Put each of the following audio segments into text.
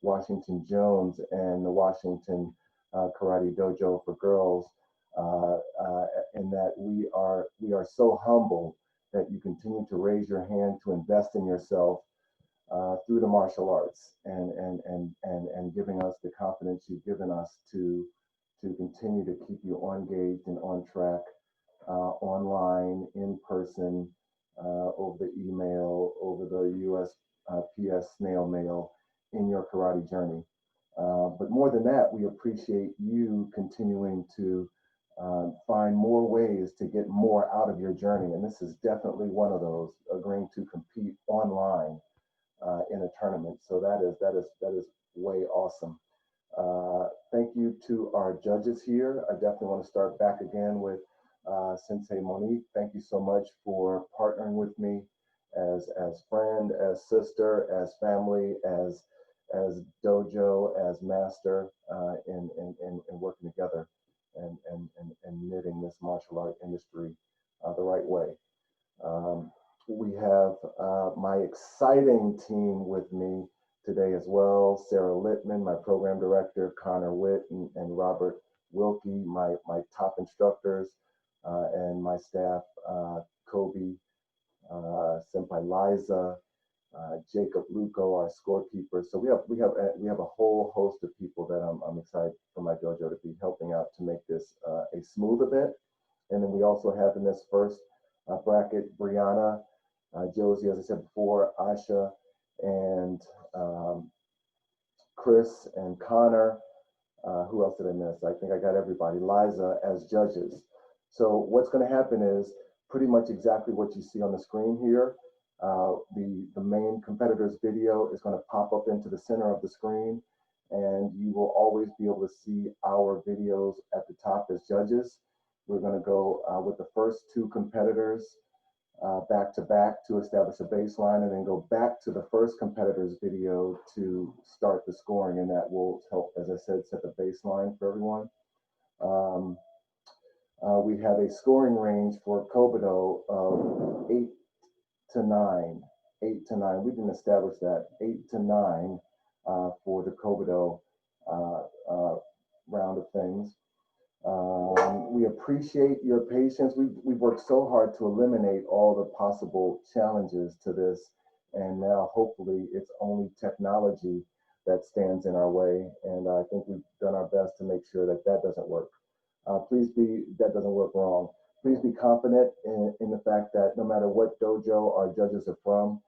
Washington Jones and the Washington Karate Dojo for Girls, in that we are so humble that you continue to raise your hand to invest in yourself through the martial arts, and giving us the confidence you've given us to continue to keep you engaged and on track, online, in person, over the email, over the USPS snail mail, in your karate journey. But more than that, we appreciate you continuing to find more ways to get more out of your journey. And this is definitely one of those, agreeing to compete online in a tournament. So that is way awesome. Thank you to our judges here. I definitely want to start back again with Sensei Monique. Thank you so much for partnering with me as friend, as sister, as family, as dojo, as master, in working together and knitting this martial art industry the right way. We have my exciting team with me today as well. Sarah Littman, my program director, Connor Witt, and Robert Wilkie, my top instructors, and my staff, Kobe, Senpai Liza, Jacob Luco, our scorekeeper. So we have a whole host of people that I'm excited for my dojo to be helping out to make this a smooth event. And then we also have in this first bracket Brianna, Josie, as I said before, Asha, and Chris and Connor. Who else did I miss? I think I got everybody. Liza as judges. So what's going to happen is pretty much exactly what you see on the screen here. The main competitor's video is going to pop up into the center of the screen, and you will always be able to see our videos at the top as judges. We're going to go with the first two competitors back to back to establish a baseline, and then go back to the first competitor's video to start the scoring, and that will help, as I said, set the baseline for everyone. We have a scoring range for Kobudo of 8 to 9. 8 to 9. We didn't establish that. 8 to 9 for the Kobudo round of things. We appreciate your patience. We've worked so hard to eliminate all the possible challenges to this, and now hopefully it's only technology that stands in our way, and I think we've done our best to make sure that that doesn't work. That doesn't work wrong. Please be confident in the fact that no matter what dojo our judges are from,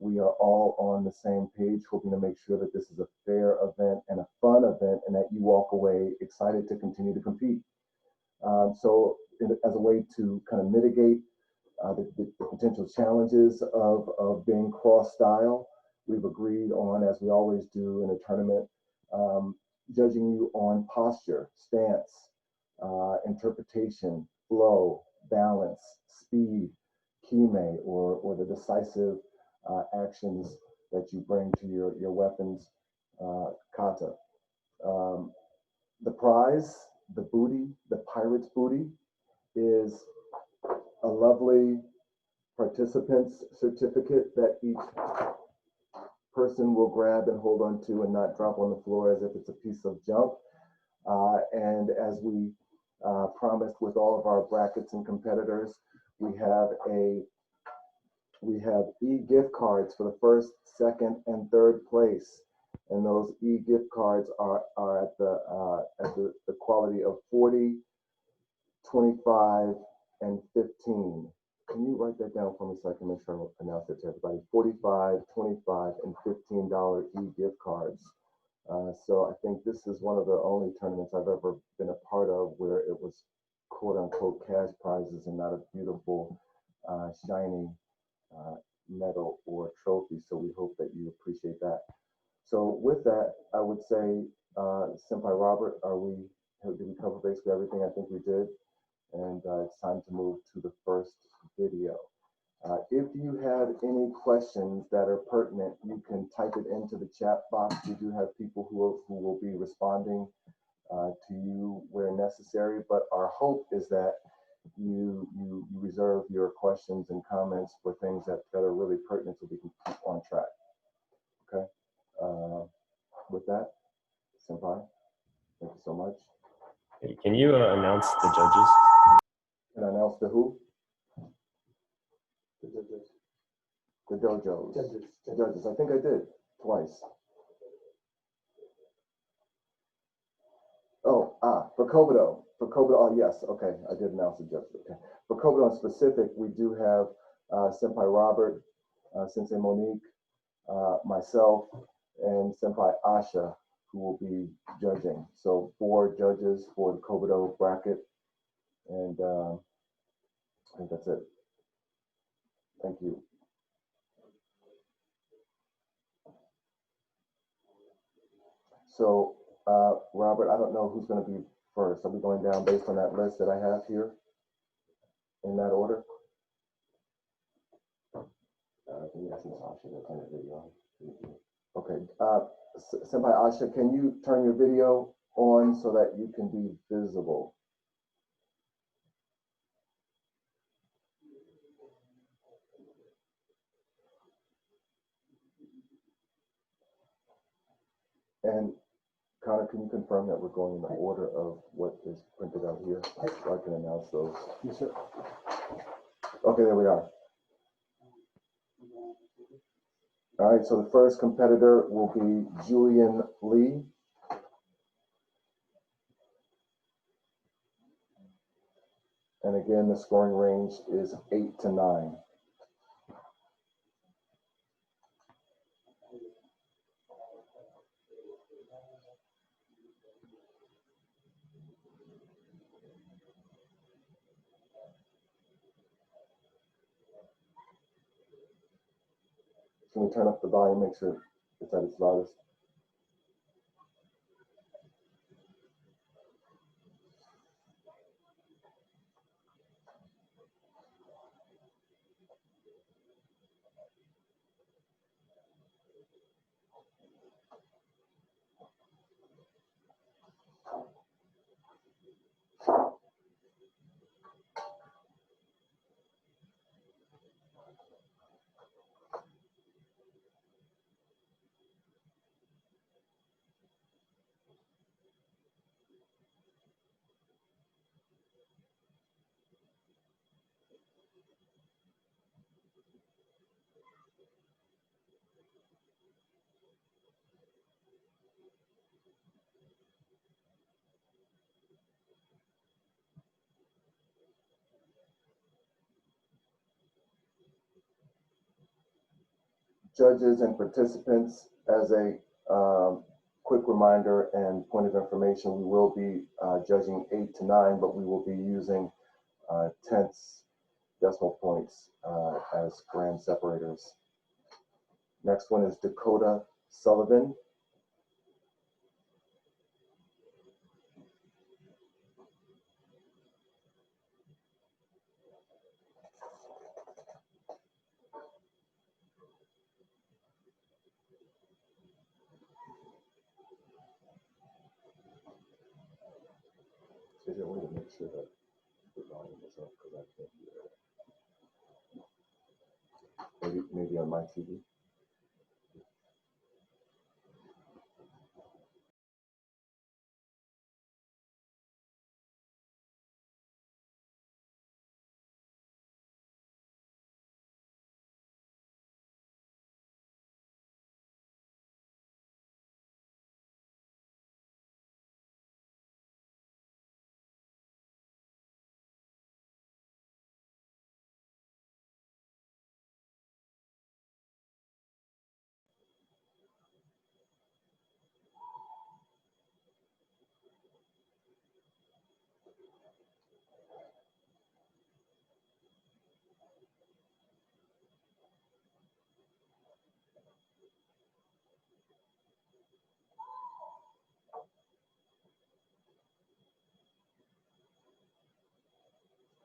we are all on the same page, hoping to make sure that this is a fair event and a fun event, and that you walk away excited to continue to compete. So as a way to kind of mitigate the potential challenges of being cross-style, we've agreed on, as we always do in a tournament, judging you on posture, stance, interpretation, flow, balance, speed, kime, or the decisive actions that you bring to your weapons, kata. The prize, the booty, the pirate's booty, is a lovely participant's certificate that each person will grab and hold on to and not drop on the floor as if it's a piece of junk. And as we promised with all of our brackets and competitors, we have e-gift cards for the first, second, and third place. And those e-gift cards are at the quality of 40, 25, and 15. Can you write that down for me so I can make sure I announce it to everybody? 45, 25, and $15 e-gift cards. So I think this is one of the only tournaments I've ever been a part of where it was quote unquote cash prizes and not a beautiful, shiny medal or trophy. So we hope that you appreciate that. So with that, I would say, Senpai Robert, did we cover basically everything? I think we did. And it's time to move to the first video. If you have any questions that are pertinent, you can type it into the chat box. We do have people who will be responding to you where necessary, but our hope is that you reserve your questions and comments for things that are really pertinent so we can keep on track. Okay. With that, Senpai, thank you so much. Can you announce the judges? Can I announce the who? The judges. The dojos. Judges. The judges. I think I did twice. Oh, for Kobudo. For Kobudo, oh yes, okay, I did announce the judges. Okay. For Kobudo in specific, we do have Senpai Robert, Sensei Monique, myself, and Senpai Asha, who will be judging. So 4 judges for the Kobudo bracket, and I think that's it. Thank you. So, Robert, I don't know who's going to be first. Are we going down based on that list that I have here in that order? I think that's Asha to turn the video on. Okay. Senpai Asha, can you turn your video on so that you can be visible? And Connor, can you confirm that we're going in the order of what is printed out here? So I can announce those. Yes, sir. Okay, there we are. All right, so the first competitor will be Julian Lee. And again, the scoring range is 8 to 9. Can we turn up the volume, make sure it's at its loudest? Judges and participants, as a quick reminder and point of information, we will be judging 8 to 9, but we will be using tenths, decimal points as grand separators. Next one is Dakota Sullivan. Is there a way to make sure that the volume is up, because I can't do that? Maybe on my TV.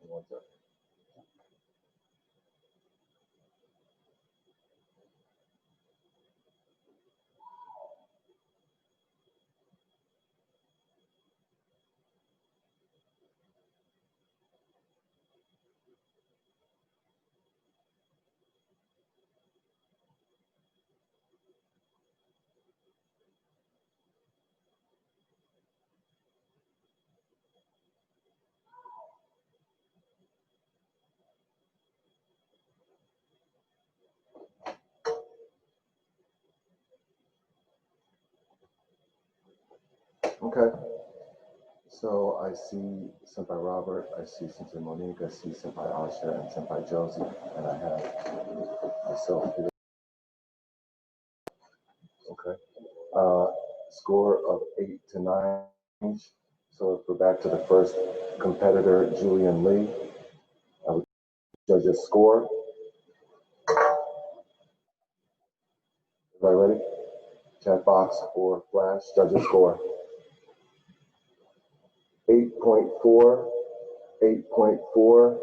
One second. Okay. So I see Senpai Robert, I see Senpai Monique, I see Senpai Asha, and Senpai Josie, and I have myself here. Okay. Uh, Score of 8-9 each. So if we're back to the first competitor, Julian Lee, I would judge a score. Everybody ready? Chat box or flash, judge a score. 8.4, 8.4,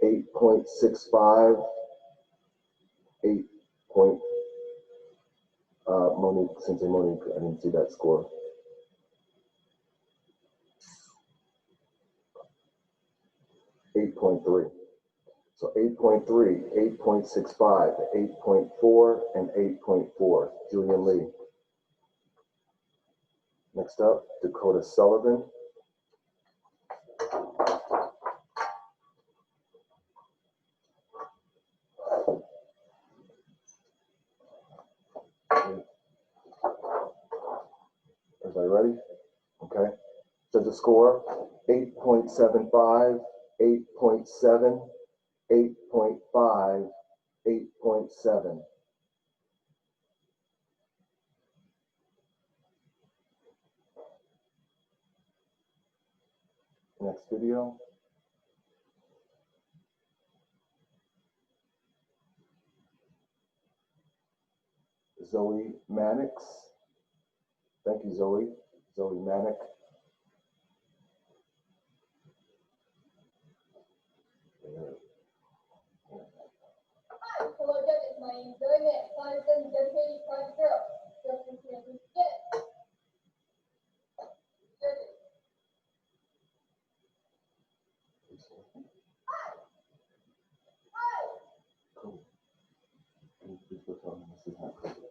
8.65, 8. Monique, Sensei Monique, I didn't see that score. 8.3. So 8.3, 8.65, 8.4, and 8.4. Julian Lee. Next up, Dakota Sullivan. Everybody ready? Okay. Judge a score, 8.75, 8.7, 8.5, 8.7. Next video. Zoe Mannix. Thank you, Zoe. Zoe Manick. Hello, judges. My name is Zoe Manick, founder of dedicated private girl. Judges, Cool. Can you please go tell them this is not cool?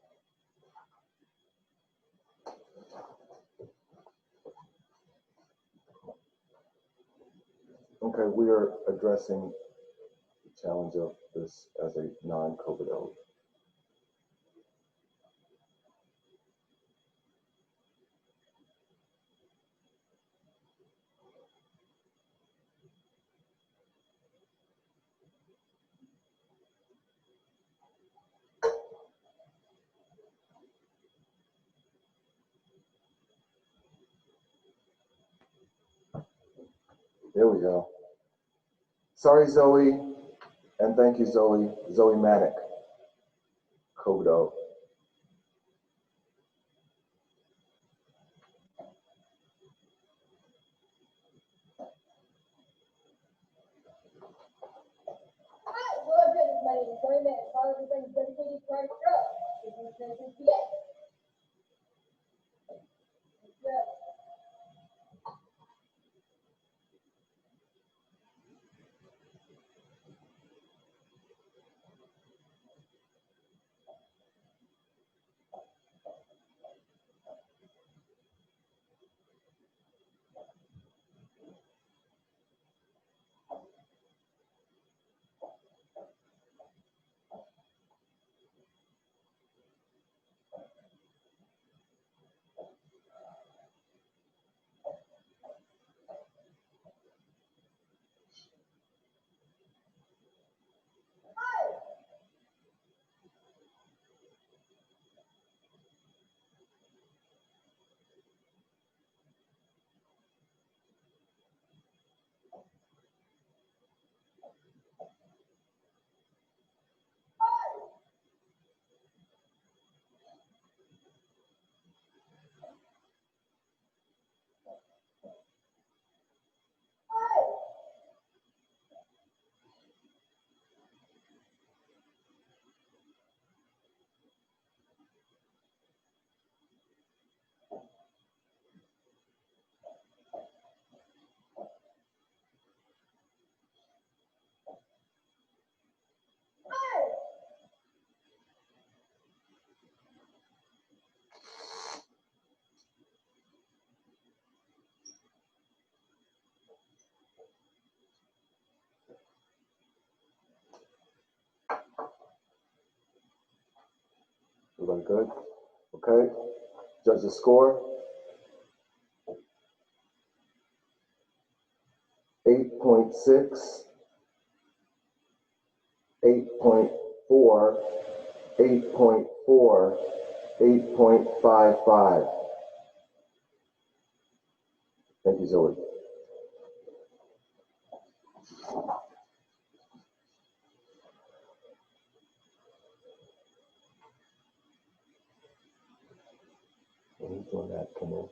Okay, we are addressing the challenge of this as a non-COVID ode. There we go. Sorry, Zoe, and thank you, Zoe. Zoe Manick, COVID ode. hello, judges. My name is Zoe Manick, founder of dedicated private girl. Judges, Everybody good? Okay. Judge the score. 8.6, 8.4, 8.4, 8.55. Thank you, Zoe. When he's doing that, come on.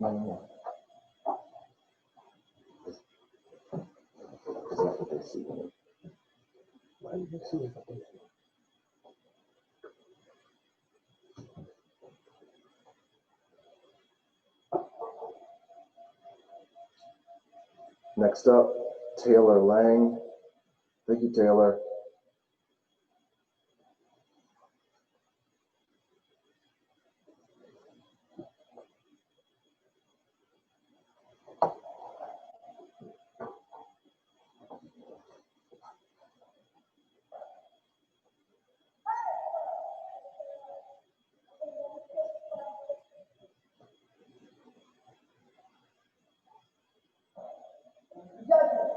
No. It's not what they see. Why do you see it? Next up, Taylor Lang. Thank you, Taylor. Judgment.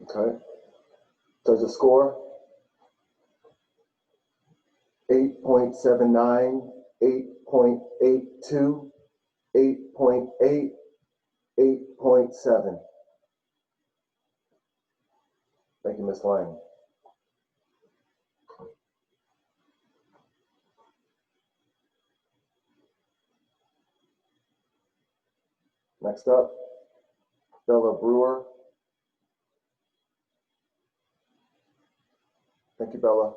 Okay. Does the score? 8.79, 8.82, 8.8, 8.7. Thank you, Ms. Lang. Next up, Bella Brewer. Thank you, Bella.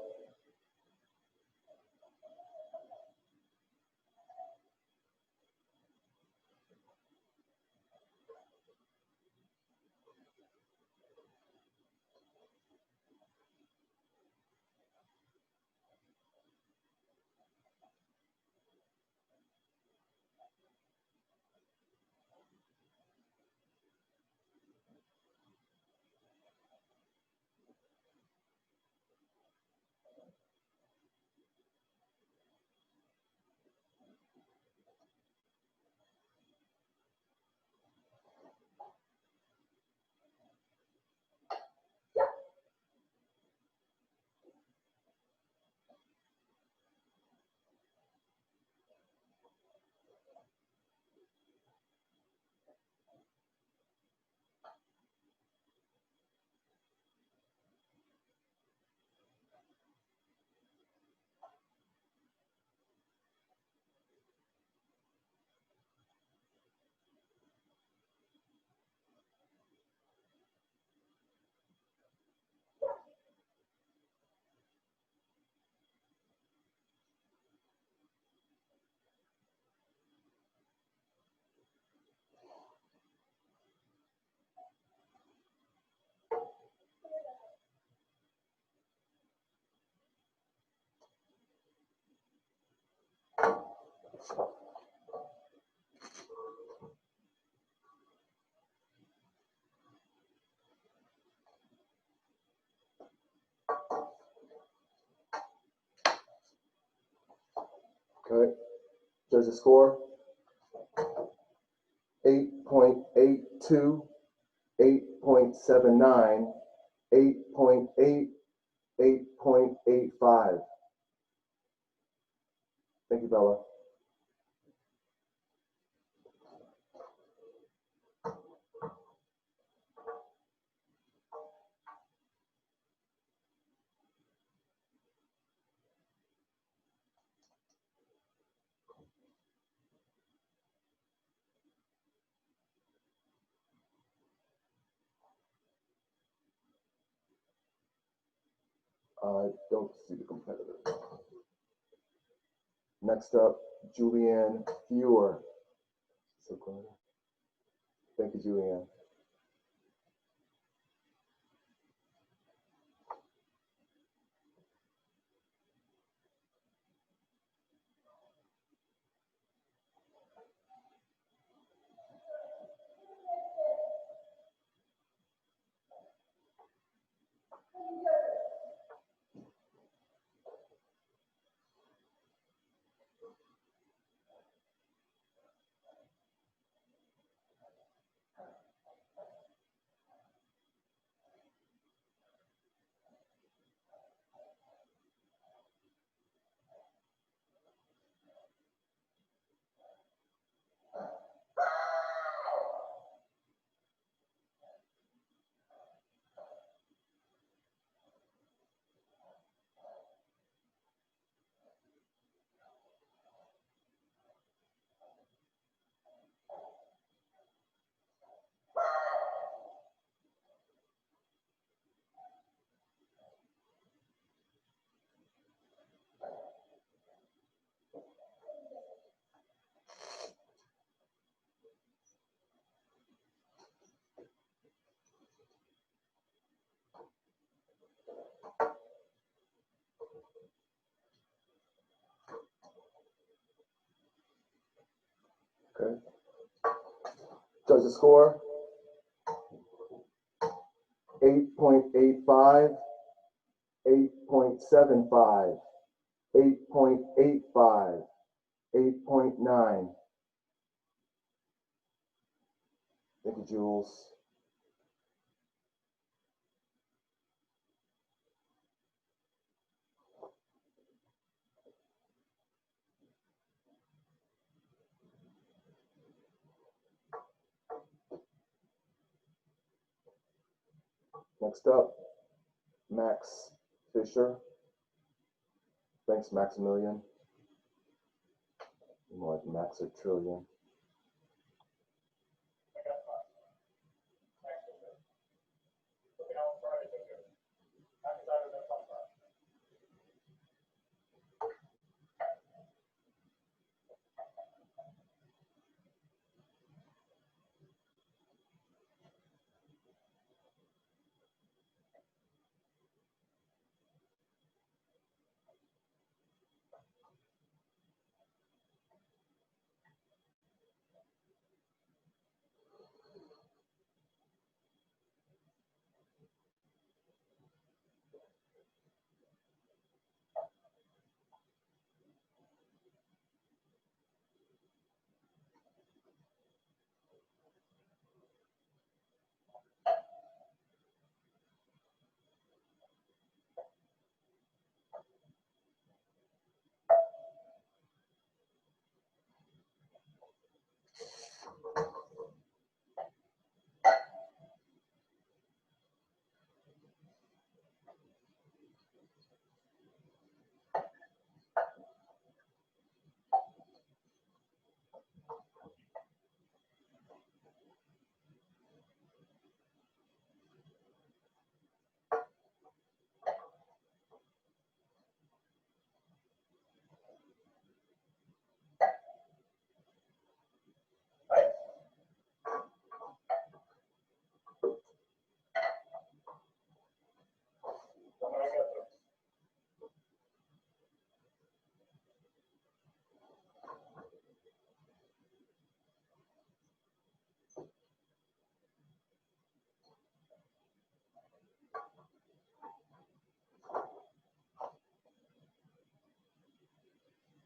Okay, judge the score. 8.82, 8.79, 8.8, 8.85. Thank you, Bella. I don't see the competitor. Next up, Julianne Fewer. So glad. Thank you, Julianne. Okay. Judge the score. 8.85, 8.75, 8.85, 8.9. Thank you, Jules. Next up, Max Fisher. Thanks, Maximilian. More like Max or Trillion.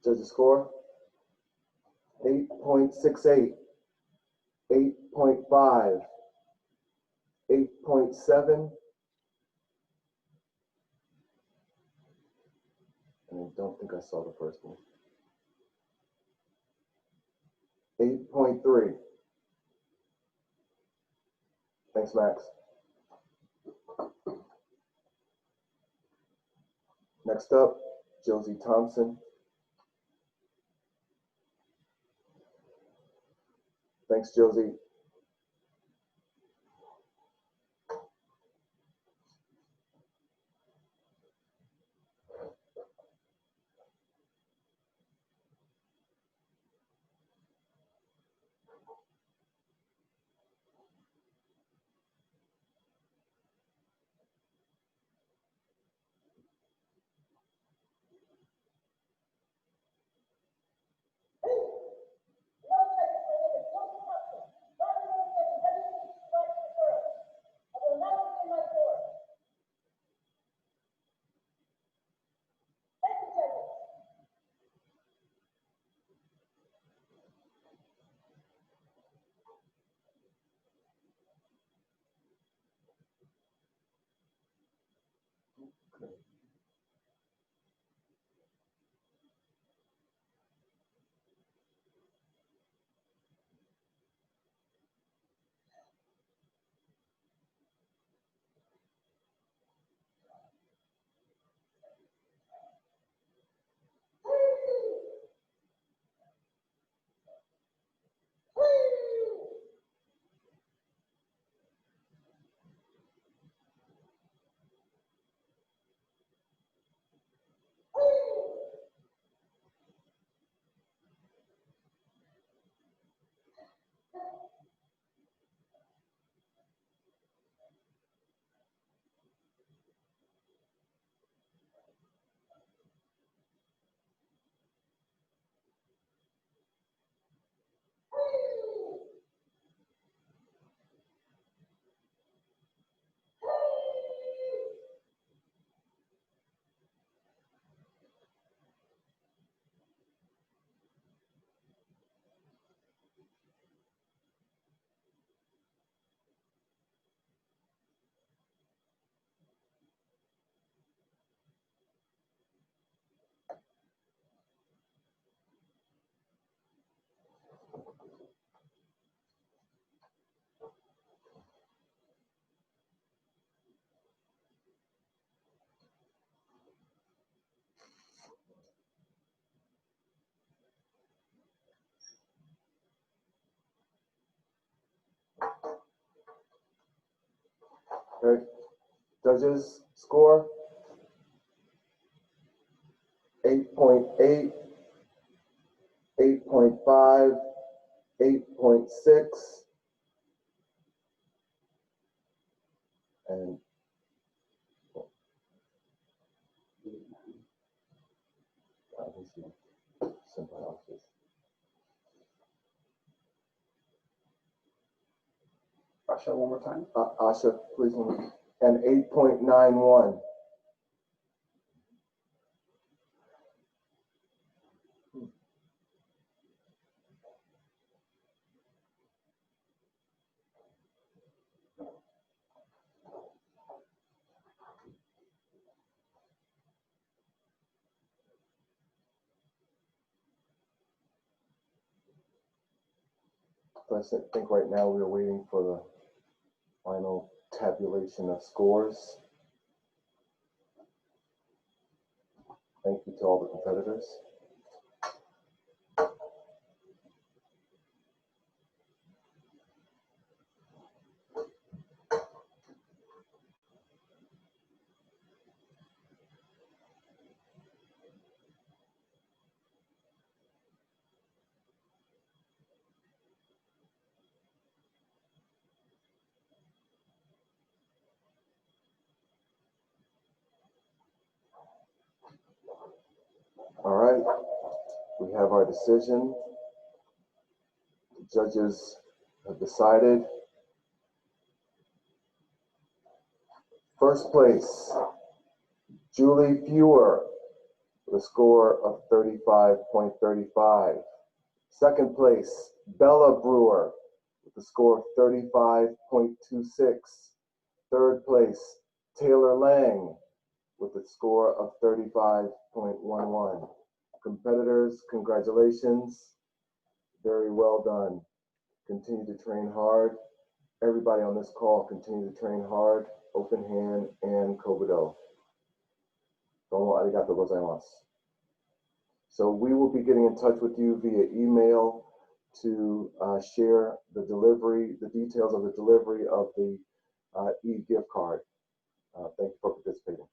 Judges score 8.68, 8.5, 8.7, and I don't think I saw the first one. 8.3. Thanks, Max. Next up, Josie Thompson. Thanks, Josie. Okay. Judges score 8.8, 8.5, 8.6, and simple houses. Asha, one more time. Asha, please, and 8.91. So I think right now we're waiting for the final tabulation of scores. Thank you to all the competitors. All right, we have our decision. The judges have decided. First place, Julie Fewer with a score of 35.35. Second place, Bella Brewer with a score of 35.26. Third place, Taylor Lang with a score of 35.11. Competitors, congratulations. Very well done. Continue to train hard. Everybody on this call, continue to train hard. Open hand and kobudo. Domo arigatou gozaimasu. So we will be getting in touch with you via email to share the delivery, the details of the delivery of the e-gift card. Thank you for participating.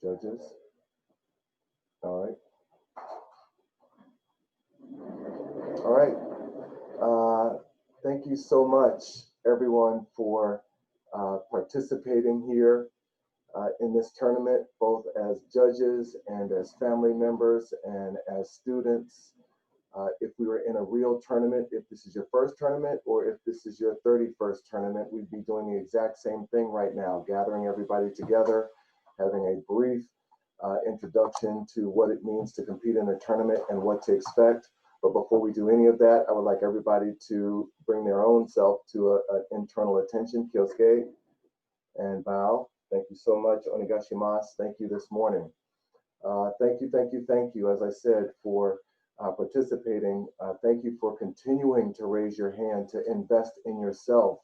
Judges. All right. All right. Thank you so much, everyone, for participating here in this tournament, both as judges and as family members and as students. If we were in a real tournament, if this is your first tournament or if this is your 31st tournament, we'd be doing the exact same thing right now, gathering everybody together, having a brief introduction to what it means to compete in a tournament and what to expect. But before we do any of that, I would like everybody to bring their own self to an internal attention, kyosuke, and bow. Thank you so much, onigashimasu. Thank you this morning. Thank you, as I said, for participating. Thank you for continuing to raise your hand to invest in yourself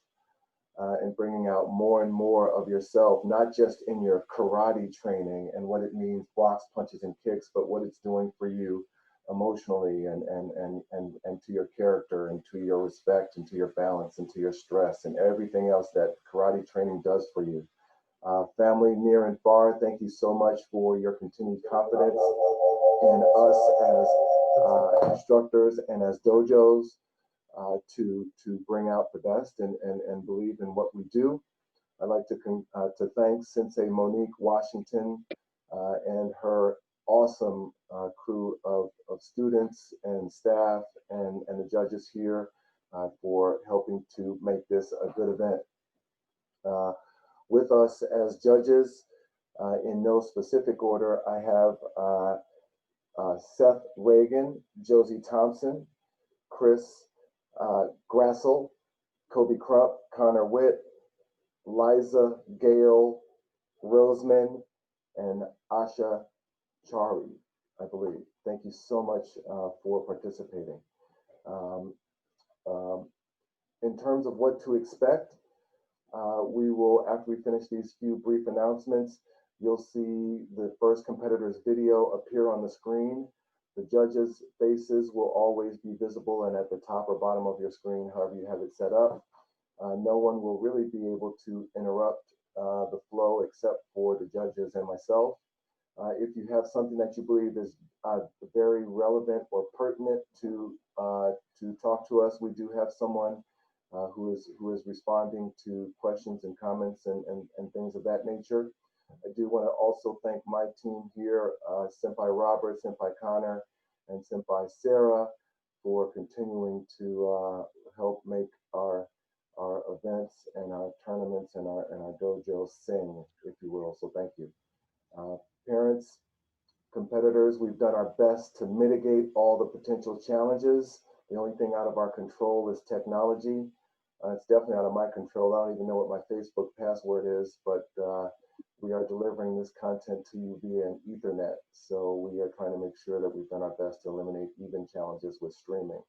and bringing out more and more of yourself, not just in your karate training and what it means, blocks, punches, and kicks, but what it's doing for you emotionally and to your character and to your respect and to your balance and to your stress and everything else that karate training does for you. Family near and far, thank you so much for your continued confidence in us as instructors and as dojos to bring out the best and believe in what we do. I'd like to thank Sensei Monique Washington and her awesome crew of students and staff and the judges here for helping to make this a good event. With us as judges, in no specific order, I have Seth Reagan, Josie Thompson, Chris Grassel, Kobe Crump, Connor Witt, Liza Gale, Roseman, and Asha Chari, I believe. Thank you so much for participating. Um, um, in terms of what to expect, we will, after we finish these few brief announcements, you'll see the first competitor's video appear on the screen. The judges' faces will always be visible and at the top or bottom of your screen, however you have it set up. No one will really be able to interrupt the flow except for the judges and myself. If you have something that you believe is very relevant or pertinent to talk to us, we do have someone who is responding to questions and comments and things of that nature. I do want to also thank my team here, Senpai Robert, Senpai Connor, and Senpai Sarah, for continuing to help make our events and our tournaments and our dojo sing, if you will. So thank you. Parents, competitors, we've done our best to mitigate all the potential challenges. The only thing out of our control is technology. It's definitely out of my control. I don't even know what my Facebook password is, but we are delivering this content to you via an Ethernet. So we are trying to make sure that we've done our best to eliminate even challenges with streaming.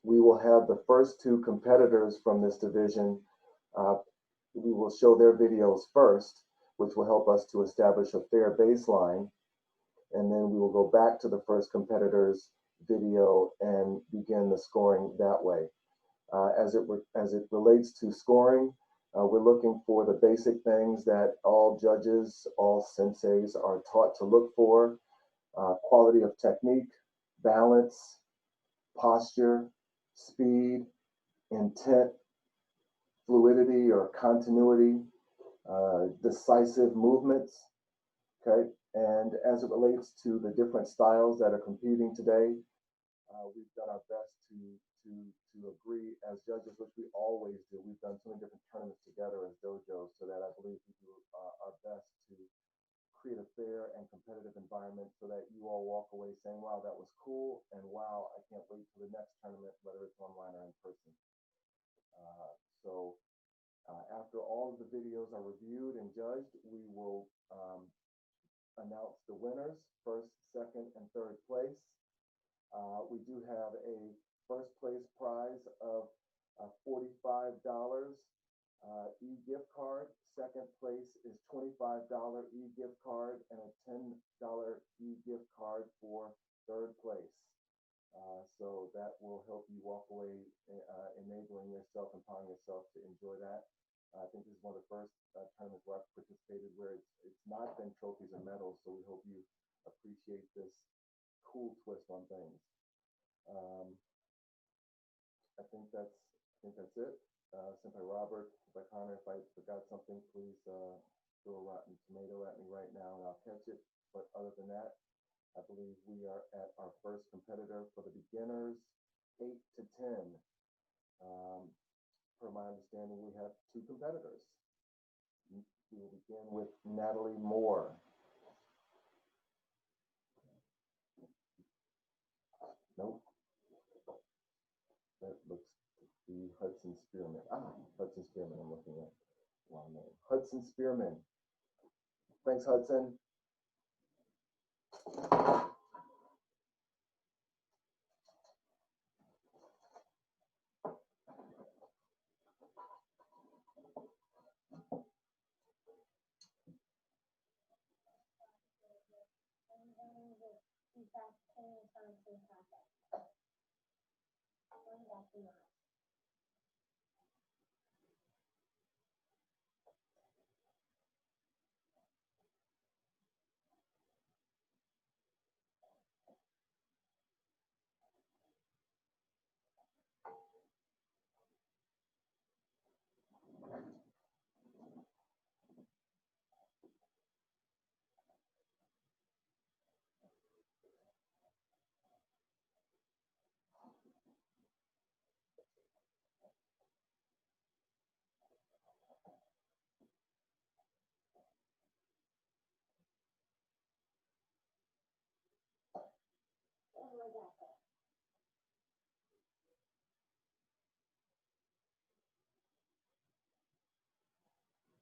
We will have the first two competitors from this division. We will show their videos first, which will help us to establish a fair baseline. And then we will go back to the first competitor's video and begin the scoring that way. As it relates to scoring, we're looking for the basic things that all judges, all senseis are taught to look for: quality of technique, balance, posture, speed, intent, fluidity or continuity, decisive movements. Okay, and as it relates to the different styles that are competing today, we've done our best to agree as judges, which we always do. We've done so many different tournaments together as dojos, so that I believe we do our best to create a fair and competitive environment so that you all walk away saying, wow, that was cool, and wow, I can't wait for the next tournament, whether it's online or in person. After all of the videos are reviewed and judged, we will announce the winners, first, second, and third place. We do have a first place prize of $45 e-gift card. Second place is $25 e-gift card and a $10 e-gift card for third place. So that will help you walk away, enabling yourself, empowering yourself to enjoy that. I think this is one of the first tournaments where I've participated where it's not been trophies and medals, so we hope you appreciate this cool twist on things. I think that's it. Senpai Robert, Senpai Connor, if I forgot something, please throw a rotten tomato at me right now and I'll catch it. But other than that, I believe we are at our first competitor for the beginners, 8 to 10. Per my understanding, we have two competitors. We will begin with Natalie Moore. Nope. That looks to be Hudson Spearman. Hudson Spearman, I'm looking at. Wrong name. Hudson Spearman. Thanks, Hudson.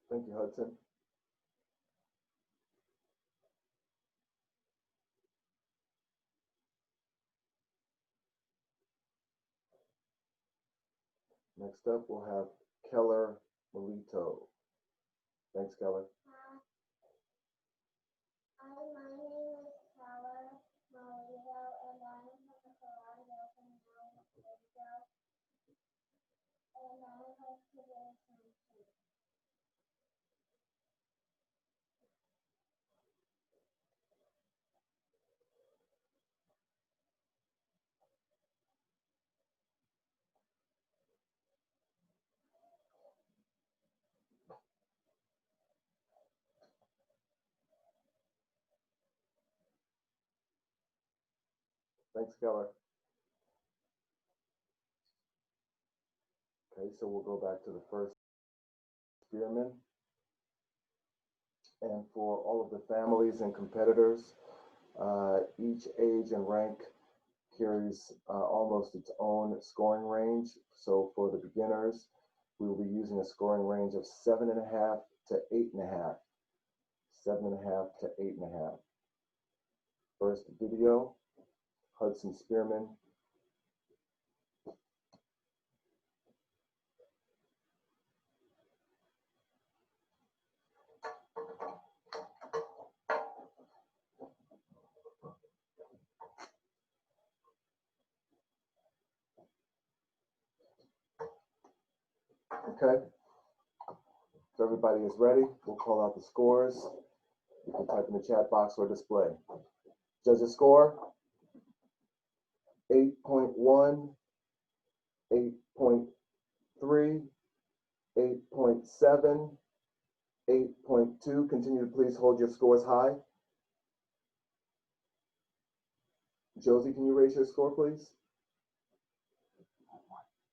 Thank you, Hudson. Next up, we'll have Keller Melito. Thanks, Keller. Hi, my name is Keller Molito, and I'm from Colorado, and I hope to do something. Thanks, Keller. Okay, so we'll go back to the first spearman. And for all of the families and competitors, each age and rank carries almost its own scoring range. So for the beginners, we will be using a scoring range of 7.5 to 8.5. 7.5 to 8.5. First video, Hudson Spearman. Okay, so everybody is ready. We'll call out the scores. You can type in the chat box or display. Judges score 8.1, 8.3, 8.7, 8.2. Continue to please hold your scores high. Josie, can you raise your score, please?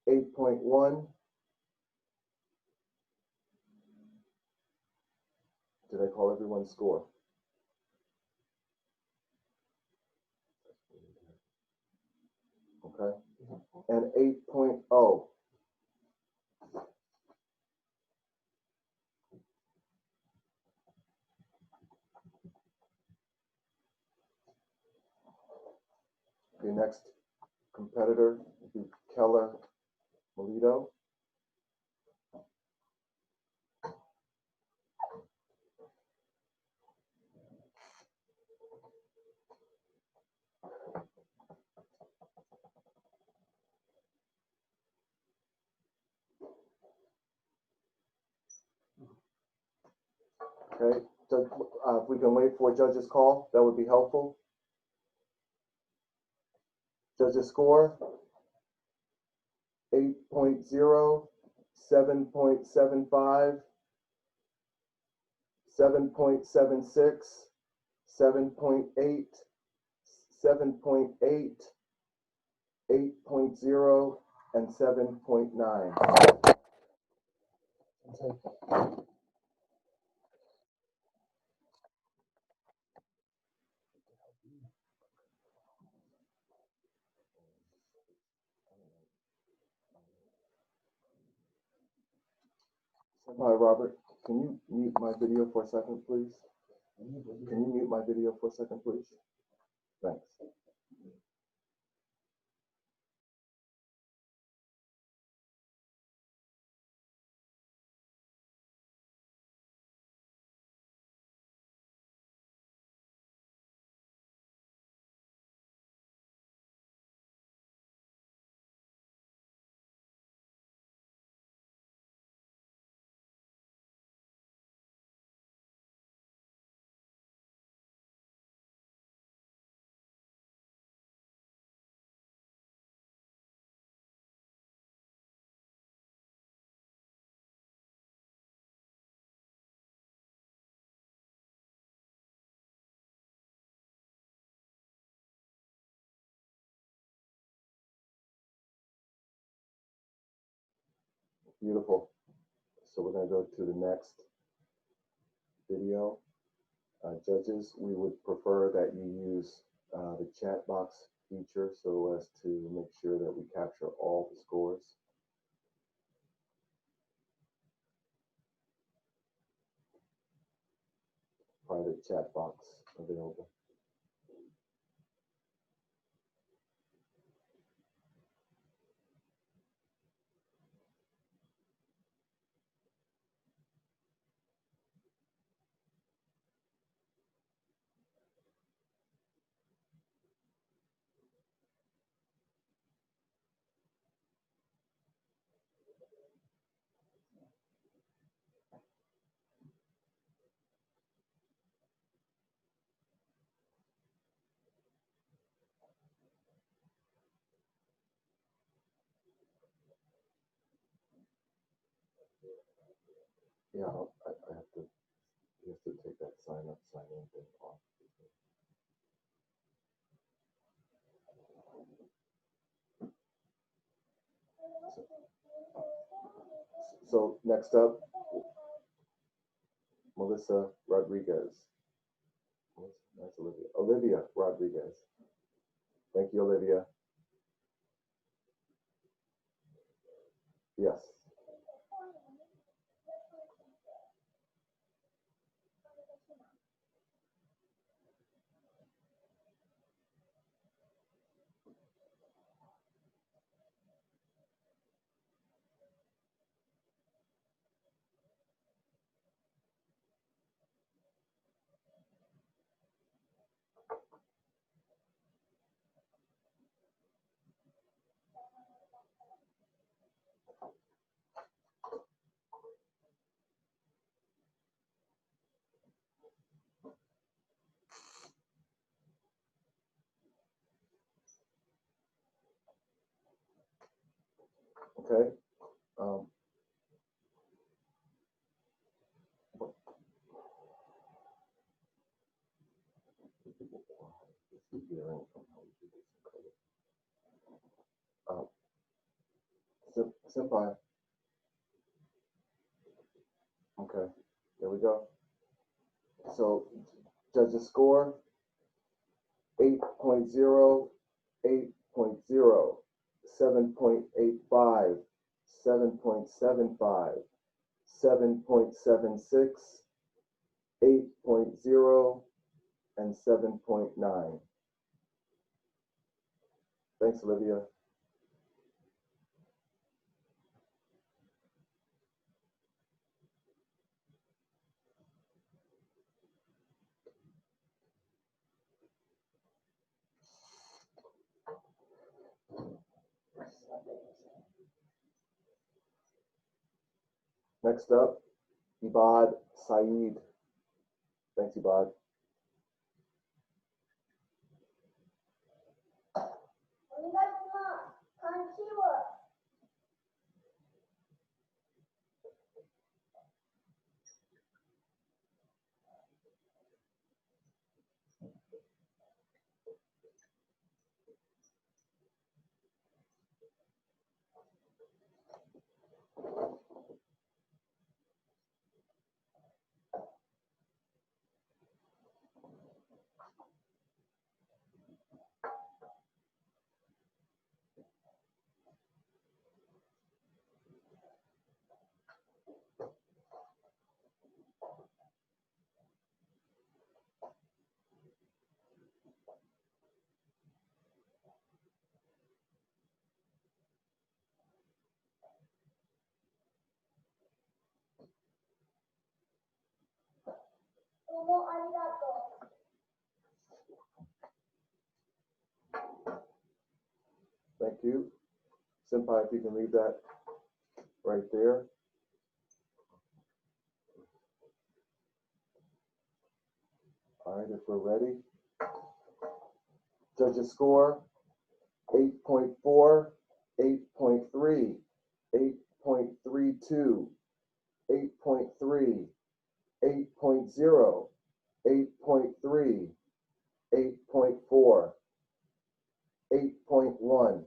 8.1. Did I call everyone's score? Okay. And 8.0. The next competitor will be Keller Melito. Okay, if we can wait for judges' call, that would be helpful. Judges' score 8.0, 7.75, 7.76, 7.8, 7.8, 8.0, and 7.9. Hi, Robert. Can you mute my video for a second, please? Can you mute my video for a second, please? Thanks. Beautiful. So we're going to go to the next video. Judges, we would prefer that you use the chat box feature so as to make sure that we capture all the scores. Private chat box available. Yeah, I have to, you have to take that sign up, sign in thing off. So next up, Melissa Rodriguez. That's Olivia. Olivia Rodriguez. Thank you, Olivia. Yes. Okay. Um, um, Senpai. Okay. There we go. So judges score 8.0, 8.0, 7.85, 7.75, 7.76, 8.0, and 7.9. Thanks, Olivia. Next up, Ibad Saeed. Thanks, Ibad. お願いします。漢字は どうもありがとう。Thank you. Senpai, if you can leave that right there. All right, if we're ready. Judges score 8.4, 8.3, 8.32, 8.3, 8.0, 8.3, 8.4, 8.1.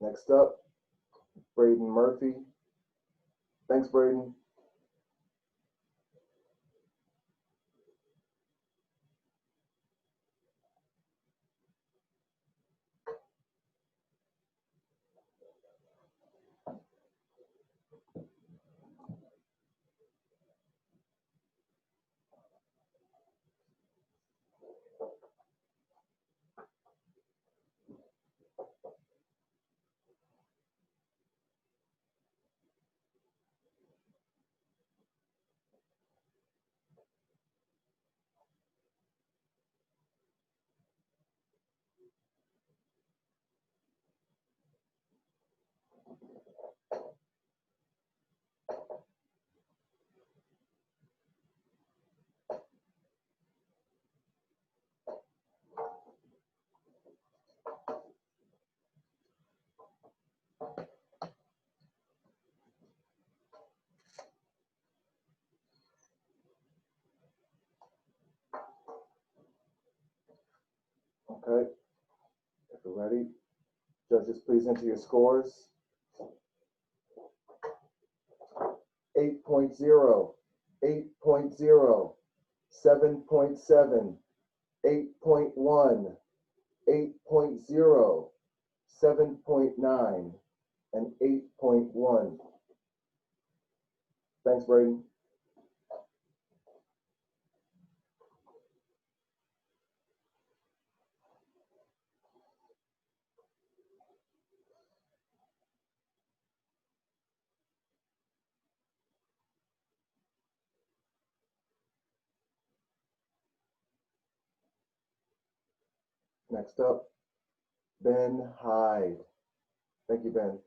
Next up, Braden Murphy. Thanks, Braden. Okay, if you're ready, judges, please enter your scores. 8.0, 8.0, 7.7, 8.1, 8.0, 7.9, and 8.1. Thanks, Braden. Next up, Ben Hyde. Thank you, Ben.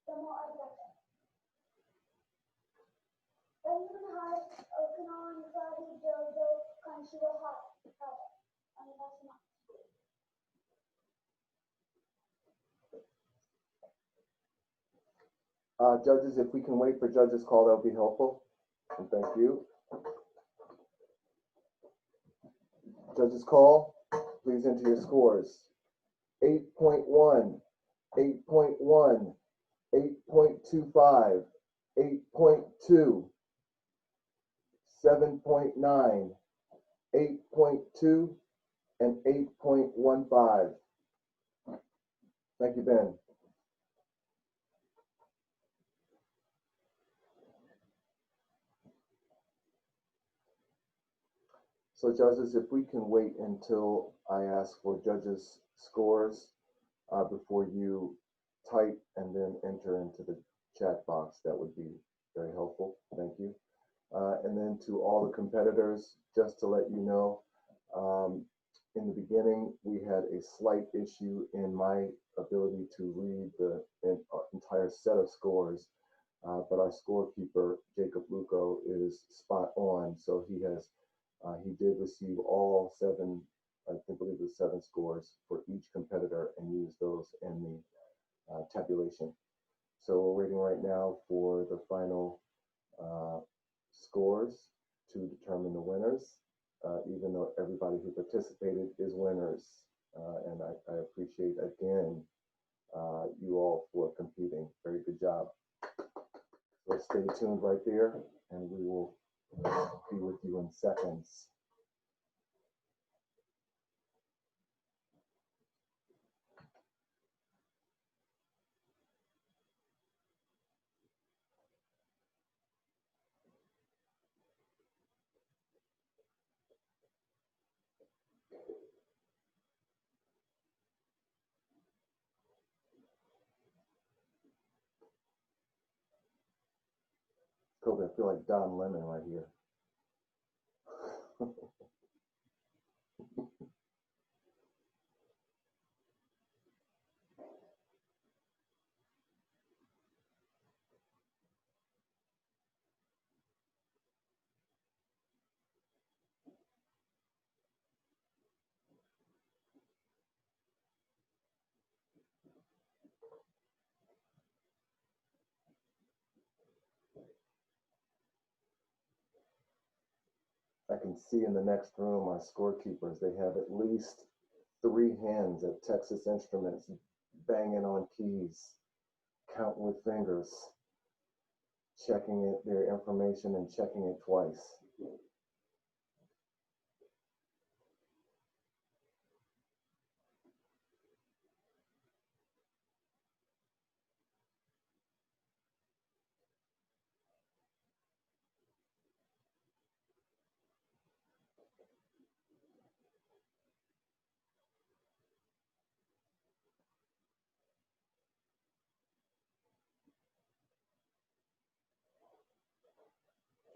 Someone I got that. Benjamin Hart, Okanon, Friday, Jojo, Kanshiro Hart. I mean, that's not. Judges, if we can wait for judges' call, that would be helpful. And thank you. Judges' call, please enter your scores. 8.1, 8.1, 8.25, 8.2, 7.9, 8.2, and 8.15. Thank you, Ben. So judges, if we can wait until I ask for judges' scores before you type and then enter into the chat box, that would be very helpful. Thank you. And then to all the competitors, just to let you know, in the beginning, we had a slight issue in my ability to read the entire set of scores, but our scorekeeper, Jacob Luco, is spot on. So he did receive all seven, I believe it was 7 scores for each competitor and used those in the tabulation. So we're waiting right now for the final scores to determine the winners, even though everybody who participated is winners. And I appreciate, again, you all for competing. Very good job. So stay tuned right there, and we will be with you in seconds. Kobe, I feel like Don Lemon right here. I can see in the next room our scorekeepers, they have at least 3 hands at Texas Instruments banging on keys, counting with fingers, checking their information and checking it twice.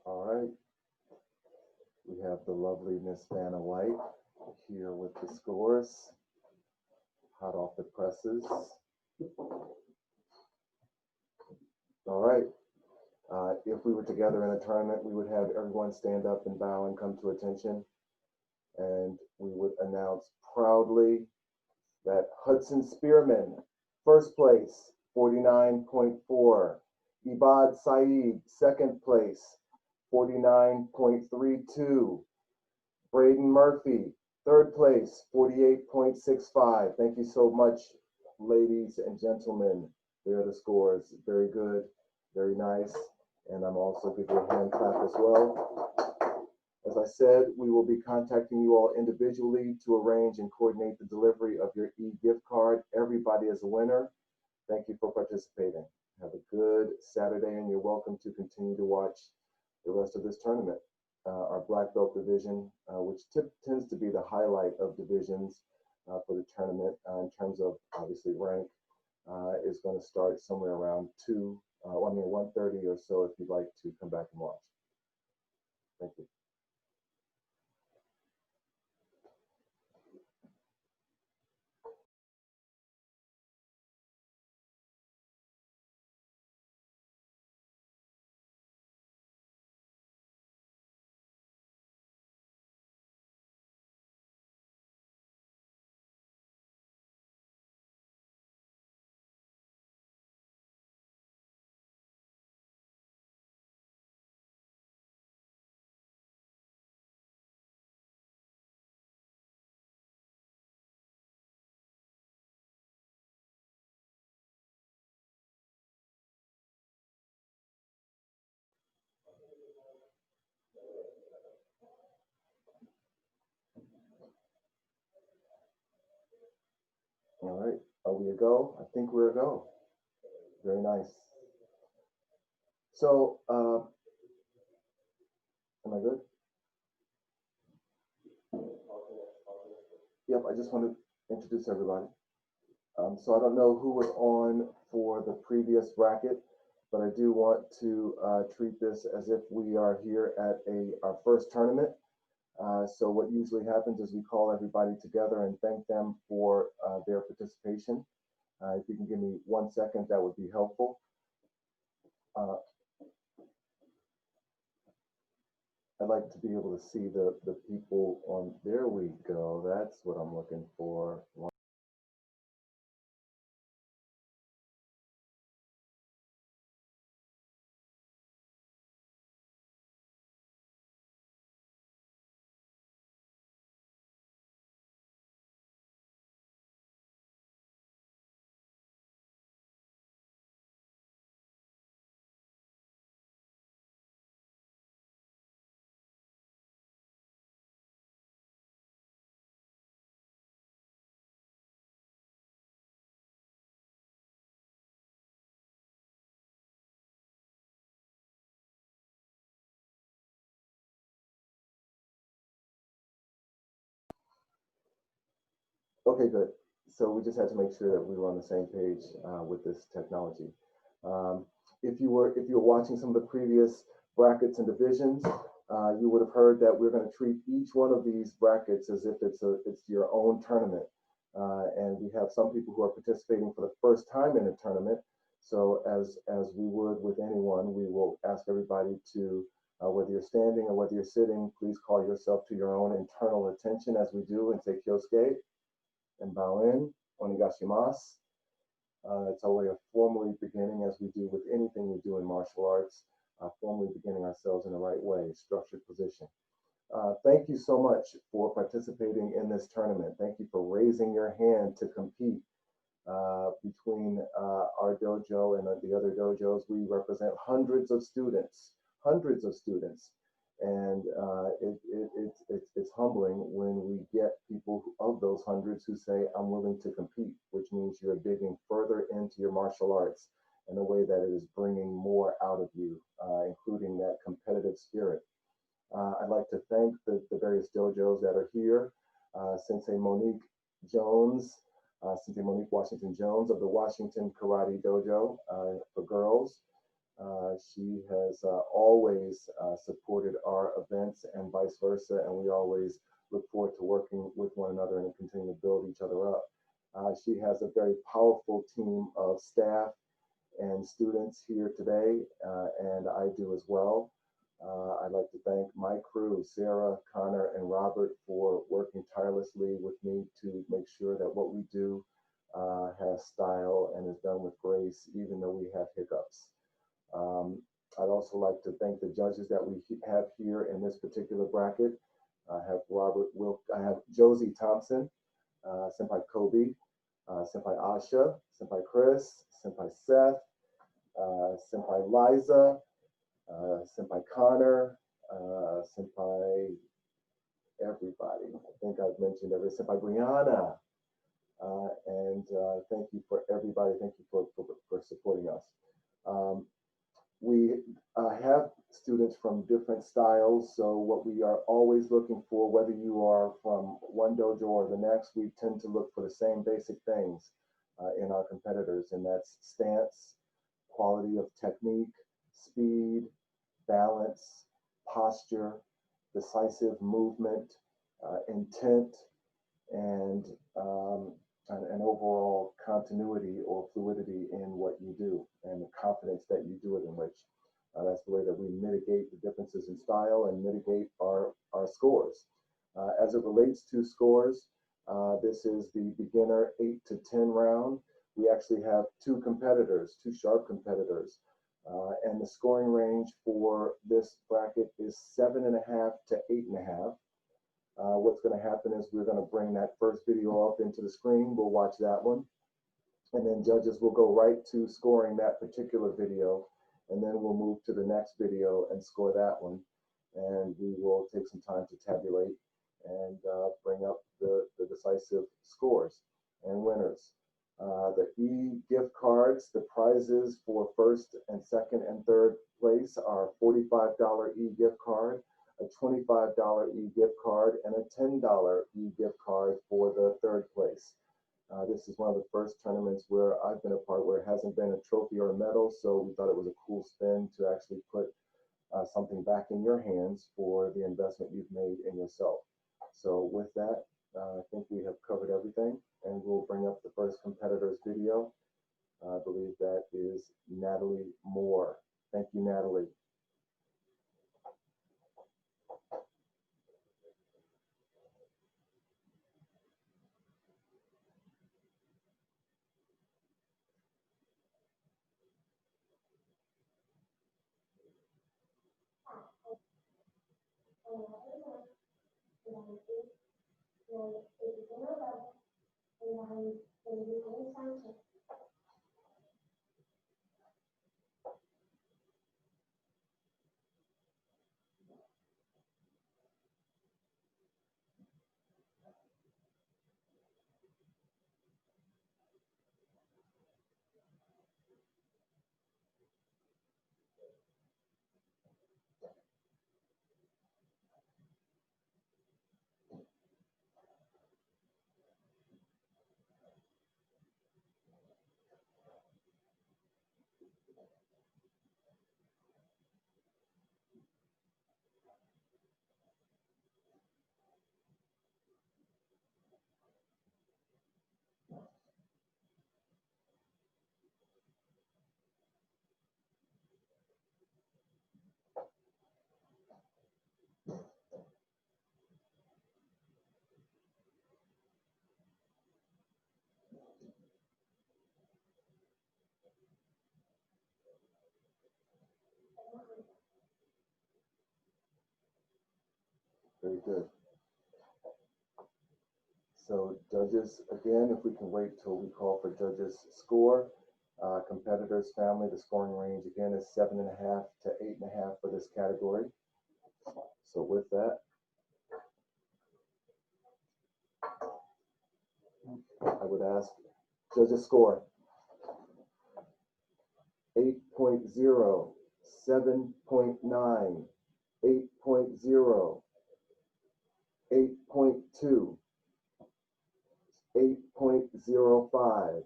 All right. We have the lovely Miss Vanna White here with the scores, hot off the presses. All right. If we were together in a tournament, we would have everyone stand up and bow and come to attention. And we would announce proudly that Hudson Spearman, first place, 49.4. Ibad Saeed, second place, 49.32. Braden Murphy, third place, 48.65. Thank you so much, ladies and gentlemen. There are the scores. Very good, very nice. And I'm also giving you a hand clap as well. As I said, we will be contacting you all individually to arrange and coordinate the delivery of your e-gift card. Everybody is a winner. Thank you for participating. Have a good Saturday, and you're welcome to continue to watch the rest of this tournament. Our black belt division, which tends to be the highlight of divisions for the tournament in terms of obviously rank, is going to start somewhere around 1:30 or so if you'd like to come back and watch. Thank you. All right, are we a go? I think we're a go. Very nice. So, am I good? Yep, I just want to introduce everybody. So I don't know who was on for the previous bracket, but I do want to treat this as if we are here at our first tournament. So what usually happens is we call everybody together and thank them for their participation. If you can give me 1 second, that would be helpful. I'd like to be able to see the people on, there we go. That's what I'm looking for. Okay, good. So we just had to make sure that we were on the same page with this technology. If you were watching some of the previous brackets and divisions, you would have heard that we're going to treat each one of these brackets as if it's your own tournament. And we have some people who are participating for the first time in a tournament. So as we would with anyone, we will ask everybody to, whether you're standing or whether you're sitting, please call yourself to your own internal attention as we do and say Kyosuke and bow in, onigashimasu. It's our way of formally beginning, as we do with anything we do in martial arts, formally beginning ourselves in the right way, structured position. Thank you so much for participating in this tournament. Thank you for raising your hand to compete. Between our dojo and the other dojos, we represent hundreds of students, and it's humbling when we get people of those hundreds who say, I'm willing to compete, which means you're digging further into your martial arts in a way that it is bringing more out of you, including that competitive spirit. I'd like to thank the various dojos that are here. Sensei Monique Jones, Sensei Monique Washington Jones of the Washington Karate Dojo for girls. She has always supported our events and vice versa, and we always look forward to working with one another and continue to build each other up. She has a very powerful team of staff and students here today, and I do as well. I'd like to thank my crew, Sarah, Connor, and Robert, for working tirelessly with me to make sure that what we do has style and is done with grace, even though we have hiccups. I'd also like to thank the judges that we have here in this particular bracket. I have Josie Thompson, Senpai Kobe, Senpai Asha, Senpai Chris, Senpai Seth, Senpai Liza, Senpai Connor, Senpai everybody. I think I've mentioned every Senpai Brianna. And thank you for everybody. Thank you for supporting us. We have students from different styles, so what we are always looking for, whether you are from one dojo or the next, we tend to look for the same basic things in our competitors, and that's stance, quality of technique, speed, balance, posture, decisive movement, intent, and an overall continuity or fluidity in what you do and the confidence that you do it in which. That's the way that we mitigate the differences in style and mitigate our scores. As it relates to scores, this is the beginner 8 to 10 round. We actually have two sharp competitors. And the scoring range for this bracket is 7.5 to 8.5. What's going to happen is we're going to bring that first video up into the screen. We'll watch that one. And then judges will go right to scoring that particular video. And then we'll move to the next video and score that one. And we will take some time to tabulate and bring up the decisive scores and winners. The e-gift cards, the prizes for first and second and third place are $45 e-gift card, a $25 e-gift card, and a $10 e-gift card for the third place. This is one of the first tournaments where I've been a part where it hasn't been a trophy or a medal, so we thought it was a cool spin to actually put something back in your hands for the investment you've made in yourself. So with that, I think we have covered everything, and we'll bring up the first competitor's video. I believe that is Natalie Moore. Thank you, Natalie. Very good. So judges, again, if we can wait till we call for judges' score. Competitors, family, the scoring range again is 7.5 to 8.5 for this category. So with that, I would ask judges' score 8.0, 7.9, 8.0, 8.2, 8.05,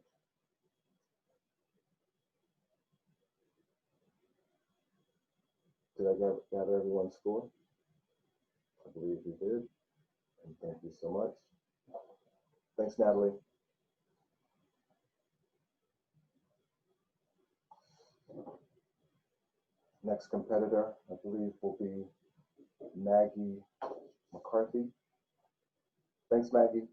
Did I gather everyone's score? I believe you did. And thank you so much. Thanks, Natalie. Next competitor, I believe, will be Maggie McCarthy. Thanks, Maggie.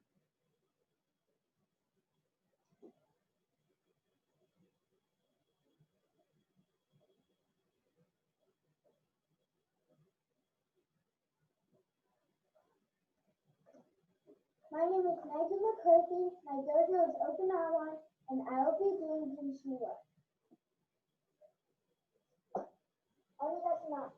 My name is Maggie McCarthy. My dojo is Okinawan, and I will be doing Jinshin work. Arigatou.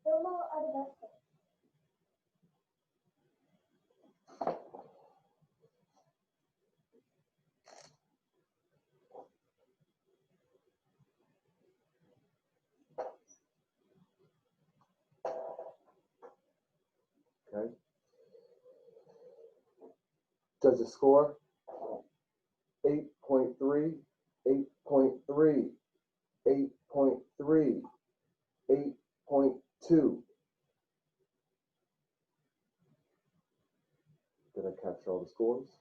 Domo arigato. Okay. Judges score 8.3, 8.3, 8.3, 8.2. Did I capture all the scores?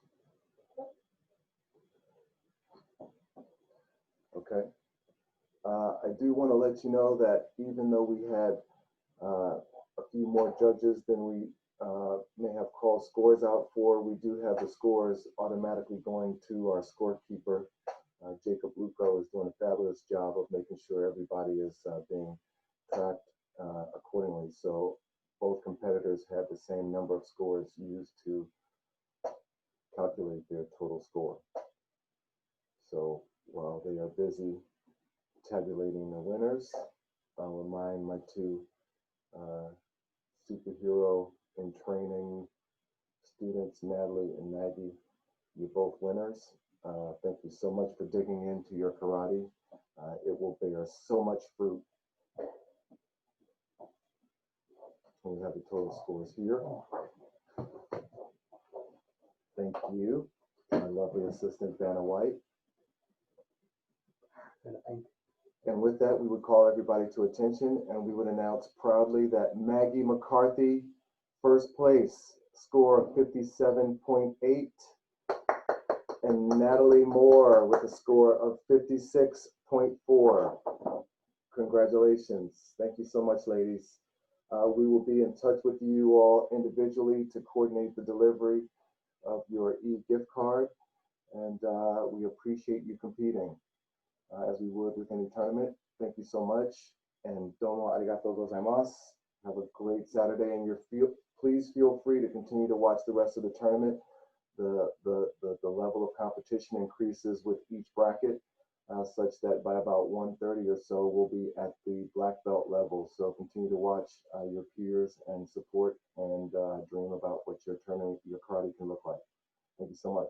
Okay. I do want to let you know that even though we had a few more judges than we may have called scores out for, we do have the scores automatically going to our scorekeeper. Jacob Luco is doing a fabulous job of making sure everybody is being tracked accordingly. So both competitors had the same number of scores used to calculate their total score. So while they are busy tabulating the winners, I'll remind my two superhero in training students, Natalie and Maggie, you're both winners. Thank you so much for digging into your karate. It will bear so much fruit. We have the total scores here. Thank you, my lovely assistant, Vanna White. And with that, we would call everybody to attention and we would announce proudly that Maggie McCarthy, first place, score of 57.8, and Natalie Moore with a score of 56.4. Congratulations. Thank you so much, ladies. We will be in touch with you all individually to coordinate the delivery of your e-gift card, and we appreciate you competing. As we would with any tournament. Thank you so much. And domo arigatou gozaimasu. Have a great Saturday, and please feel free to continue to watch the rest of the tournament. The level of competition increases with each bracket, such that by about 1:30 or so, we'll be at the black belt level. So continue to watch your peers and support and dream about what your tournament, your karate can look like. Thank you so much.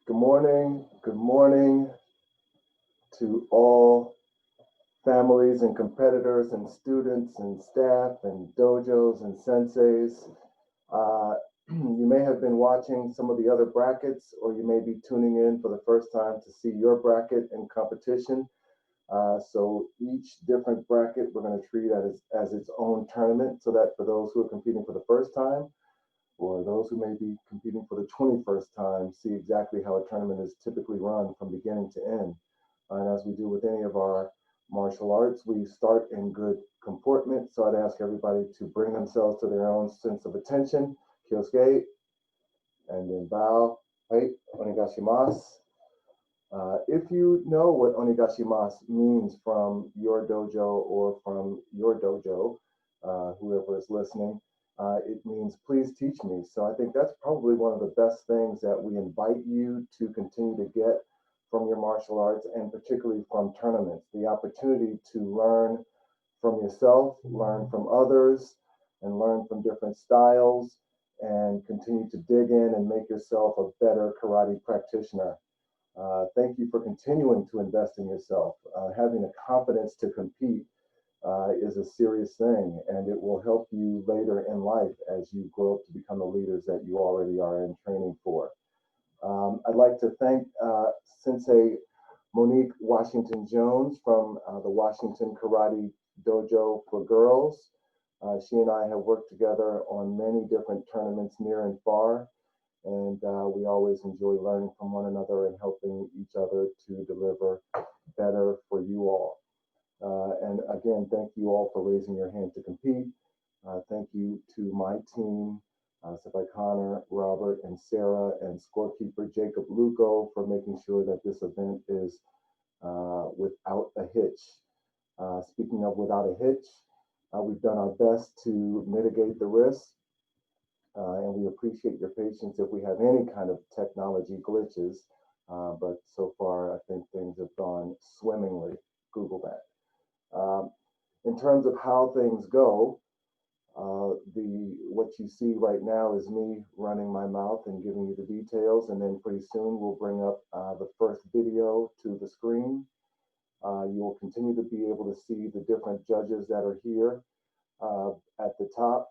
Good morning to all families and competitors and students and staff and dojos and senseis. You may have been watching some of the other brackets, or you may be tuning in for the first time to see your bracket in competition. So each different bracket we're going to treat as its own tournament, so that for those who are competing for the first time, or those who may be competing for the 21st time, see exactly how a tournament is typically run from beginning to end. And as we do with any of our martial arts, we start in good comportment. So I'd ask everybody to bring themselves to their own sense of attention, kyosuke, and then bow, hey, onegashimasu. If you know what onegashimasu means from your dojo or from your dojo, whoever is listening, it means please teach me. So I think that's probably one of the best things that we invite you to continue to get from your martial arts, and particularly from tournaments, the opportunity to learn from yourself, learn from others, and learn from different styles, and continue to dig in and make yourself a better karate practitioner. Thank you for continuing to invest in yourself. Having the confidence to compete is a serious thing, and it will help you later in life as you grow up to become the leaders that you already are in training for. I'd like to thank Sensei Monique Washington Jones from the Washington Karate Dojo for Girls. She and I have worked together on many different tournaments near and far, and we always enjoy learning from one another and helping each other to deliver better for you all. And again, thank you all for raising your hand to compete. Thank you to my team, Senpai Connor, Robert, and Sarah, and scorekeeper Jacob Luco for making sure that this event is without a hitch. Speaking of without a hitch, we've done our best to mitigate the risks, and we appreciate your patience if we have any kind of technology glitches. But so far, I think things have gone swimmingly. Google that. In terms of how things go, what you see right now is me running my mouth and giving you the details, and then pretty soon we'll bring up the first video to the screen. You'll continue to be able to see the different judges that are here at the top,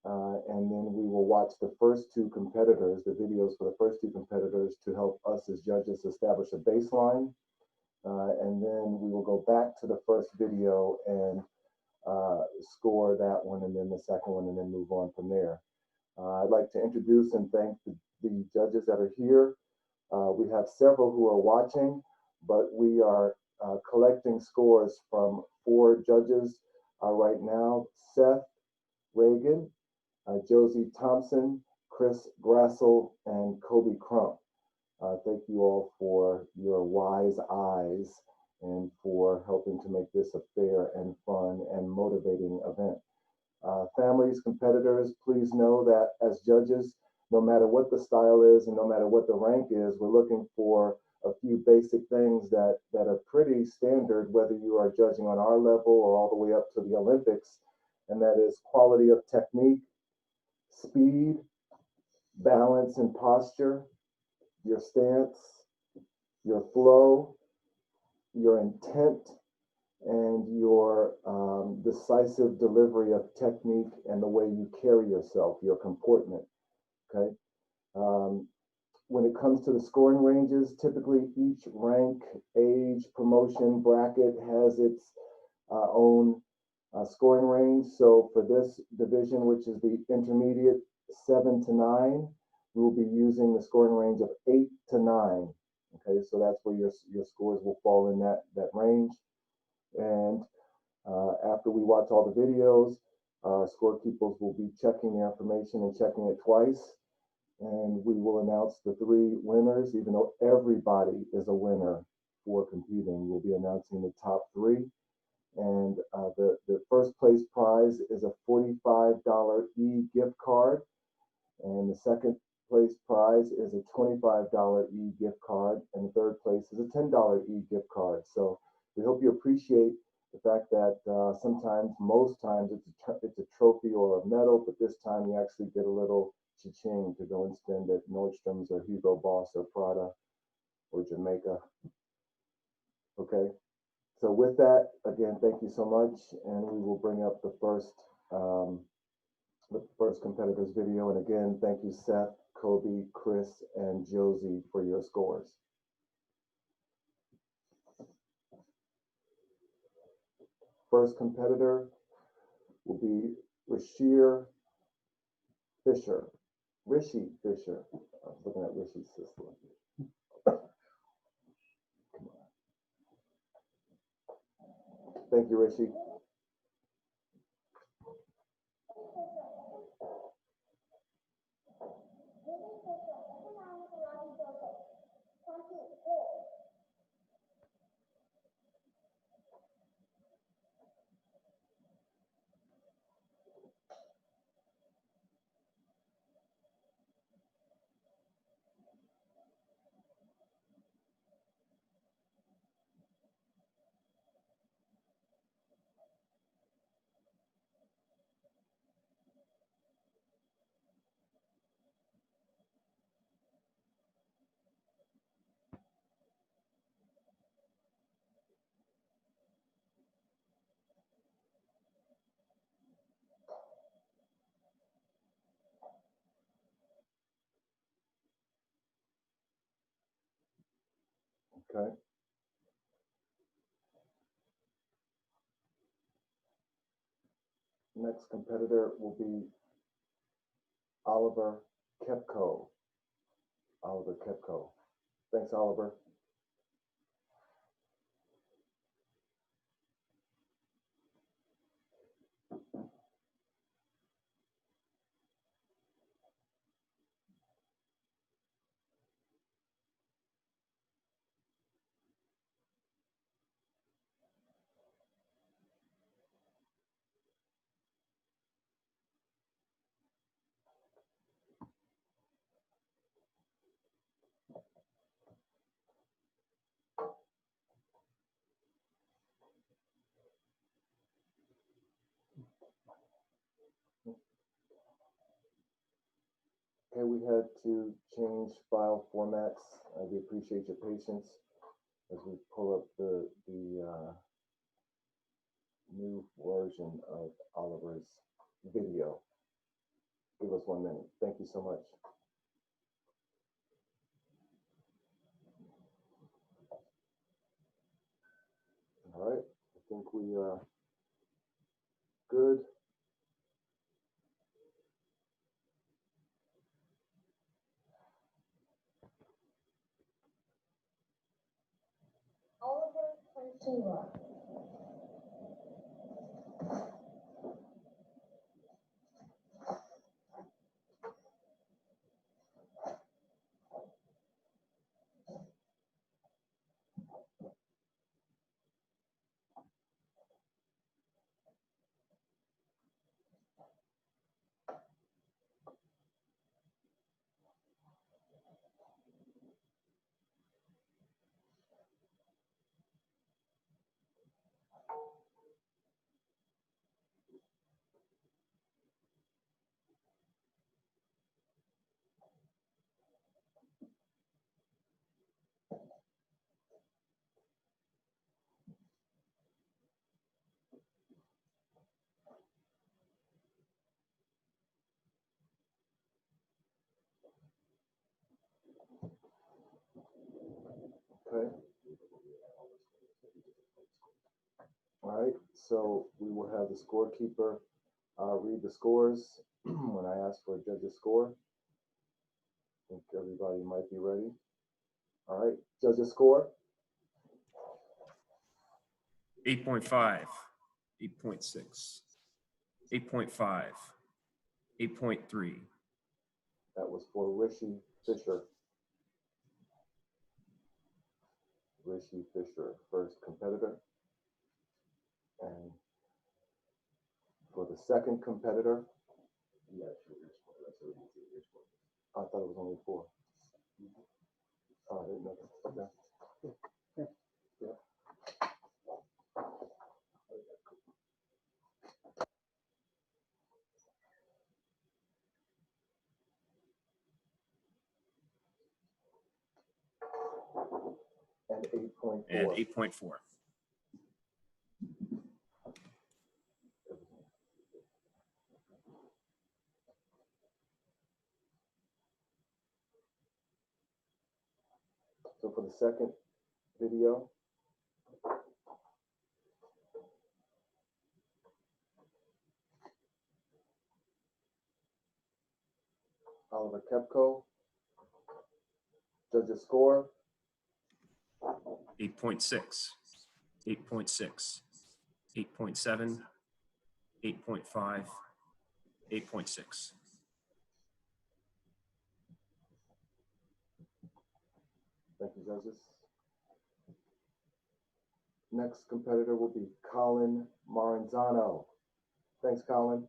and then we will watch the first two competitors, the videos for the first two competitors, to help us as judges establish a baseline. And then we will go back to the first video and score that one, and then the second one, and then move on from there. I'd like to introduce and thank the judges that are here. We have several who are watching, but we are collecting scores from 4 judges right now: Seth Reagan, Josie Thompson, Chris Grassel, and Kobe Crump. Thank you all for your wise eyes and for helping to make this a fair and fun and motivating event. Families, competitors, please know that as judges, no matter what the style is and no matter what the rank is, we're looking for a few basic things that are pretty standard, whether you are judging on our level or all the way up to the Olympics, and that is quality of technique, speed, balance and posture, your stance, your flow, your intent, and your decisive delivery of technique and the way you carry yourself, your comportment, okay? When it comes to the scoring ranges, typically each rank, age, promotion bracket has its own scoring range. So for this division, which is the intermediate 7 to 9, we'll be using the scoring range of 8 to 9. Okay, so that's where your scores will fall in that range. And after we watch all the videos, our scorekeepers will be checking the information and checking it twice. And we will announce the 3 winners, even though everybody is a winner for competing. We'll be announcing the top 3. And the first place prize is a $45 e-gift card. And the second place prize is a $25 e-gift card. And the third place is a $10 e-gift card. So we hope you appreciate the fact that sometimes, most times, it's a trophy or a medal, but this time you actually get a little cha-ching to go and spend at Nordstrom's or Hugo Boss or Prada or Jamaica. Okay. So with that, again, thank you so much, and we will bring up the first competitor's video. And again, thank you, Seth, Kobe, Chris, and Josie for your scores. First competitor will be Rishi Fisher. Rishi Fisher. I was looking at Rishi's sister. Thank you, Rishi. Okay. Next competitor will be Oliver Kepko. Oliver Kepko. Thanks, Oliver. Okay, we had to change file formats. We appreciate your patience as we pull up the new version of Oliver's video. Give us 1 minute. Thank you so much. All right, I think we are good. Oliver Consumer. Okay. All right, so we will have the scorekeeper read the scores when I ask for a judge's score. I think everybody might be ready. All right, judge's score. 8.5, 8.6, 8.5, 8.3. That was for Rishi Fisher. Rishi Fisher, first competitor. And for the second competitor, I thought it was only 4. Oh, I didn't know that. Okay. and 8.4. and 8.4. So for the second video, Oliver Kepko, judges score 8.6, 8.6, 8.7, 8.5, 8.6. Thank you, judges. Next competitor will be Colin Maranzano. Thanks, Colin.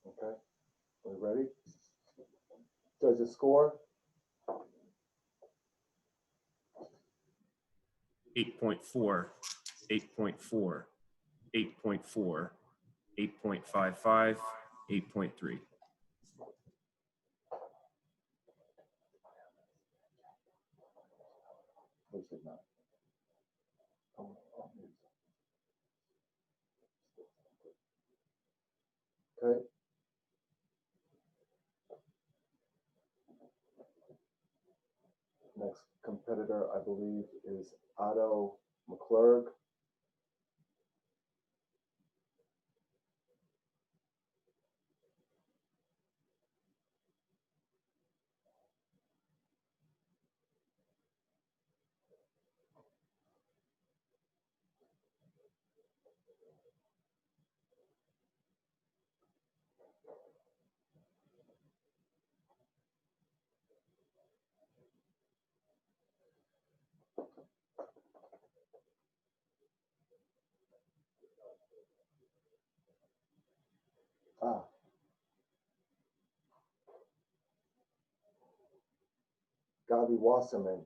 Okay, are we ready? Judges score 8.4, 8.4, 8.4, 8.55, 8.3. Please did not. Okay. Next competitor, I believe, is Otto McClurg. Gabi Wasserman.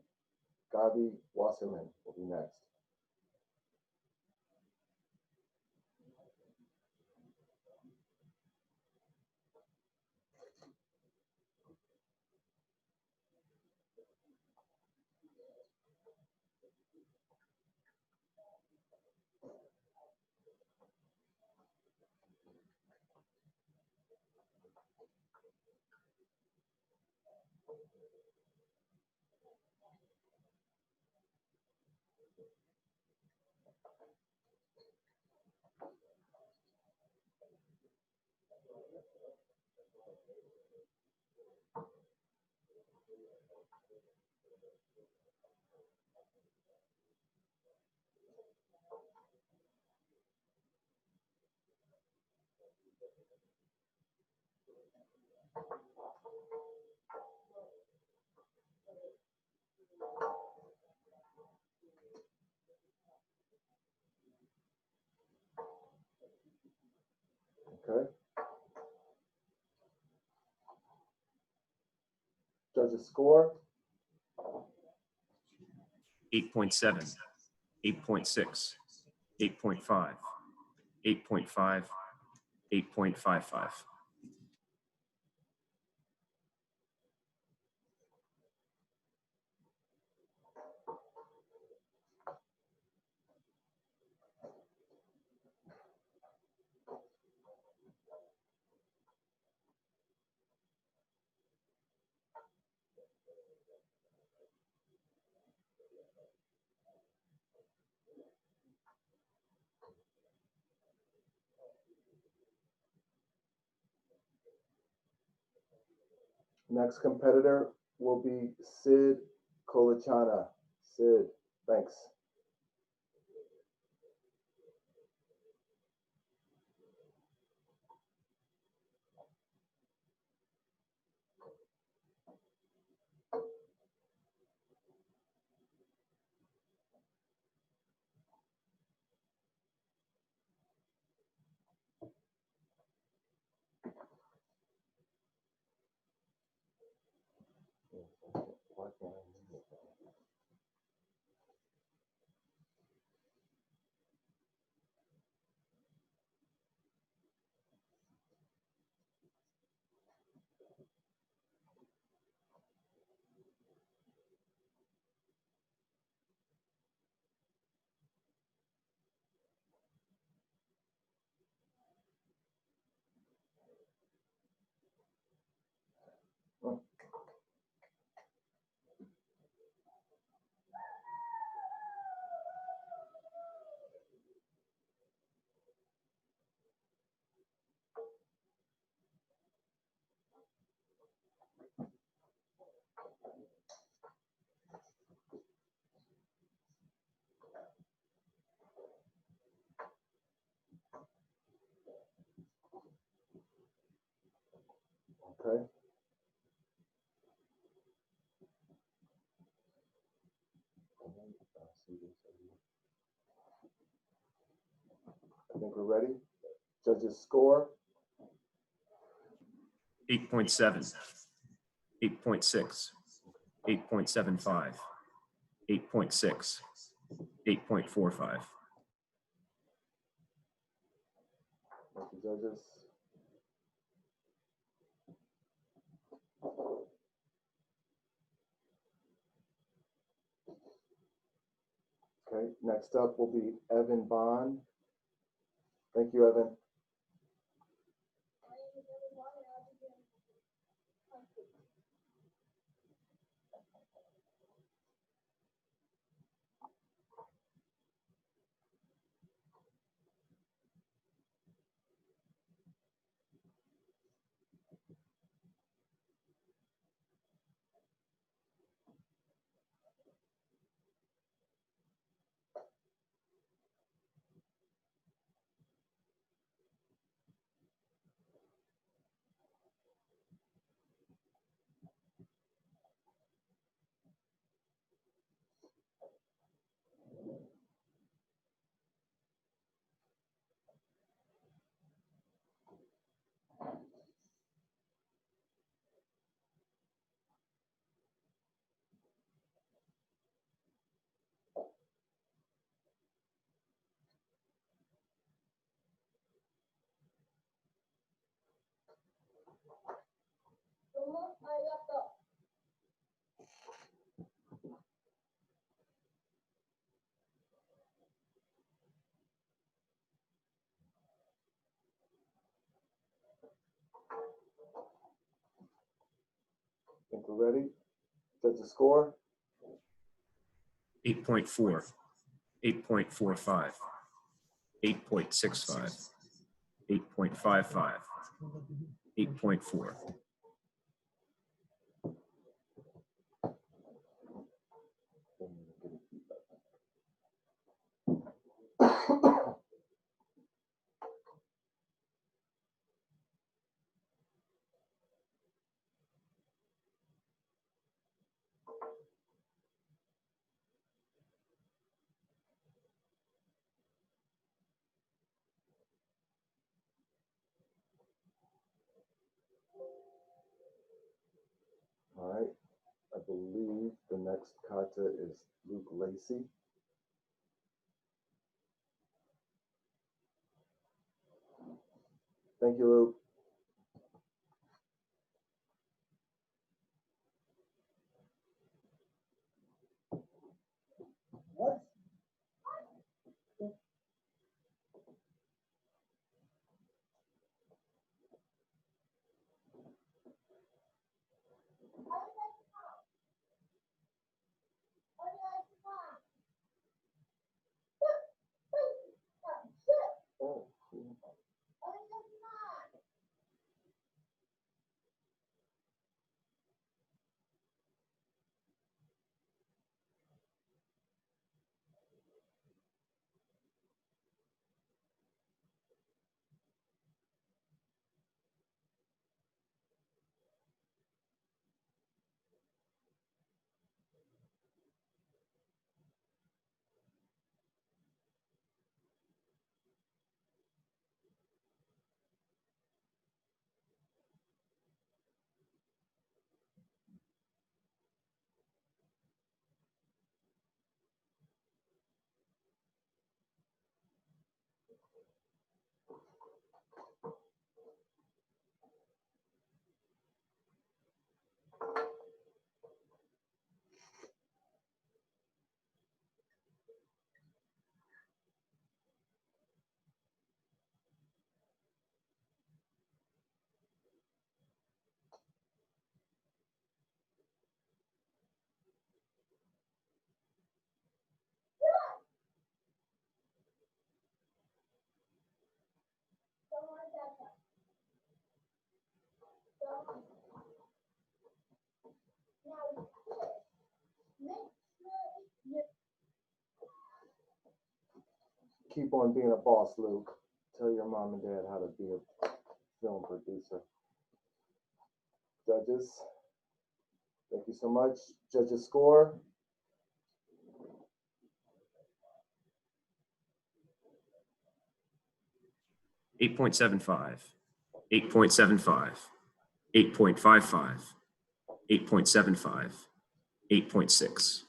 Gabi Wasserman will be next. Okay. Judges score 8.7, 8.6, 8.5, 8.5, 8.55. Next competitor will be Sid Kolachana. Sid, thanks. Okay. I think we're ready. Judges score. 8.7, 8.6, 8.75, 8.6, 8.45. Thank you, judges. Okay, next up will be Evan Bond. Thank you, Evan. My name is Evan Bond, and I'll be doing country. Como arigato. Think we're ready. Judges score. 8.4, 8.45, 8.65, 8.55, 8.4. All right. I believe the next kata is Luke Lacey. Thank you, Luke. Keep on being a boss, Luke. Tell your mom and dad how to be a film producer. Judges, thank you so much. Judges score. 8.75, 8.75, 8.55, 8.75, 8.6.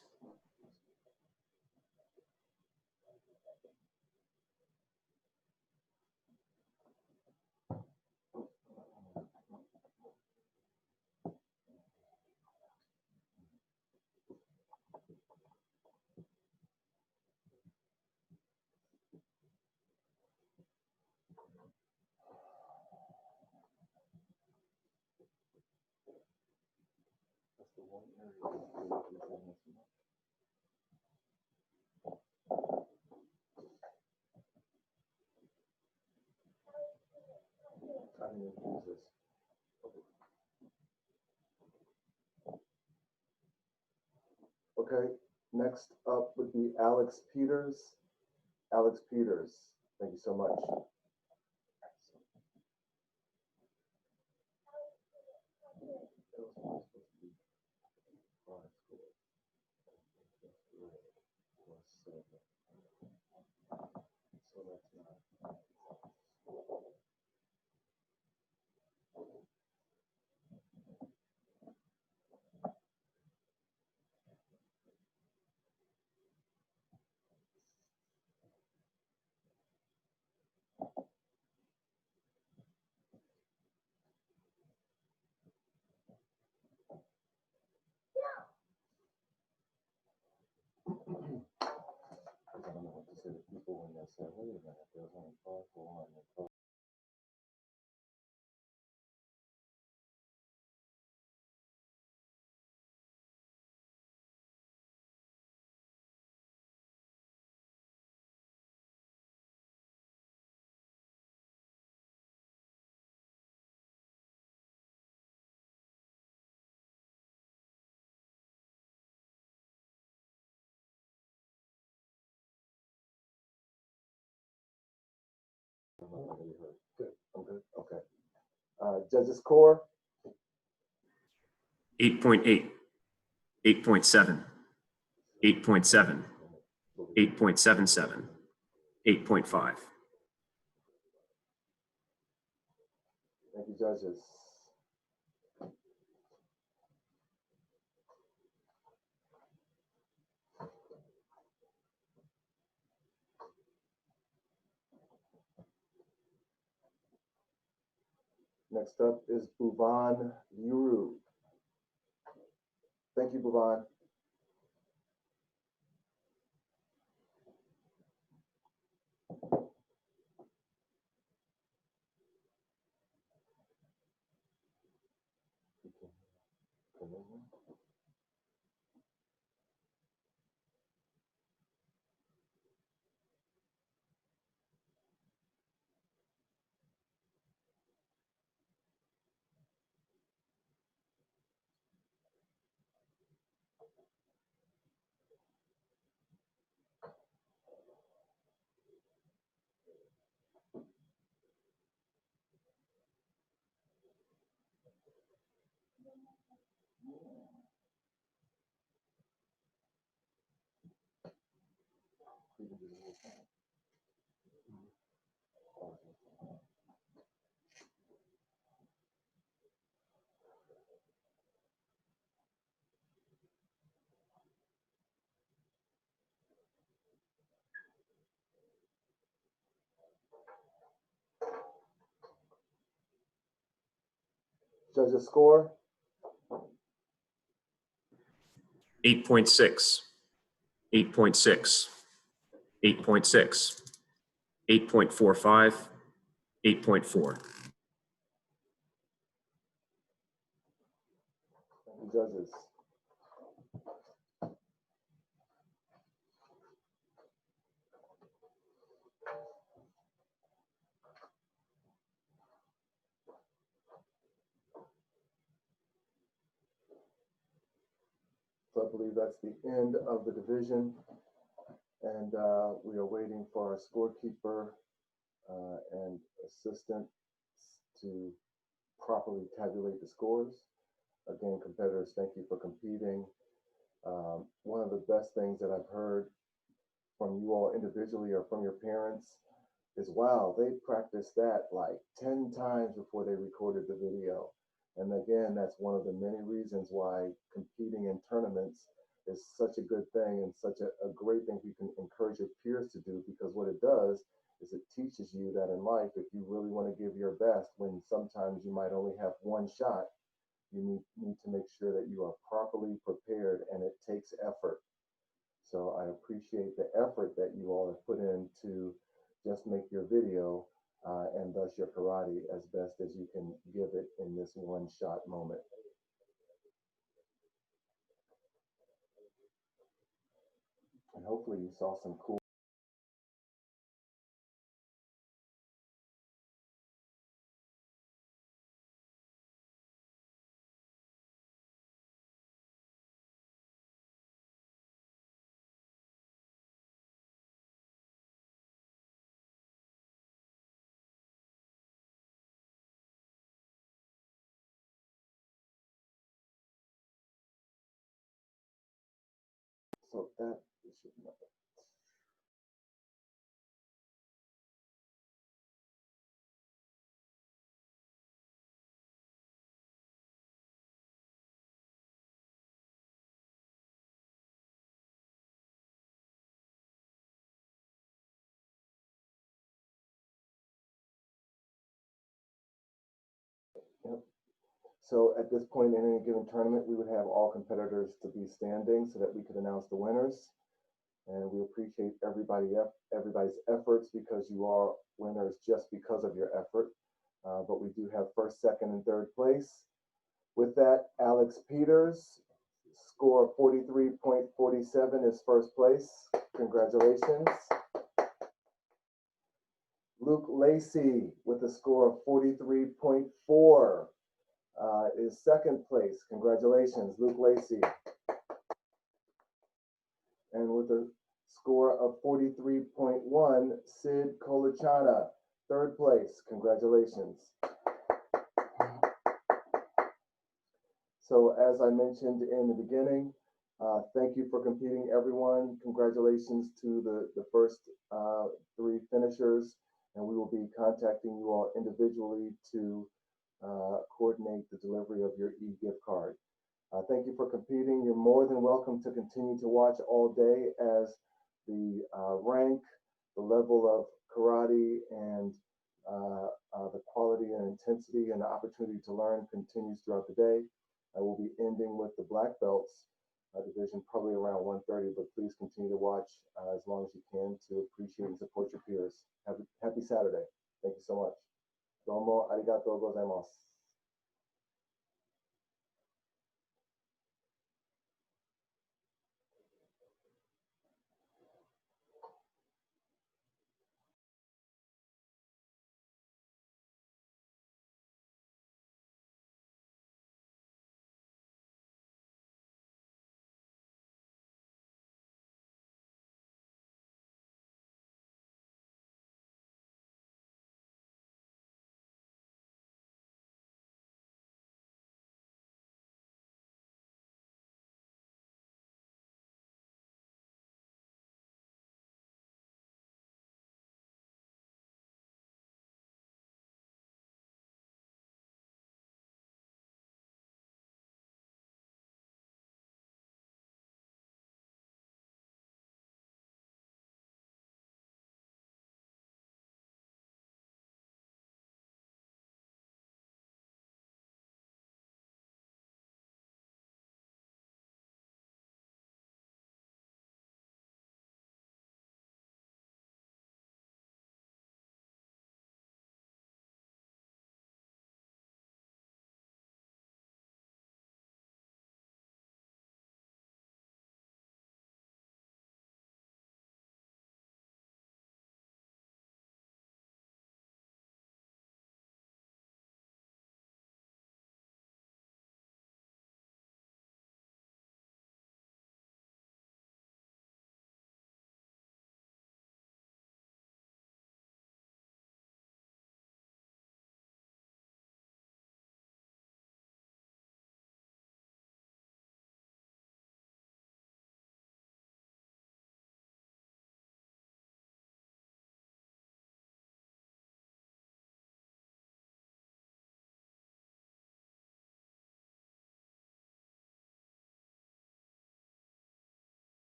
That's the one area. I didn't even use this. Okay, next up would be Alex Peters. Alex Peters, thank you so much. So that's not. I don't know what to say to people when they say, wait a minute, there's only 5 for 1. Good. I'm good. Okay. Judges score. 8.8, 8.7, 8.7, 8.77, 8.5. Thank you, judges. Next up is Bhuvan Yuru. Thank you, Bhuvan. Judges score. 8.6, 8.6, 8.6, 8.45, 8.4. Thank you, judges. So I believe that's the end of the division. And we are waiting for our scorekeeper and assistant to properly tabulate the scores. Again, competitors, thank you for competing. One of the best things that I've heard from you all individually or from your parents is, wow, they practiced that like 10 times before they recorded the video. And again, that's one of the many reasons why competing in tournaments is such a good thing and such a great thing you can encourage your peers to do, because what it does is it teaches you that in life, if you really want to give your best, when sometimes you might only have one shot, you need to make sure that you are properly prepared, and it takes effort. So I appreciate the effort that you all have put in to just make your video and thus your karate as best as you can give it in this one shot moment. And hopefully you saw some cool. So that should not. Yep. So at this point in any given tournament, we would have all competitors to be standing so that we could announce the winners. And we appreciate everybody's efforts, because you are winners just because of your effort. But we do have first, second, and third place. With that, Alex Peters, score of 43.47 is first place. Congratulations. Luke Lacey with a score of 43.4 is second place. Congratulations, Luke Lacey. And with a score of 43.1, Sid Kolachana, third place. Congratulations. So as I mentioned in the beginning, thank you for competing, everyone. Congratulations to the first three finishers, and we will be contacting you all individually to coordinate the delivery of your e-gift card. Thank you for competing. You're more than welcome to continue to watch all day as the rank, the level of karate, and The quality and intensity and the opportunity to learn continues throughout the day. I will be ending with the black belts division probably around 1:30, but please continue to watch as long as you can to appreciate and support your peers. Happy Saturday. Thank you so much. Domo arigatou gozaimasu.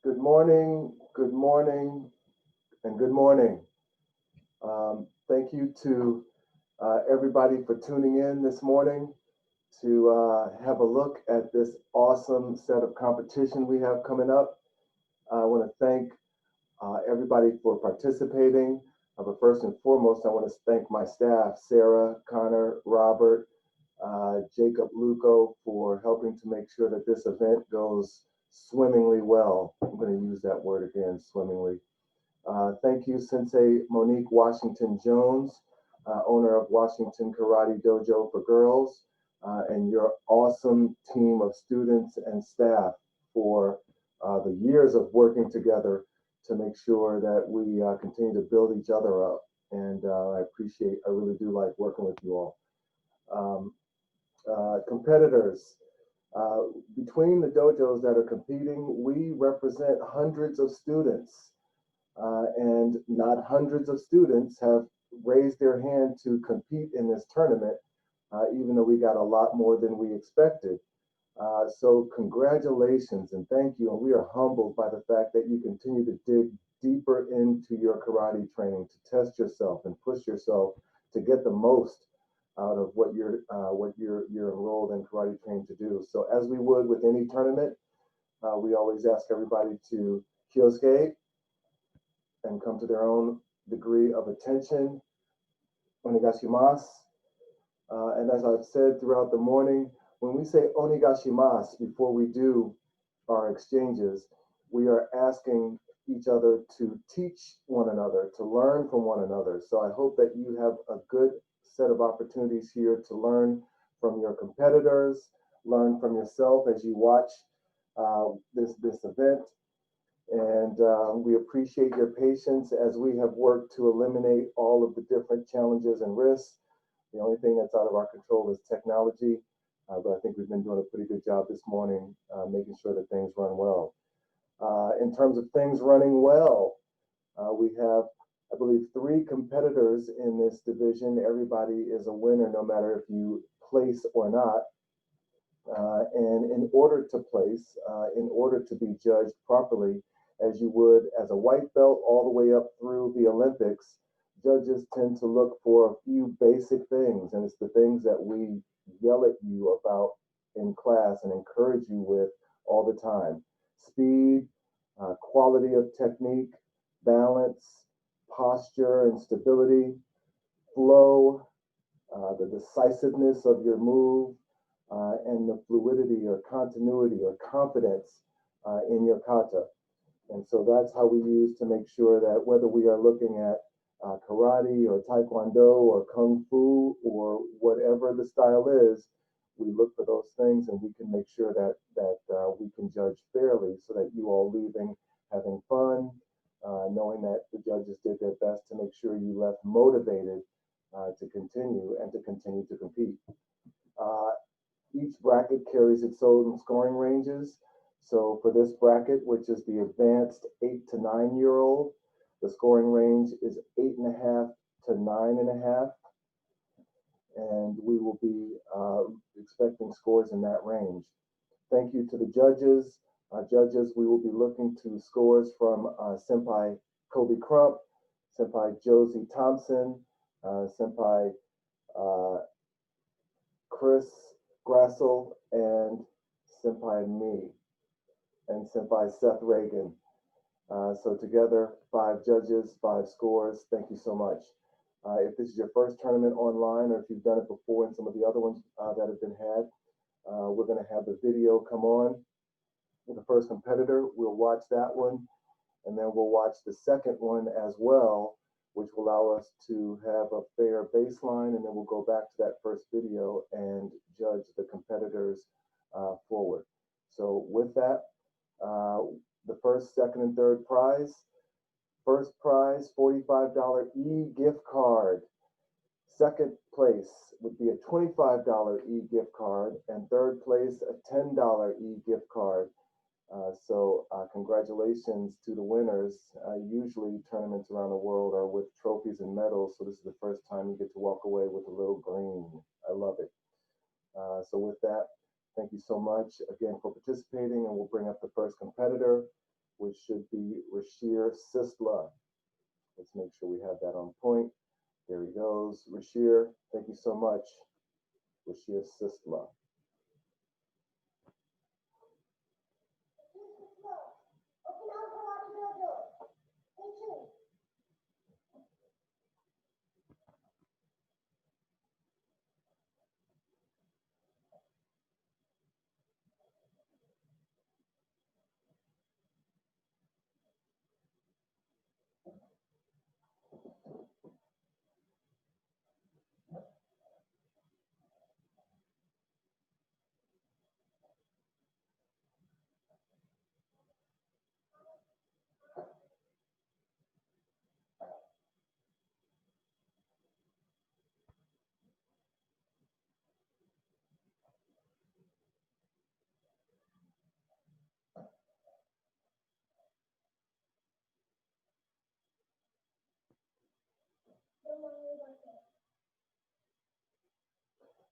Good morning, and good morning. Thank you to everybody for tuning in this morning to have a look at this awesome set of competition we have coming up. I want to thank everybody for participating. But first and foremost, I want to thank my staff, Sarah, Connor, Robert, Jacob Luco, for helping to make sure that this event goes swimmingly well. I'm going to use that word again, swimmingly. Thank you, Sensei Monique Washington Jones, owner of Washington Karate Dojo for Girls, and your awesome team of students and staff for the years of working together to make sure that we continue to build each other up. And I really do like working with you all. Competitors, between the dojos that are competing, we represent hundreds of students. And not hundreds of students have raised their hand to compete in this tournament, even though we got a lot more than we expected. So congratulations and thank you. And we are humbled by the fact that you continue to dig deeper into your karate training, to test yourself and push yourself to get the most out of what you're enrolled in karate training to do. So as we would with any tournament, we always ask everybody to kyosuke and come to their own degree of attention. Onegashimasu. And as I've said throughout the morning, when we say onegashimasu before we do our exchanges, we are asking each other to teach one another, to learn from one another. So I hope that you have a good set of opportunities here to learn from your competitors, learn from yourself as you watch this event. And we appreciate your patience as we have worked to eliminate all of the different challenges and risks. The only thing that's out of our control is technology, but I think we've been doing a pretty good job this morning making sure that things run well. In terms of things running well, we have, I believe, 3 competitors in this division. Everybody is a winner no matter if you place or not. And in order to place, in order to be judged properly, as you would as a white belt all the way up through the Olympics, judges tend to look for a few basic things, and it's the things that we yell at you about in class and encourage you with all the time. Speed, quality of technique, balance, posture and stability, flow, the decisiveness of your move, and the fluidity or continuity or confidence in your kata. And so that's how we use to make sure that whether we are looking at karate or taekwondo or kung fu or whatever the style is, we look for those things and we can make sure that we can judge fairly so that you all leaving having fun, knowing that the judges did their best to make sure you left motivated to continue and to continue to compete. Each bracket carries its own scoring ranges. So for this bracket, which is the advanced 8 to 9-year-old, the scoring range is 8.5 to 9.5. And we will be expecting scores in that range. Thank you to the judges. Judges, we will be looking to scores from Senpai Kobe Crump, Senpai Josie Thompson, Senpai Chris Grassel, and Senpai me, and Senpai Seth Reagan. So together, 5 judges, 5 scores. Thank you so much. If this is your first tournament online, or if you've done it before in some of the other ones that have been had, we're going to have the video come on. The first competitor, we'll watch that one, and then we'll watch the second one as well, which will allow us to have a fair baseline, and then we'll go back to that first video and judge the competitors forward. So with that, the first, second, and third prize. First prize, $45 e-gift card. Second place would be a $25 e-gift card, and third place, a $10 e-gift card. So congratulations to the winners. Usually tournaments around the world are with trophies and medals, so this is the first time you get to walk away with a little green. I love it. So with that, thank you so much again for participating, and we'll bring up the first competitor. which should be Rashir Sisla. Let's make sure we have that on point. There he goes. Rashir, thank you so much. Rashir Sisla.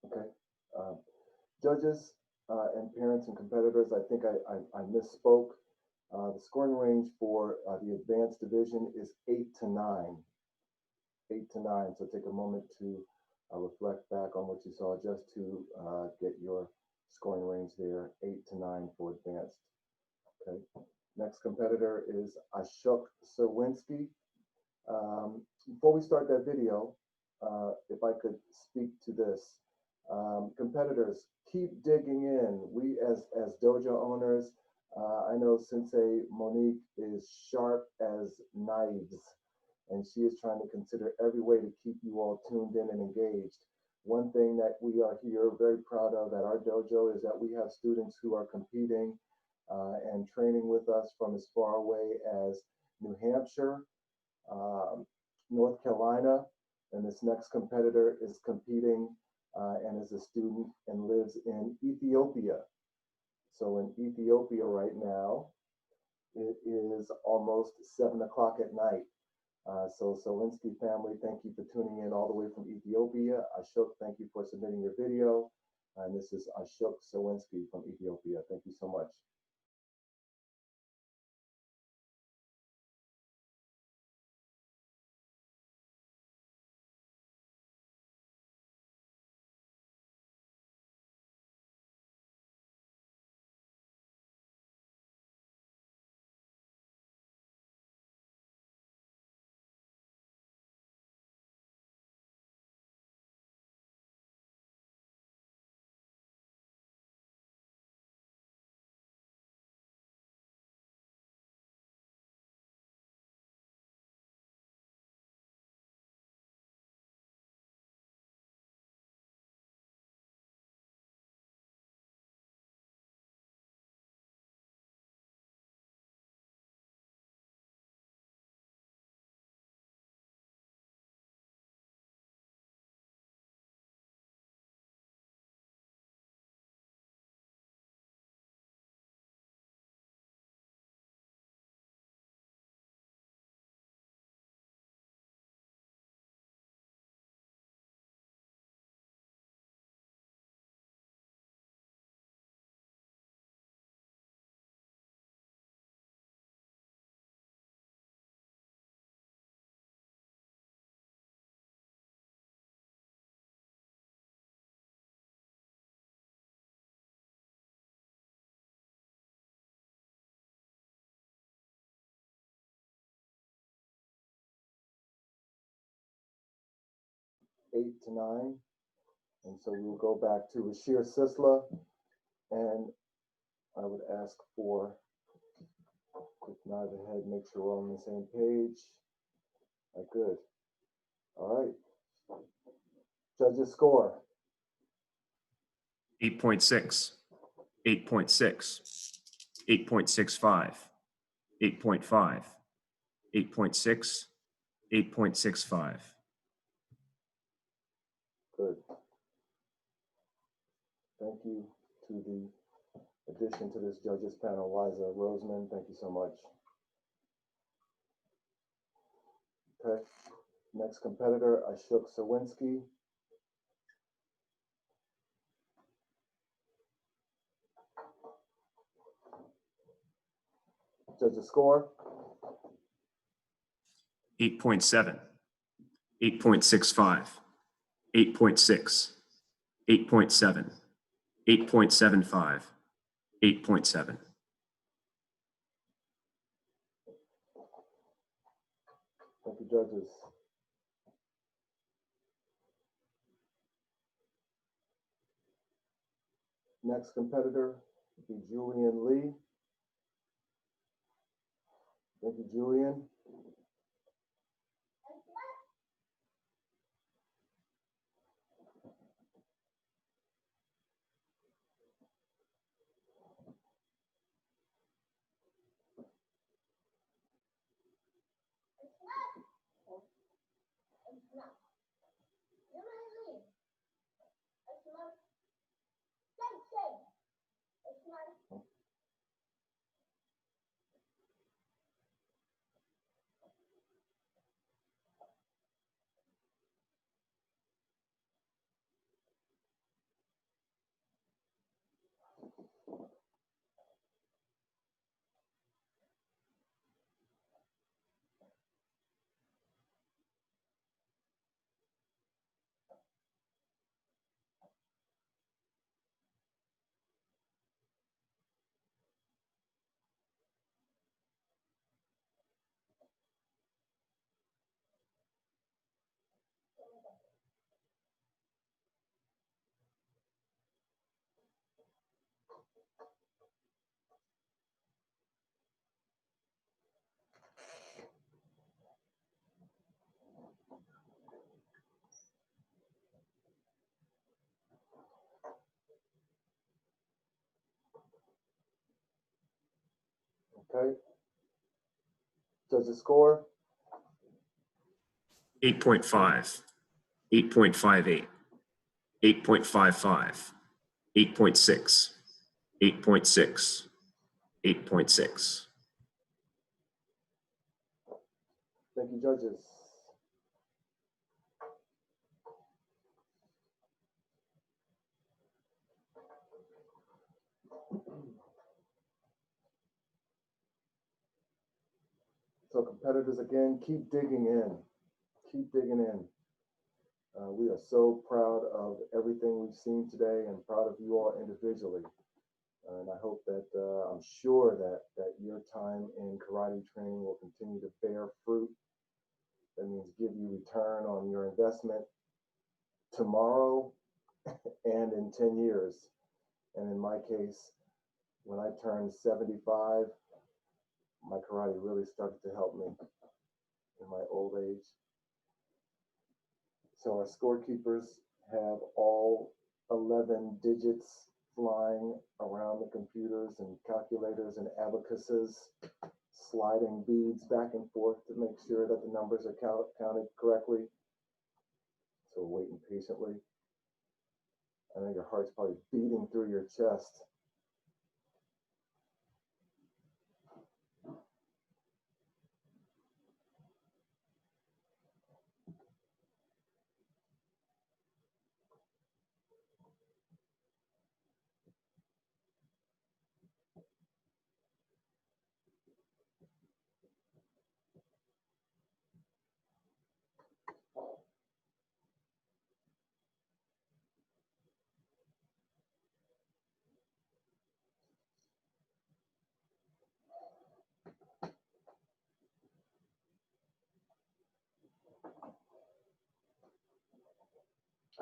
Okay. Judges and parents and competitors, I think I misspoke. The scoring range for the advanced division is 8 to 9. 8 to 9. So take a moment to reflect back on what you saw just to get your scoring range there. 8 to 9 for advanced. Okay. Next competitor is Ashok Serwinski. Before we start that video, if I could speak to this. Competitors, keep digging in. We as dojo owners, I know Sensei Monique is sharp as knives, and she is trying to consider every way to keep you all tuned in and engaged. One thing that we are here very proud of at our dojo is that we have students who are competing and training with us from as far away as New Hampshire, North Carolina, and this next competitor is competing and is a student and lives in Ethiopia. So in Ethiopia right now, it is almost 7 o'clock at night. So Selinsky family, thank you for tuning in all the way from Ethiopia. Ashok, thank you for submitting your video. And this is Ashok Selinsky from Ethiopia. Thank you so much. Eight to 9. And so we will go back to Rashir Sisla, and I would ask for a quick nod of the head, make sure we're on the same page. Good. All right. Judges score. 8.6, 8.6, 8.65, 8.5, 8.6, 8.65. Good. Thank you to the addition to this judges panel, Liza Roseman. Thank you so much. Okay. Next competitor, Ashok Sawinski. Judge the score. 8.7, 8.65, 8.6, 8.7, 8.75, 8.7. Thank you, judges. Next competitor would be Julian Lee. Thank you, Julian. Okay. Judge the score. 8.5, 8.58, 8.55, 8.6, 8.6, 8.6. Thank you, judges. So competitors, again, keep digging in. Keep digging in. We are so proud of everything we've seen today and proud of you all individually. And I hope that, I'm sure that your time in karate training will continue to bear fruit. That means give you return on your investment tomorrow and in 10 years. And in my case, when I turned 75, my karate really started to help me in my old age. So our scorekeepers have all 11 digits flying around the computers and calculators and abacuses, sliding beads back and forth to make sure that the numbers are counted correctly. So we're waiting patiently. I know your heart's probably beating through your chest.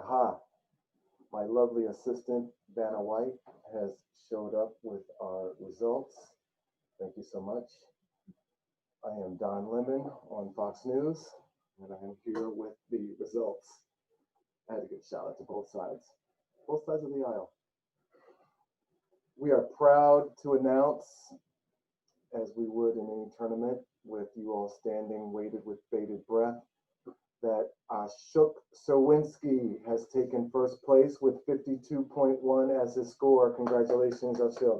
Aha, my lovely assistant, Vanna White, has showed up with our results. Thank you so much. I am Don Lemon on Fox News, and I am here with the results. I had to give a shout out to both sides of the aisle. We are proud to announce, as we would in any tournament, with you all standing, waited with bated breath, that Ashok Serwinski has taken first place with 52.1 as his score. Congratulations, Ashok.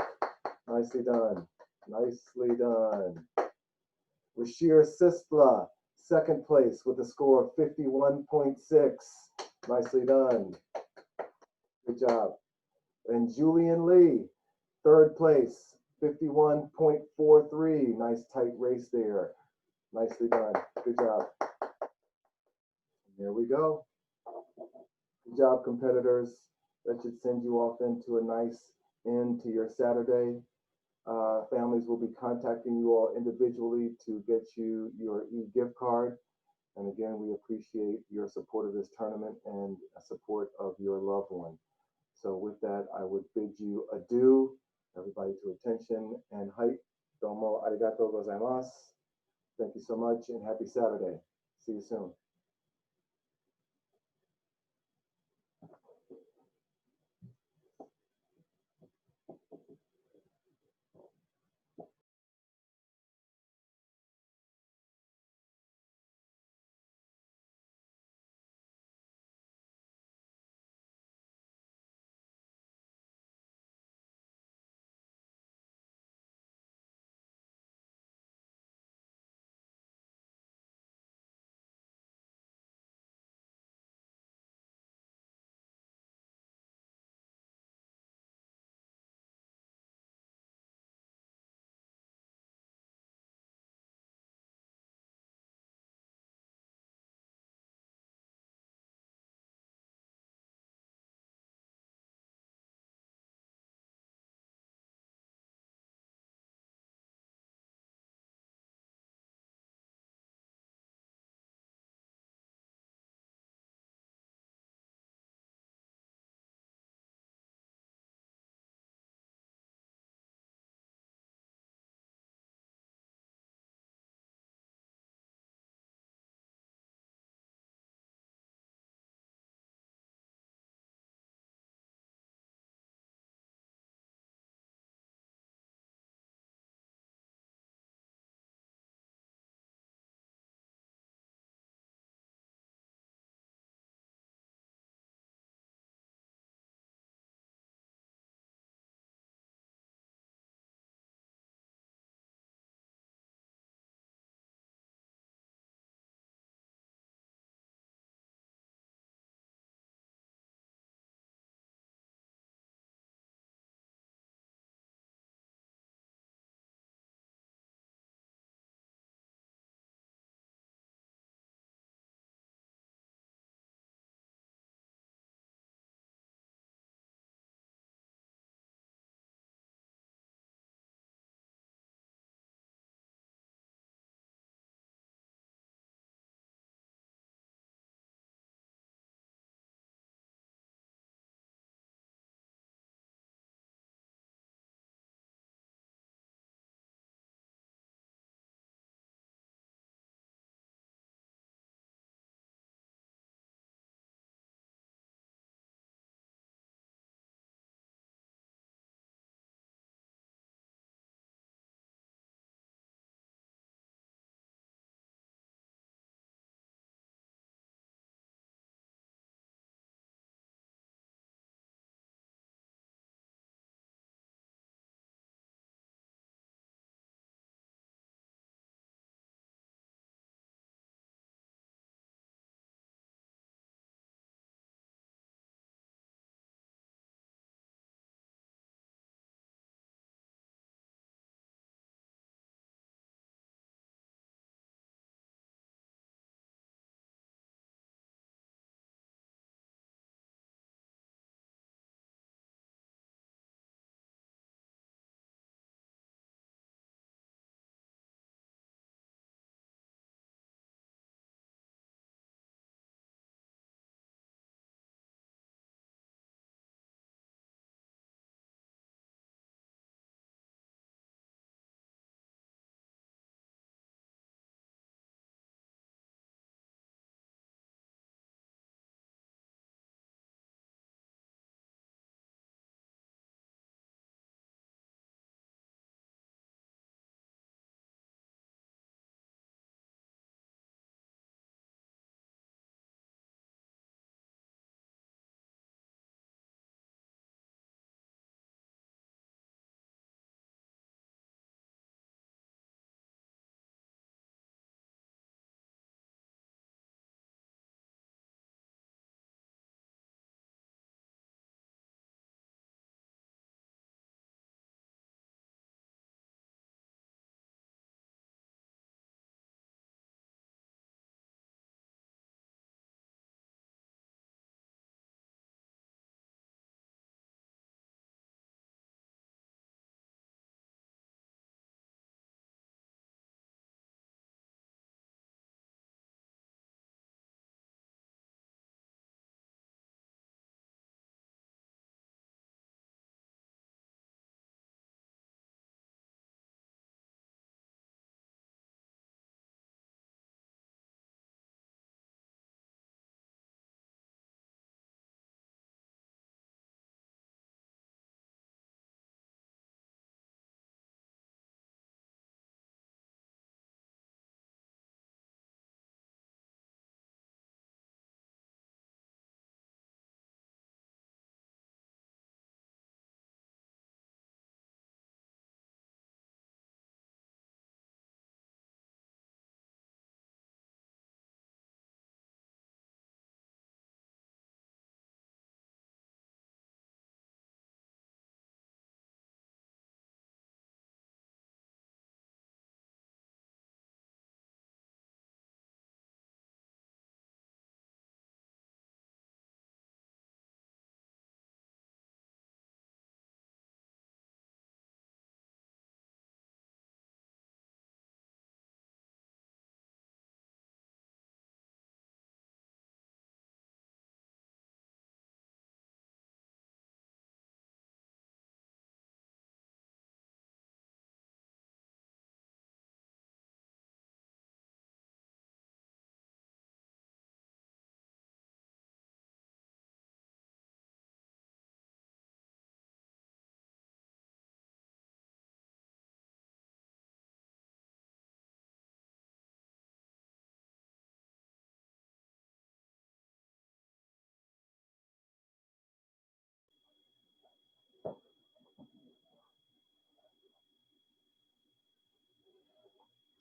Nicely done. Nicely done. Rashir Sistla, second place with a score of 51.6. Nicely done. Good job. And Julian Lee, third place 51.43. Nice tight race there. Nicely done. Good job. There we go. Good job, competitors. That should send you off into a nice end to your Saturday. Families will be contacting you all individually to get you your e-gift card. And again, we appreciate your support of this tournament and support of your loved one. So with that, I would bid you adieu. Everybody to attention and height. Domo arigato gozaimasu. Thank you so much and happy Saturday. See you soon.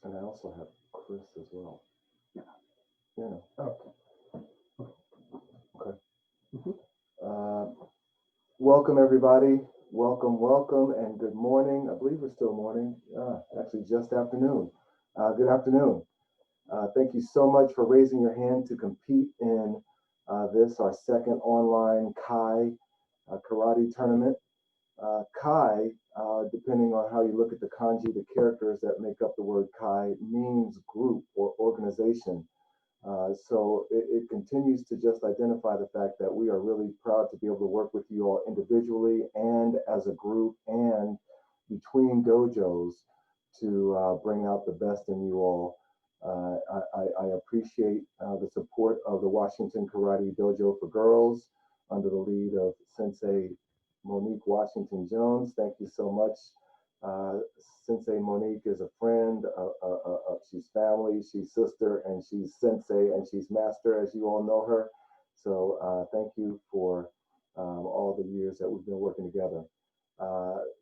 And I also have Chris as well. Yeah. You know. Okay. Okay. Mhm. Welcome everybody. Welcome, and good morning. I believe we're still morning. Actually, just afternoon. Good afternoon. Thank you so much for raising your hand to compete in this, our second online Kai karate tournament. Kai, depending on how you look at the kanji, the characters that make up the word Kai, means group or organization. So it continues to just identify the fact that we are really proud to be able to work with you all individually and as a group and between dojos to bring out the best in you all. I appreciate the support of the Washington Karate Dojo for Girls under the lead of Sensei Monique Washington Jones. Thank you so much. Sensei Monique is a friend, she's family, she's sister, and she's sensei, and she's master, as you all know her. So thank you for all the years that we've been working together.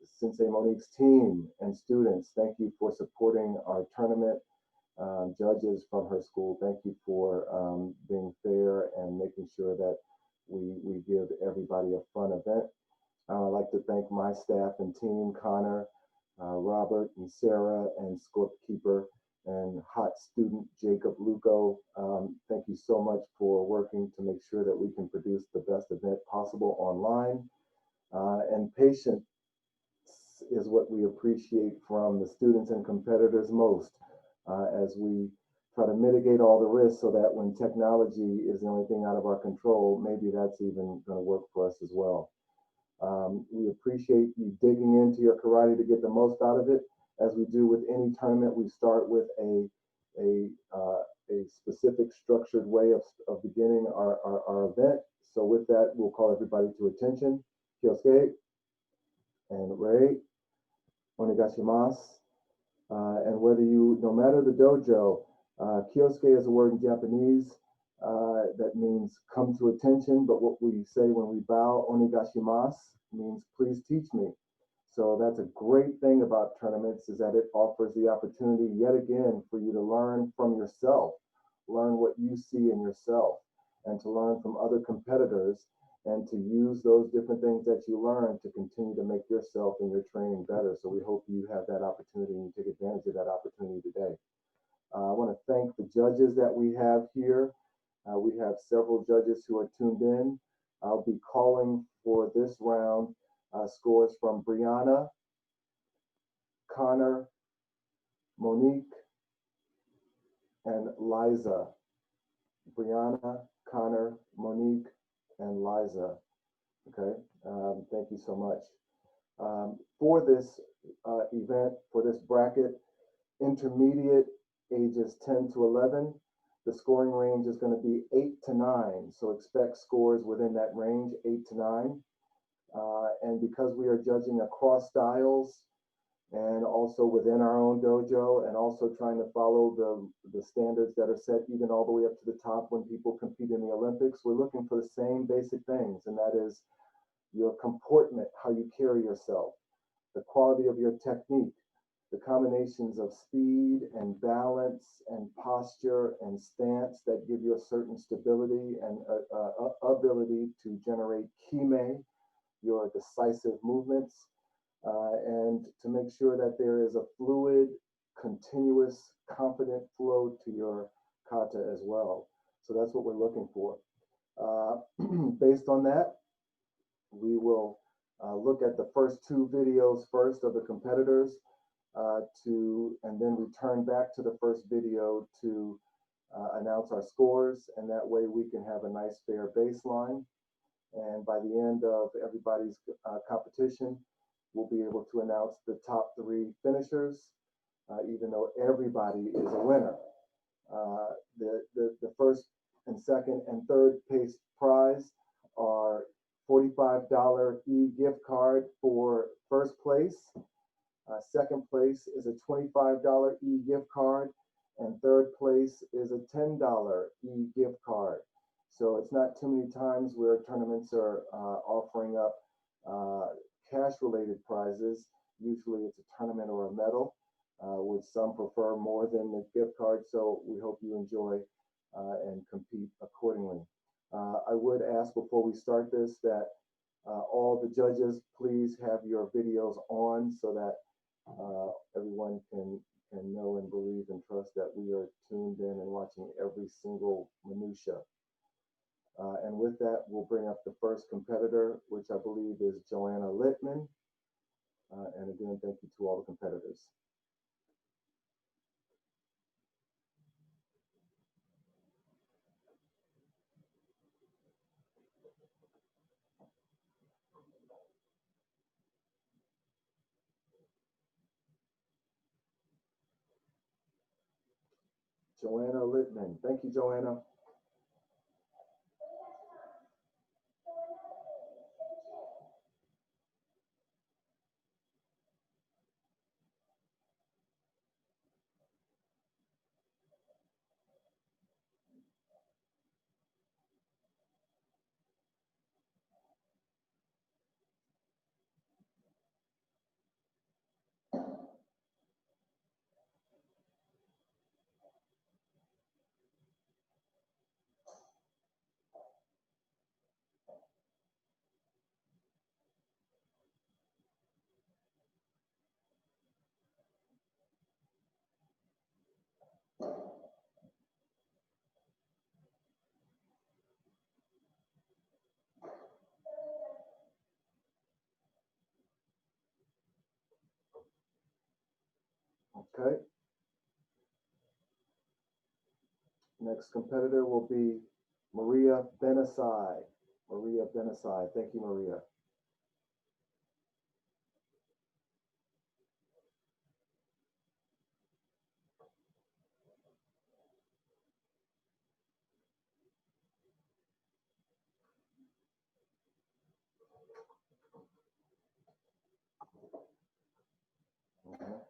Sensei Monique's team and students, thank you for supporting our tournament. Judges from her school, thank you for being fair and making sure that we give everybody a fun event. I'd like to thank my staff and team, Connor, Robert and Sarah and Scorekeeper and hot student Jacob Luco. Thank you so much for working to make sure that we can produce the best event possible online. And patience is what we appreciate from the students and competitors most as we try to mitigate all the risks so that when technology is the only thing out of our control, maybe that's even going to work for us as well. We appreciate you digging into your karate to get the most out of it. As we do with any tournament, we start with a specific structured way of beginning our event. So with that, we'll call everybody to attention. Kyosuke and Rei, onegashimasu. And whether you, no matter the dojo, kyosuke is a word in Japanese that means come to attention, but what we say when we bow, onegashimasu, means please teach me. So that's a great thing about tournaments is that it offers the opportunity yet again for you to learn from yourself, learn what you see in yourself, and to learn from other competitors and to use those different things that you learn to continue to make yourself and your training better. So we hope you have that opportunity and you take advantage of that opportunity today. I want to thank the judges that we have here. We have several judges who are tuned in. I'll be calling for this round scores from Brianna, Connor, Monique, and Liza. Brianna, Connor, Monique, and Liza. Okay, thank you so much. For this event, for this bracket, intermediate ages 10 to 11, the scoring range is going to be 8 to 9. So expect scores within that range, 8 to 9. And because we are judging across styles and also within our own dojo and also trying to follow the standards that are set even all the way up to the top when people compete in the Olympics, we're looking for the same basic things, and that is your comportment, how you carry yourself, the quality of your technique, the combinations of speed and balance and posture and stance that give you a certain stability and ability to generate kime, your decisive movements, and to make sure that there is a fluid, continuous, confident flow to your kata as well. So that's what we're looking for. Based on that, we will look at the first two videos first of the competitors and then return back to the first video to announce our scores, and that way we can have a nice fair baseline. And by the end of everybody's competition, we'll be able to announce the top 3 finishers, even though everybody is a winner. The first and second and third place prize are $45 e-gift card for first place. Second place is a $25 e-gift card, and third place is a $10 e-gift card. So it's not too many times where tournaments are offering up cash-related prizes. Usually it's a tournament or a medal. Would some prefer more than the gift card? So we hope you enjoy and compete accordingly. I would ask before we start this that all the judges please have your videos on so that everyone can know and believe and trust that we are tuned in and watching every single minutia. And with that, we'll bring up the first competitor, which I believe is Joanna Littman. And again, thank you to all the competitors. Joanna Littman. Thank you, Joanna. Okay. Next competitor will be Maria Benasai. Maria Benasai. Thank you, Maria. Mhm.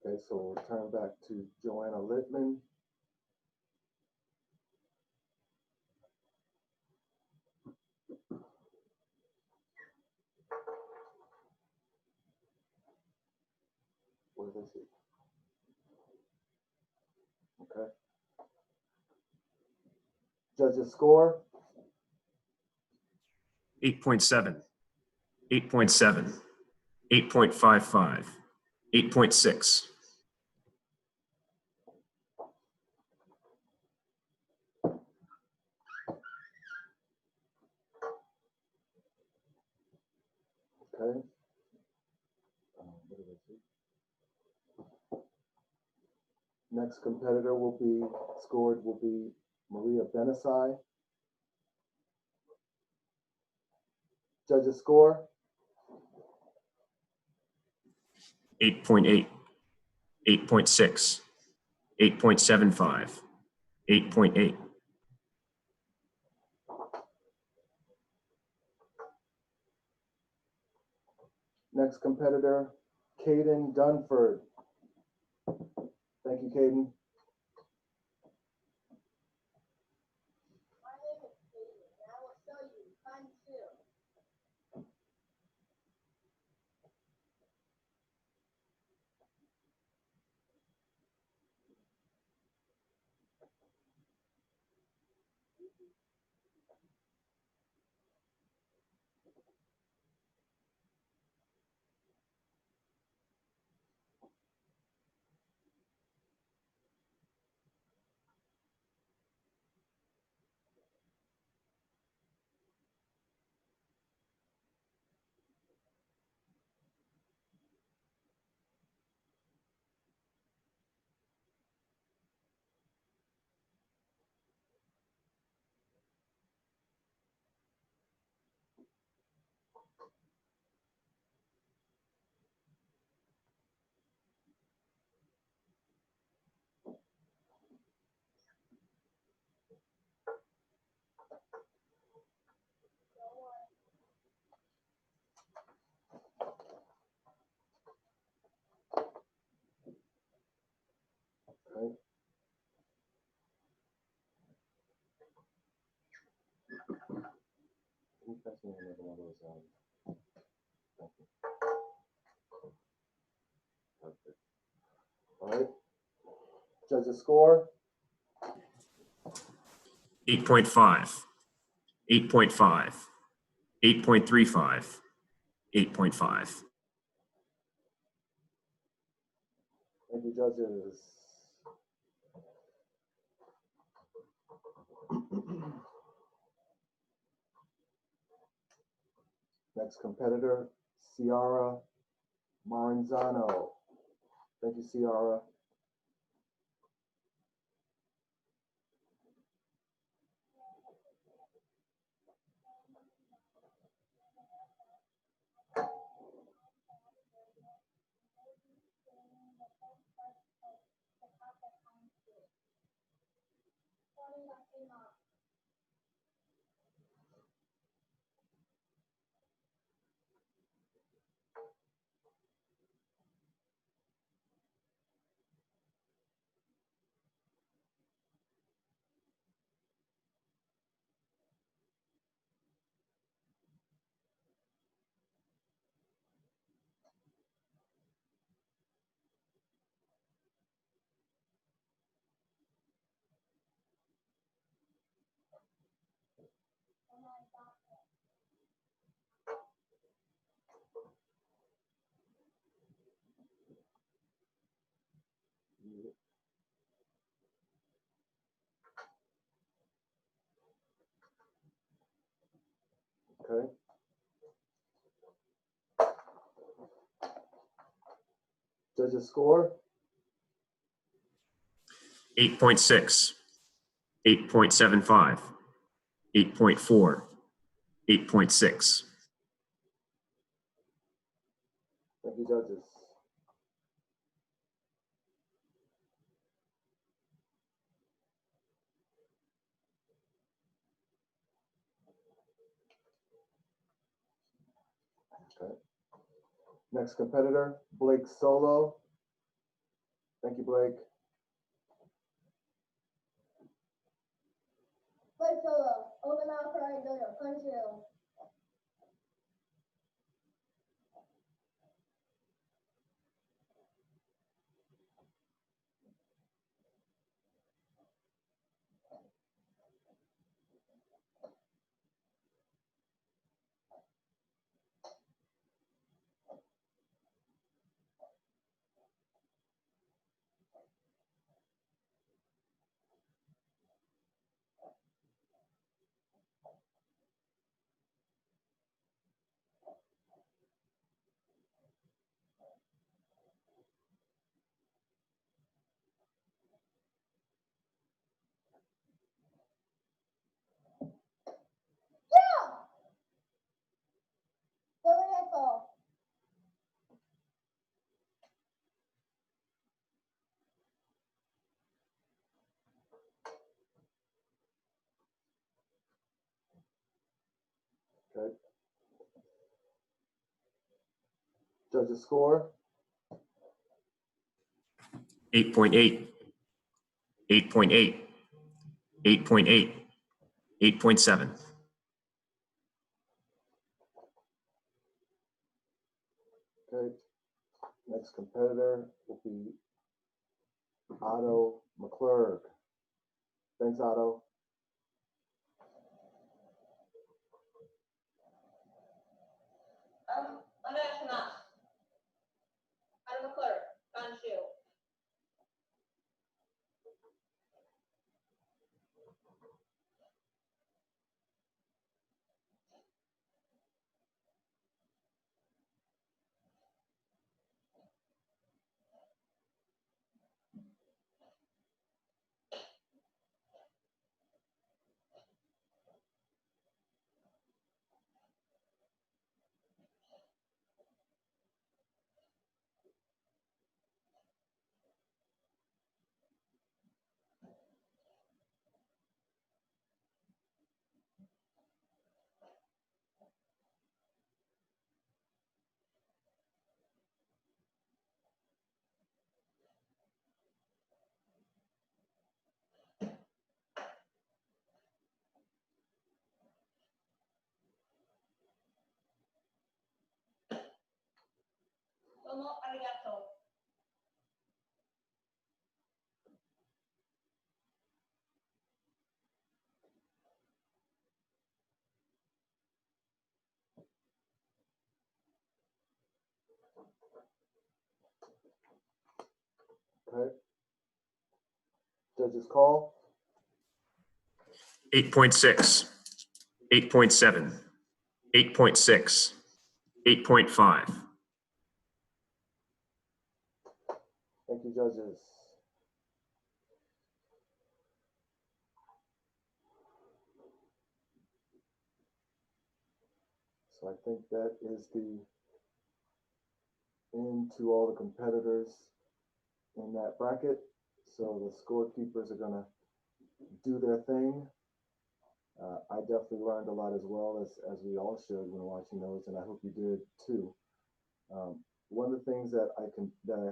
Okay, so we'll turn back to Joanna Littman. Where is he? Okay. Judges score. 8.7, 8.7, 8.55, 8.6. Okay. What did I see? Next competitor will be scored will be Maria Benasai. Judges score. 8.8, 8.6, 8.75, 8.8. Next competitor, Caden Dunford. Thank you, Caden. My name is Katie, and I will show you Kung Fu. Okay. Can you pass me another one of those? Thank you. Perfect. All right. Judges score. 8.5, 8.5, 8.35, 8.5. Thank you, judges. Next competitor, Ciara Maranzano. Thank you, Ciara. Okay. Judges score. 8.6, 8.75, 8.4, 8.6. Thank you, judges. Okay. Next competitor, Blake Solo. Thank you, Blake. Blake Solo, Okinawa Karate Dojo, Crunchyroll. WFO. Okay. Judges score. 8.8, 8.8, 8.8, 8.7. Okay. Next competitor will be Otto McClurg. Thanks, Otto. Domo arigato. Okay. Judges call. 8.6, 8.7, 8.6, 8.5. Thank you, judges. So I think that is the end to all the competitors in that bracket. So the scorekeepers are gonna do their thing. I definitely learned a lot as well as we all should when watching those, and I hope you did too. One of the things that I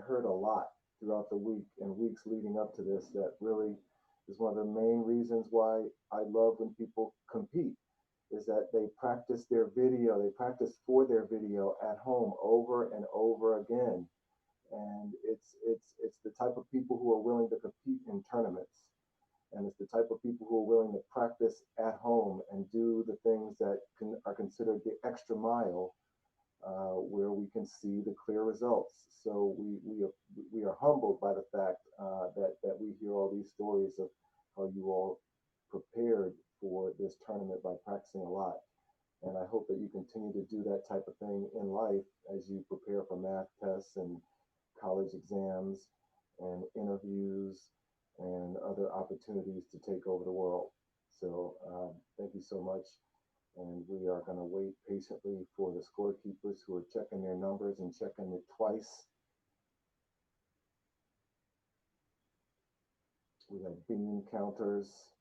heard a lot throughout the week and weeks leading up to this that really is one of the main reasons why I love when people compete is that they practice their video, they practice for their video at home over and over again. And it's the type of people who are willing to compete in tournaments. And it's the type of people who are willing to practice at home and do the things that are considered the extra mile, where we can see the clear results. So we are humbled by the fact that we hear all these stories of how you all prepared for this tournament by practicing a lot. And I hope that you continue to do that type of thing in life as you prepare for math tests and college exams and interviews and other opportunities to take over the world. So thank you so much. And we are going to wait patiently for the scorekeepers who are checking their numbers and checking it twice. We have bean counters.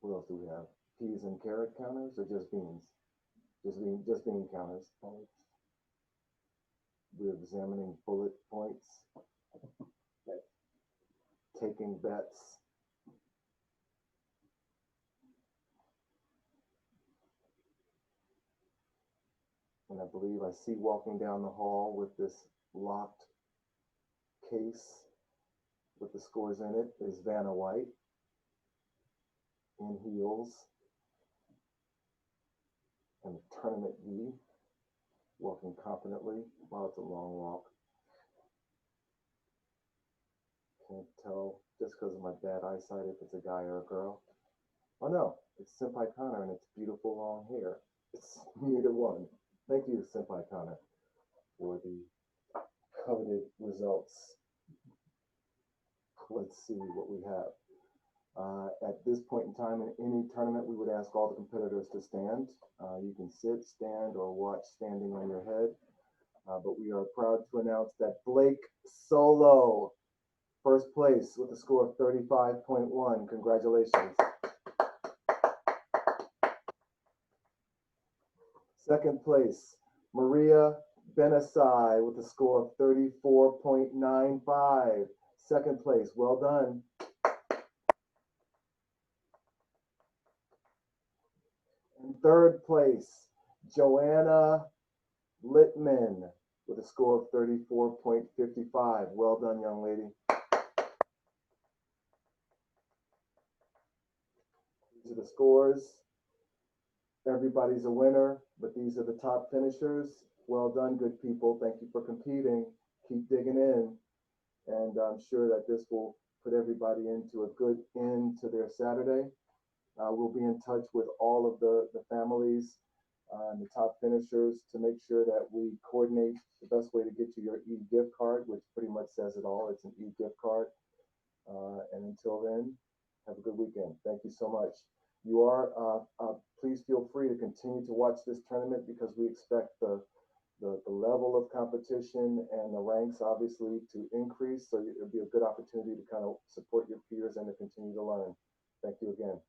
What else do we have? Peas and carrot counters or just beans? Just bean counters. We're examining bullet points, taking bets. And I believe I see walking down the hall with this locked case with the scores in it is Vanna White in heels and tournament V, walking confidently. Wow, it's a long walk. Can't tell just because of my bad eyesight if it's a guy or a girl. Oh no, it's Senpai Connor and it's beautiful long hair. It's neither one. Thank you, Senpai Connor, for the coveted results. Let's see what we have. At this point in time in any tournament, we would ask all the competitors to stand. You can sit, stand, or watch standing on your head. But we are proud to announce that Blake Solo, first place with a score of 35.1. Congratulations. Second place, Maria Benasai with a score of 34.95. Second place, well done. In third place, Joanna Littman with a score of 34.55. Well done, young lady. These are the scores. Everybody's a winner, but these are the top finishers. Well done, good people. Thank you for competing. Keep digging in. And I'm sure that this will put everybody into a good end to their Saturday. We'll be in touch with all of the families and the top finishers to make sure that we coordinate the best way to get you your e-gift card, which pretty much says it all. It's an e-gift card. And until then, have a good weekend. Thank you so much. You are, please feel free to continue to watch this tournament because we expect the level of competition and the ranks obviously to increase. So it'll be a good opportunity to kind of support your peers and to continue to learn. Thank you again.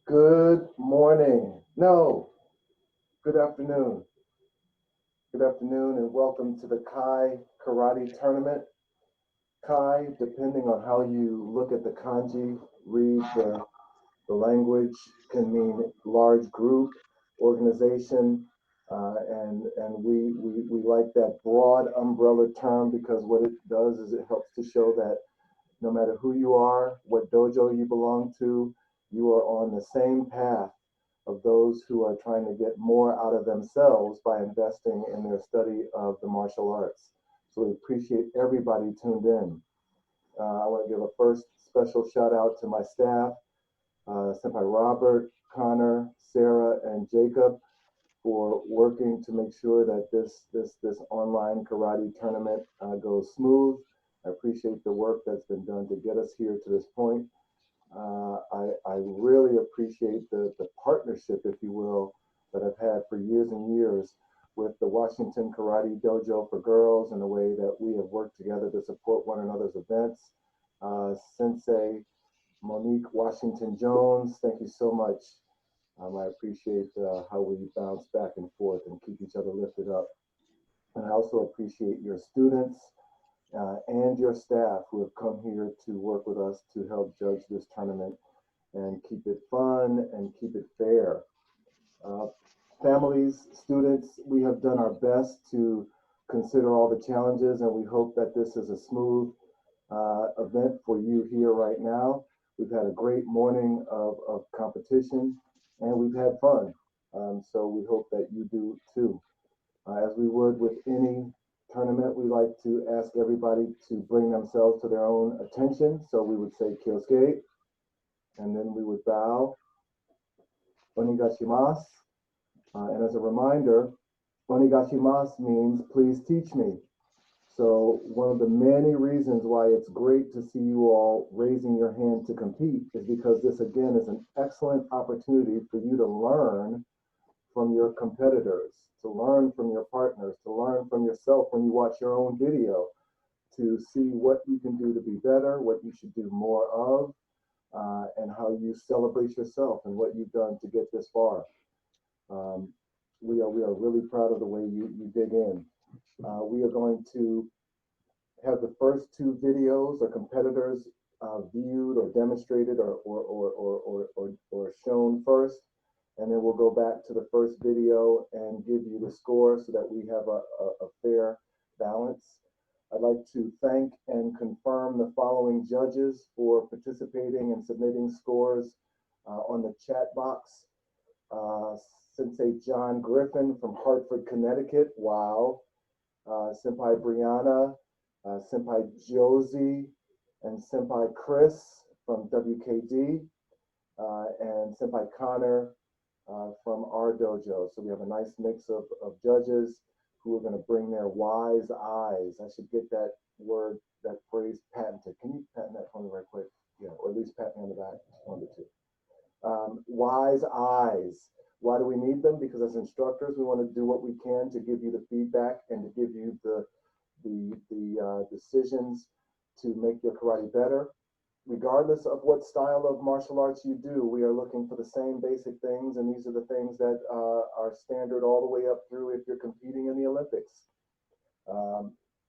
Good morning. No, good afternoon. Good afternoon and welcome to the Kai Karate Tournament. Kai, depending on how you look at the kanji, read the language, can mean large group, organization, and we like that broad umbrella term because what it does is it helps to show that no matter who you are, what dojo you belong to, you are on the same path of those who are trying to get more out of themselves by investing in their study of the martial arts. So we appreciate everybody tuned in. I want to give a first special shout out to my staff, Senpai Robert, Connor, Sarah, and Jacob for working to make sure that this online karate tournament goes smooth. I appreciate the work that's been done to get us here to this point. I really appreciate the partnership, if you will, that I've had for years and years with the Washington Karate Dojo for Girls and the way that we have worked together to support one another's events. Sensei Monique Washington Jones, thank you so much. I appreciate how we bounce back and forth and keep each other lifted up. And I also appreciate your students and your staff who have come here to work with us to help judge this tournament and keep it fun and keep it fair. Families, students, we have done our best to consider all the challenges, and we hope that this is a smooth event for you here right now. We've had a great morning of competition and we've had fun. So we hope that you do too. As we would with any tournament, we like to ask everybody to bring themselves to their own attention. So we would say Kyosuke, and then we would bow, Onigashimasu. And as a reminder, Onigashimasu means please teach me. So one of the many reasons why it's great to see you all raising your hand to compete is because this again is an excellent opportunity for you to learn from your competitors, to learn from your partners, to learn from yourself when you watch your own video, to see what you can do to be better, what you should do more of, and how you celebrate yourself and what you've done to get this far. We are really proud of the way you dig in. We are going to have the first two videos or competitors viewed or demonstrated or shown first, and then we'll go back to the first video and give you the score so that we have a fair balance. I'd like to thank and confirm the following judges for participating and submitting scores on the chat box. Sensei John Griffin from Hartford, Connecticut. Wow. Senpai Brianna, Senpai Josie, and Senpai Chris from WKD, and Senpai Connor from our dojo. So we have a nice mix of judges who are going to bring their wise eyes. I should get that word, that phrase patented. Can you patent that for me right quick? Yeah, or at least pat me on the back, one of the two. Wise eyes. Why do we need them? Because as instructors, we want to do what we can to give you the feedback and to give you the decisions to make your karate better. Regardless of what style of martial arts you do, we are looking for the same basic things, and these are the things that are standard all the way up through if you're competing in the Olympics.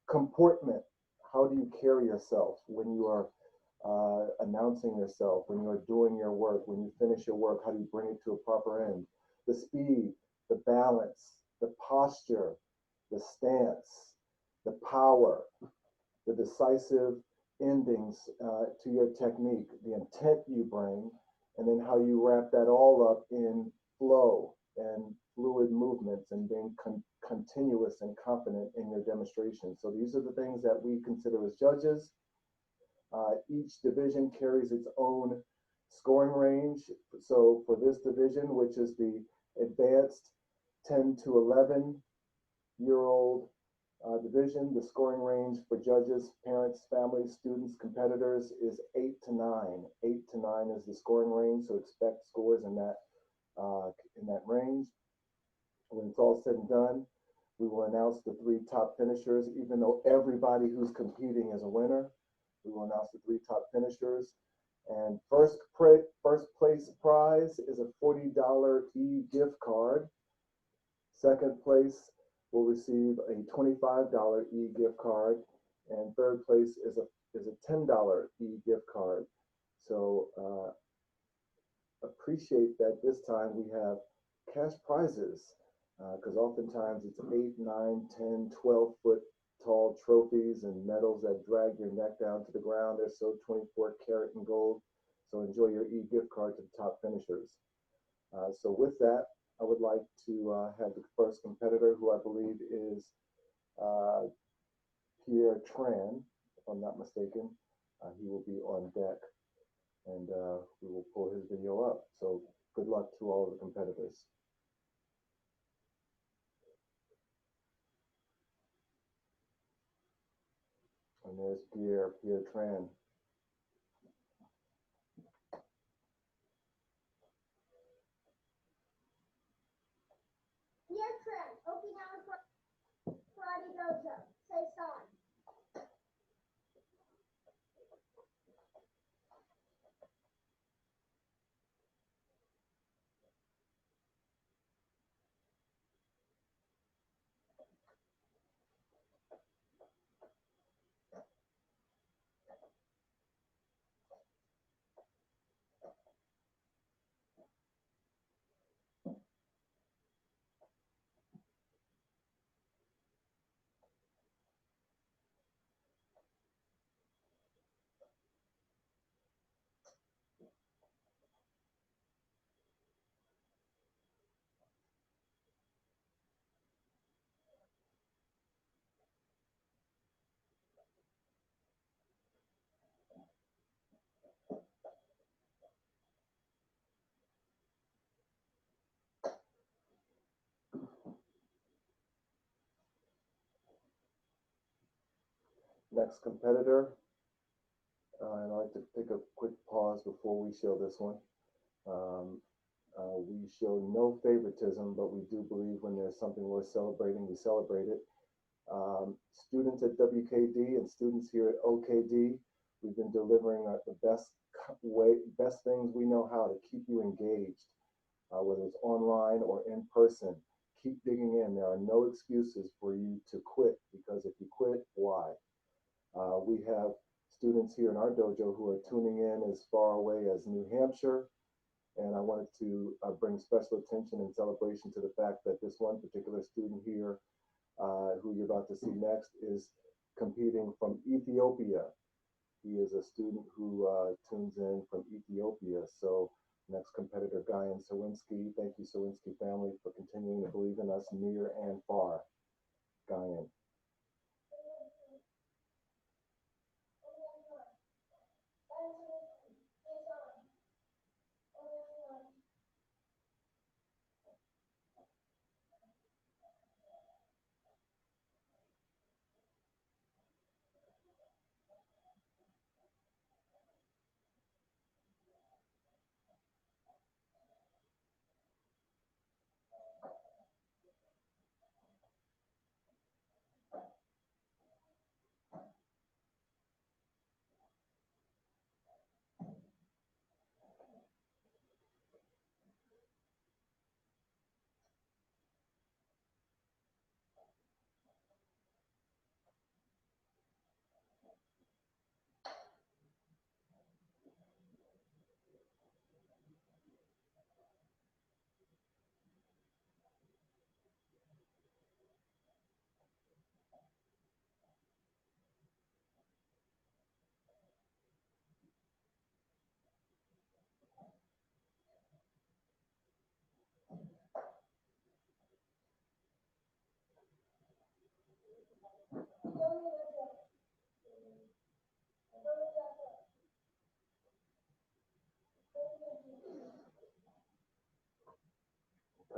Comportment. How do you carry yourself when you are announcing yourself, when you are doing your work, when you finish your work? How do you bring it to a proper end? The speed, the balance, the posture, the stance, the power, the decisive endings to your technique, the intent you bring, and then how you wrap that all up in flow and fluid movements and being continuous and confident in your demonstration. So these are the things that we consider as judges. Each division carries its own scoring range. So for this division, which is the advanced 10 to 11-year-old division, the scoring range for judges, parents, families, students, competitors is 8 to 9. 8 to 9 is the scoring range, so expect scores in that range. When it's all said and done, we will announce the 3 top finishers. Even though everybody who's competing is a winner, we will announce the 3 top finishers, And first place prize is a $40 e-gift card. Second place will receive a $25 e-gift card, and third place is a $10 e-gift card. So appreciate that this time we have cash prizes, because oftentimes it's 8, 9, 10, 12-foot tall trophies and medals that drag your neck down to the ground. They're so 24 karat in gold. So enjoy your e-gift card to the top finishers. So with that, I would like to have the first competitor, who I believe is Pierre Tran, if I'm not mistaken. He will be on deck, and we will pull his video up. So good luck to all of the competitors. And there's Pierre Tran. Dear friend, Okinawa Karate Dojo, say son. Next competitor, and I'd like to take a quick pause before we show this one. We show no favoritism, but we do believe when there's something worth celebrating, we celebrate it. Students at WKD and students here at OKD, we've been delivering the best things we know how to keep you engaged, whether it's online or in person. Keep digging in. There are no excuses for you to quit, because if you quit, why? We have students here in our dojo who are tuning in as far away as New Hampshire, and I wanted to bring special attention and celebration to the fact that this one particular student here, who you're about to see next, is competing from Ethiopia. He is a student who tunes in from Ethiopia. So next competitor, Guyan Sawinski. Thank you, Sawinski family, for continuing to believe in us near and far. Guyan.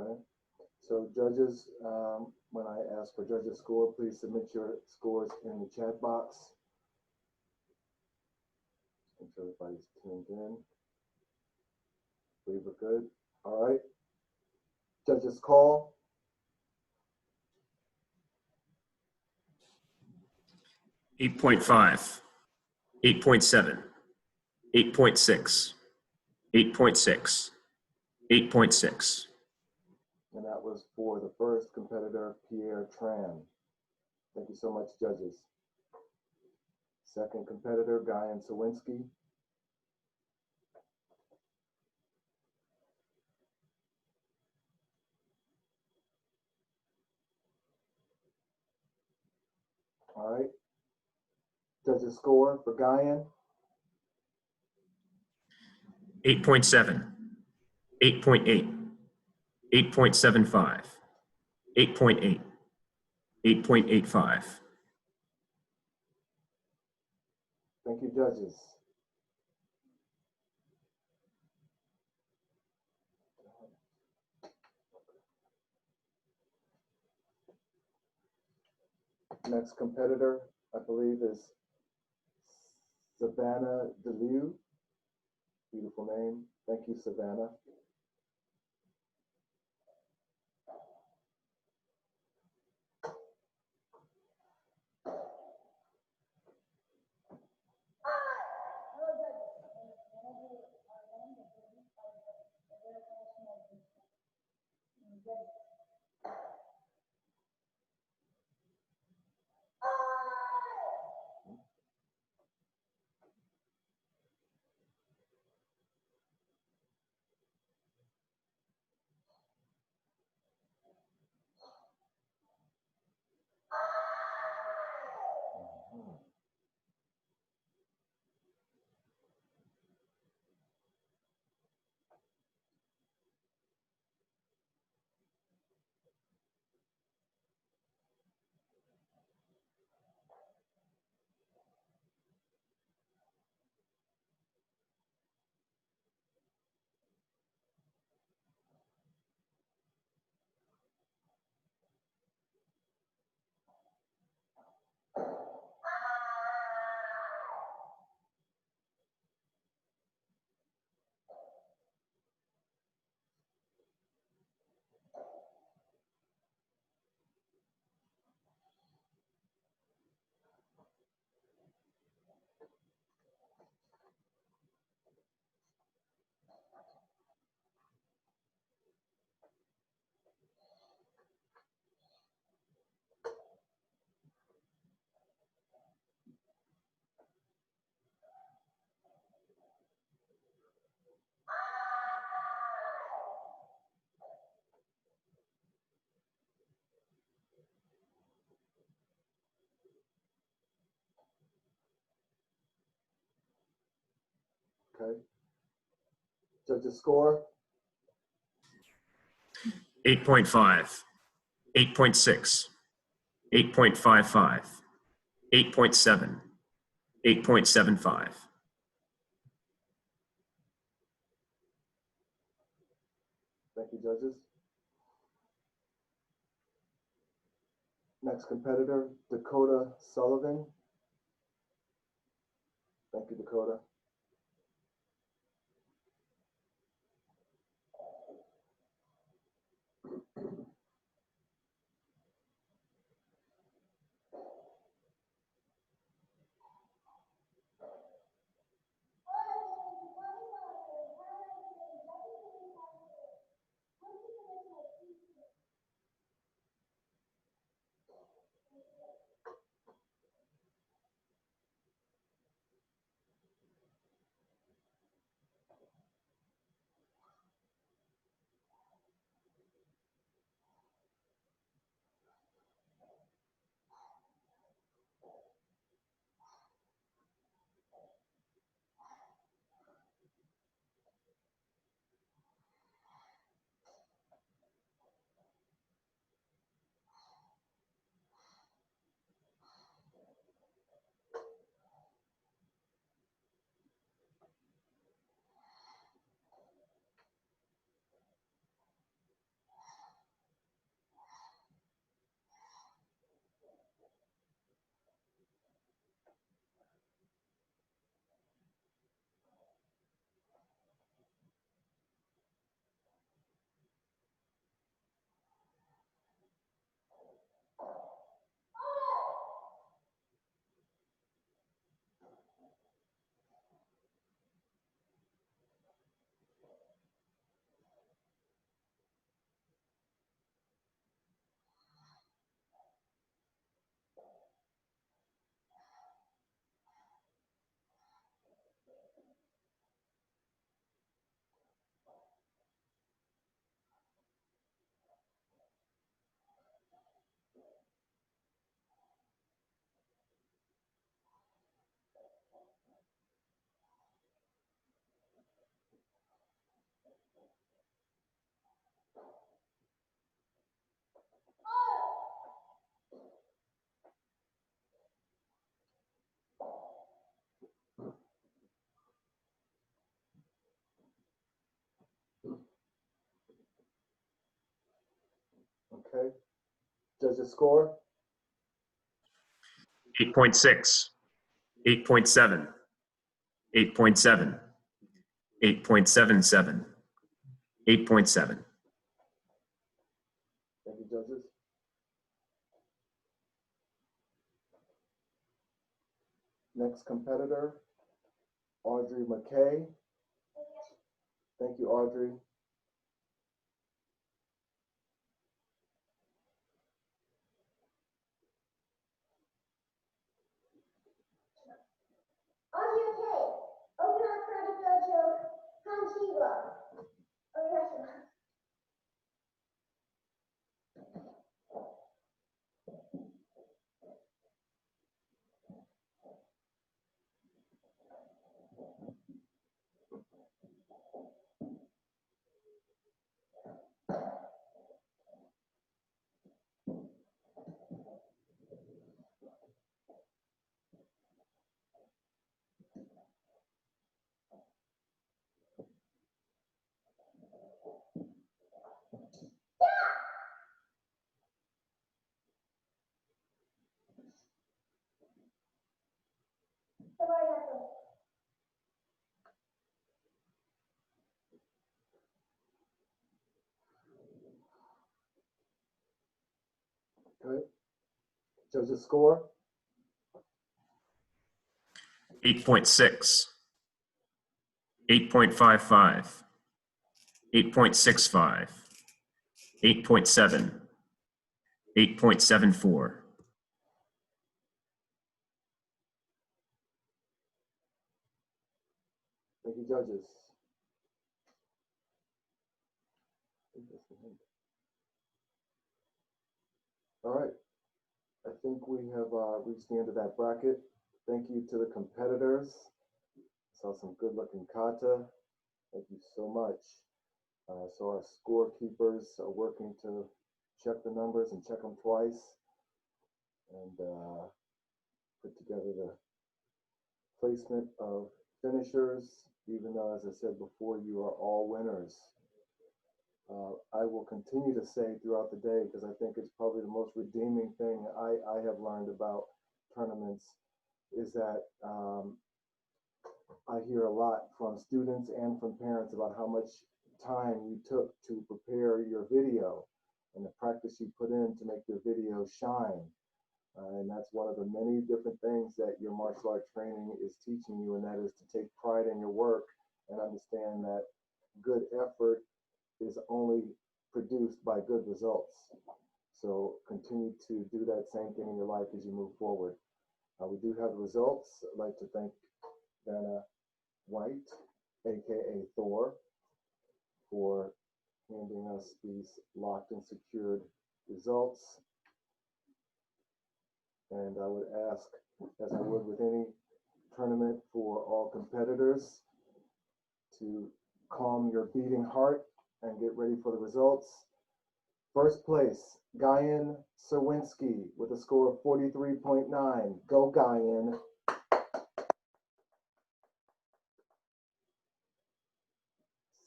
Okay. So judges, when I ask for judges' score, please submit your scores in the chat box. Make sure everybody's tuned in. Believe we're good. All right. Judges call. 8.5, 8.7, 8.6, 8.6, 8.6, And that was for the first competitor, Pierre Tran. Thank you so much, judges. Second competitor, Guyan Sawinski. All right. Judges score for Guyan. 8.7, 8.8, 8.75, 8.8, 8.85. Thank you, judges. Next competitor, I believe, is Savannah DeLue. Beautiful name. Thank you, Savannah. Okay. Judges score. 8.5, 8.6, 8.55, 8.7, 8.75. Thank you, judges. Next competitor, Dakota Sullivan. Thank you, Dakota. Okay. Judges score? 8.6, 8.7, 8.7, 8.77, 8.7. Thank you, judges. Next competitor, Audrey McKay. Thank you, Audrey. Are you okay? Open our karate dojo, Kanchiwa. Oh, yes. Okay. Judges score? 8.6, 8.55, 8.65, 8.7, 8.74. Thank you, judges. All right. I think we have reached the end of that bracket. Thank you to the competitors. Saw some good looking kata. Thank you so much. So our scorekeepers are working to check the numbers and check them twice and put together the placement of finishers, even though, as I said before, you are all winners. I will continue to say throughout the day, because I think it's probably the most redeeming thing I have learned about tournaments, is that I hear a lot from students and from parents about how much time you took to prepare your video and the practice you put in to make your video shine. And that's one of the many different things that your martial art training is teaching you, and that is to take pride in your work and understand that good effort is only produced by good results. So continue to do that same thing in your life as you move forward. We do have the results. I'd like to thank Vanna White, aka Thor, for handing us these locked and secured results. And I would ask, as I would with any tournament, for all competitors to calm your beating heart and get ready for the results. First place, Guyan Serwinski with a score of 43.9. Go Guyan.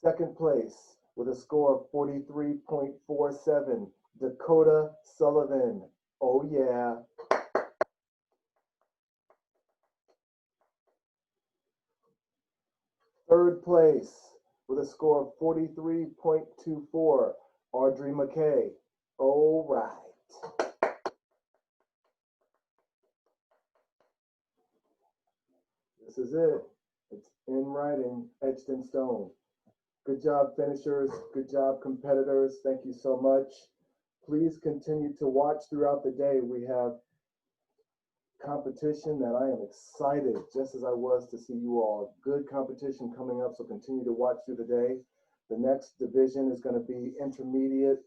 Second place with a score of 43.47. Dakota Sullivan. Oh yeah. Third place with a score of 43.24. Audrey McKay. All right. This is it. It's in writing, etched in stone. Good job, finishers. Good job, competitors. Thank you so much. Please continue to watch throughout the day. We have competition that I am excited, just as I was, to see you all. Good competition coming up, so continue to watch through the day. The next division is going to be intermediate,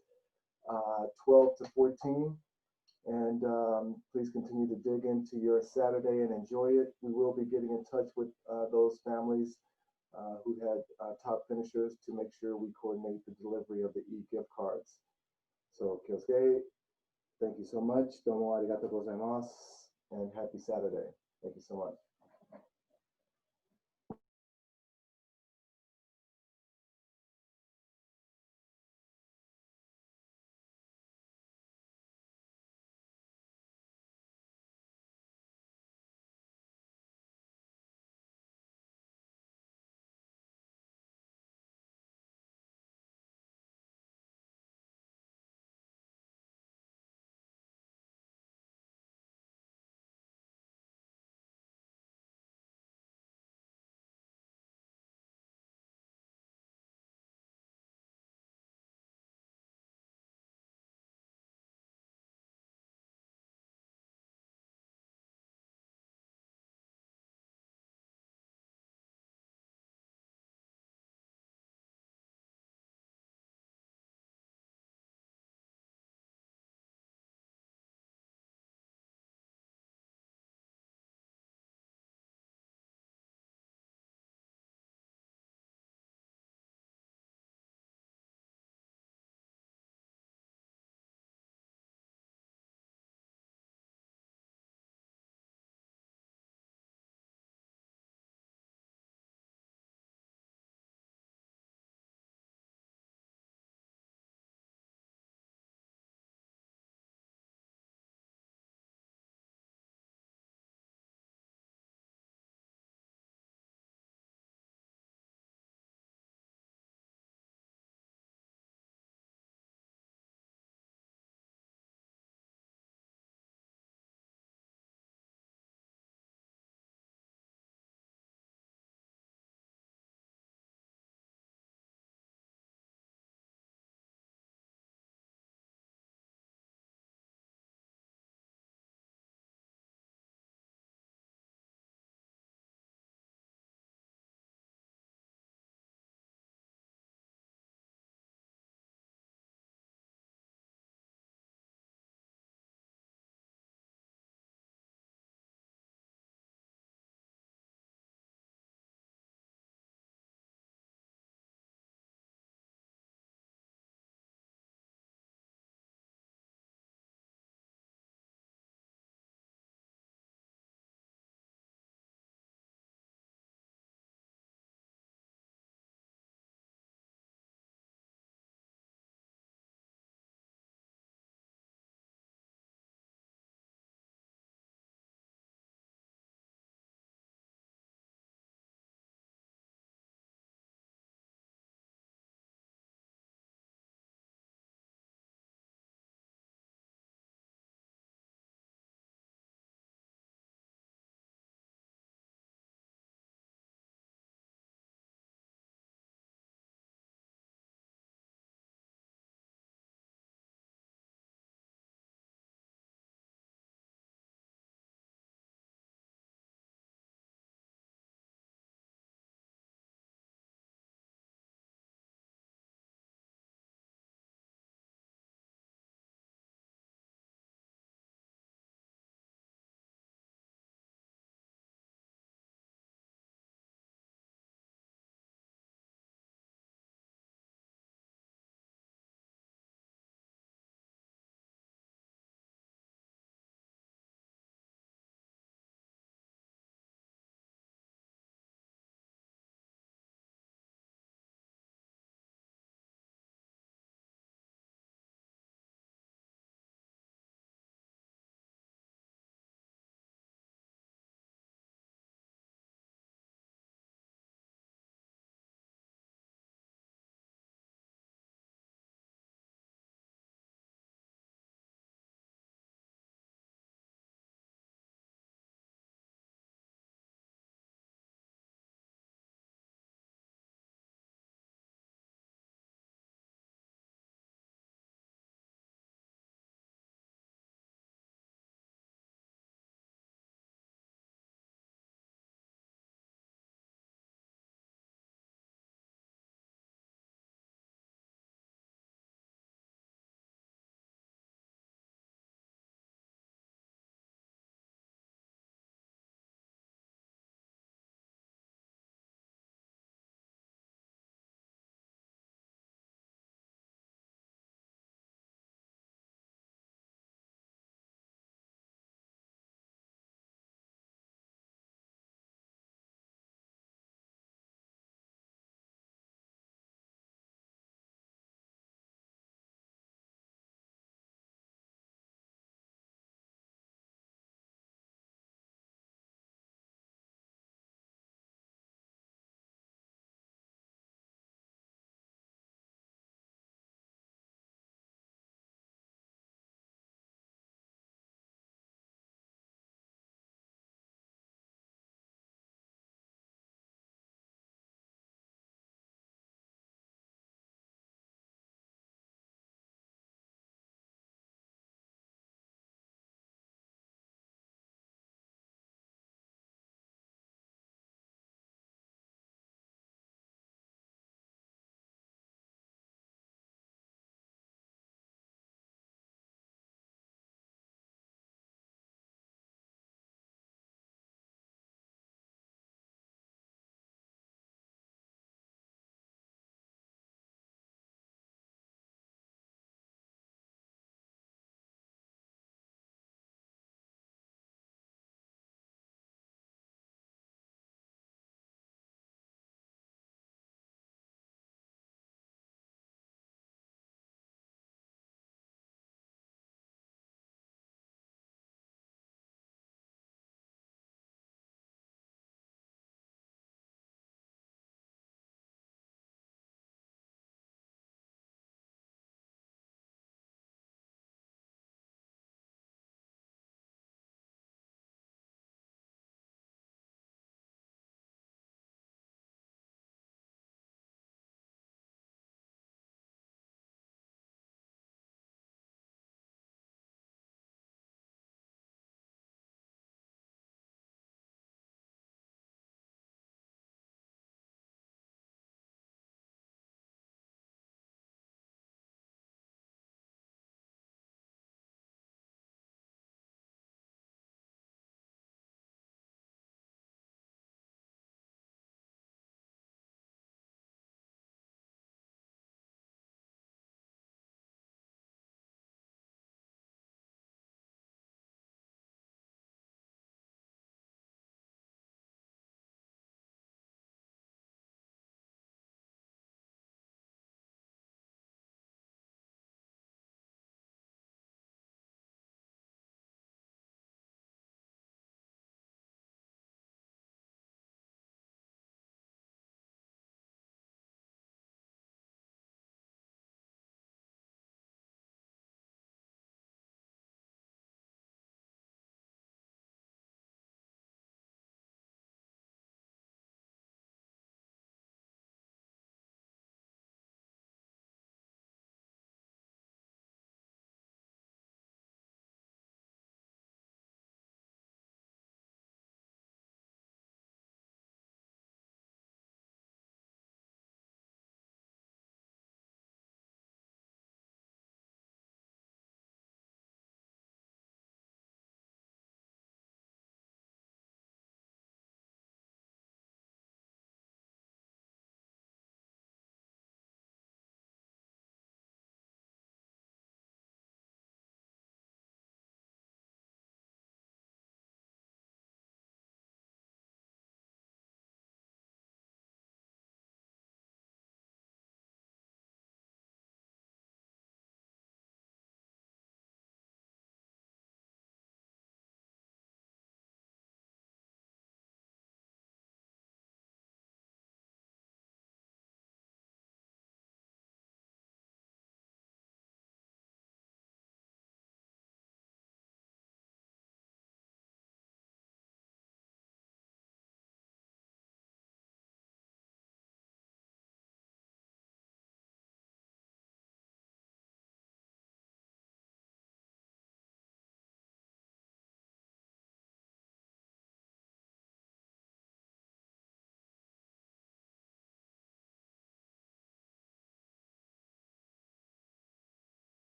12 to 14. And please continue to dig into your Saturday and enjoy it. We will be getting in touch with those families who had top finishers to make sure we coordinate the delivery of the e-gift cards. So, Kyosuke, thank you so much. Domo arigatou gozaimasu, and happy Saturday. Thank you so much.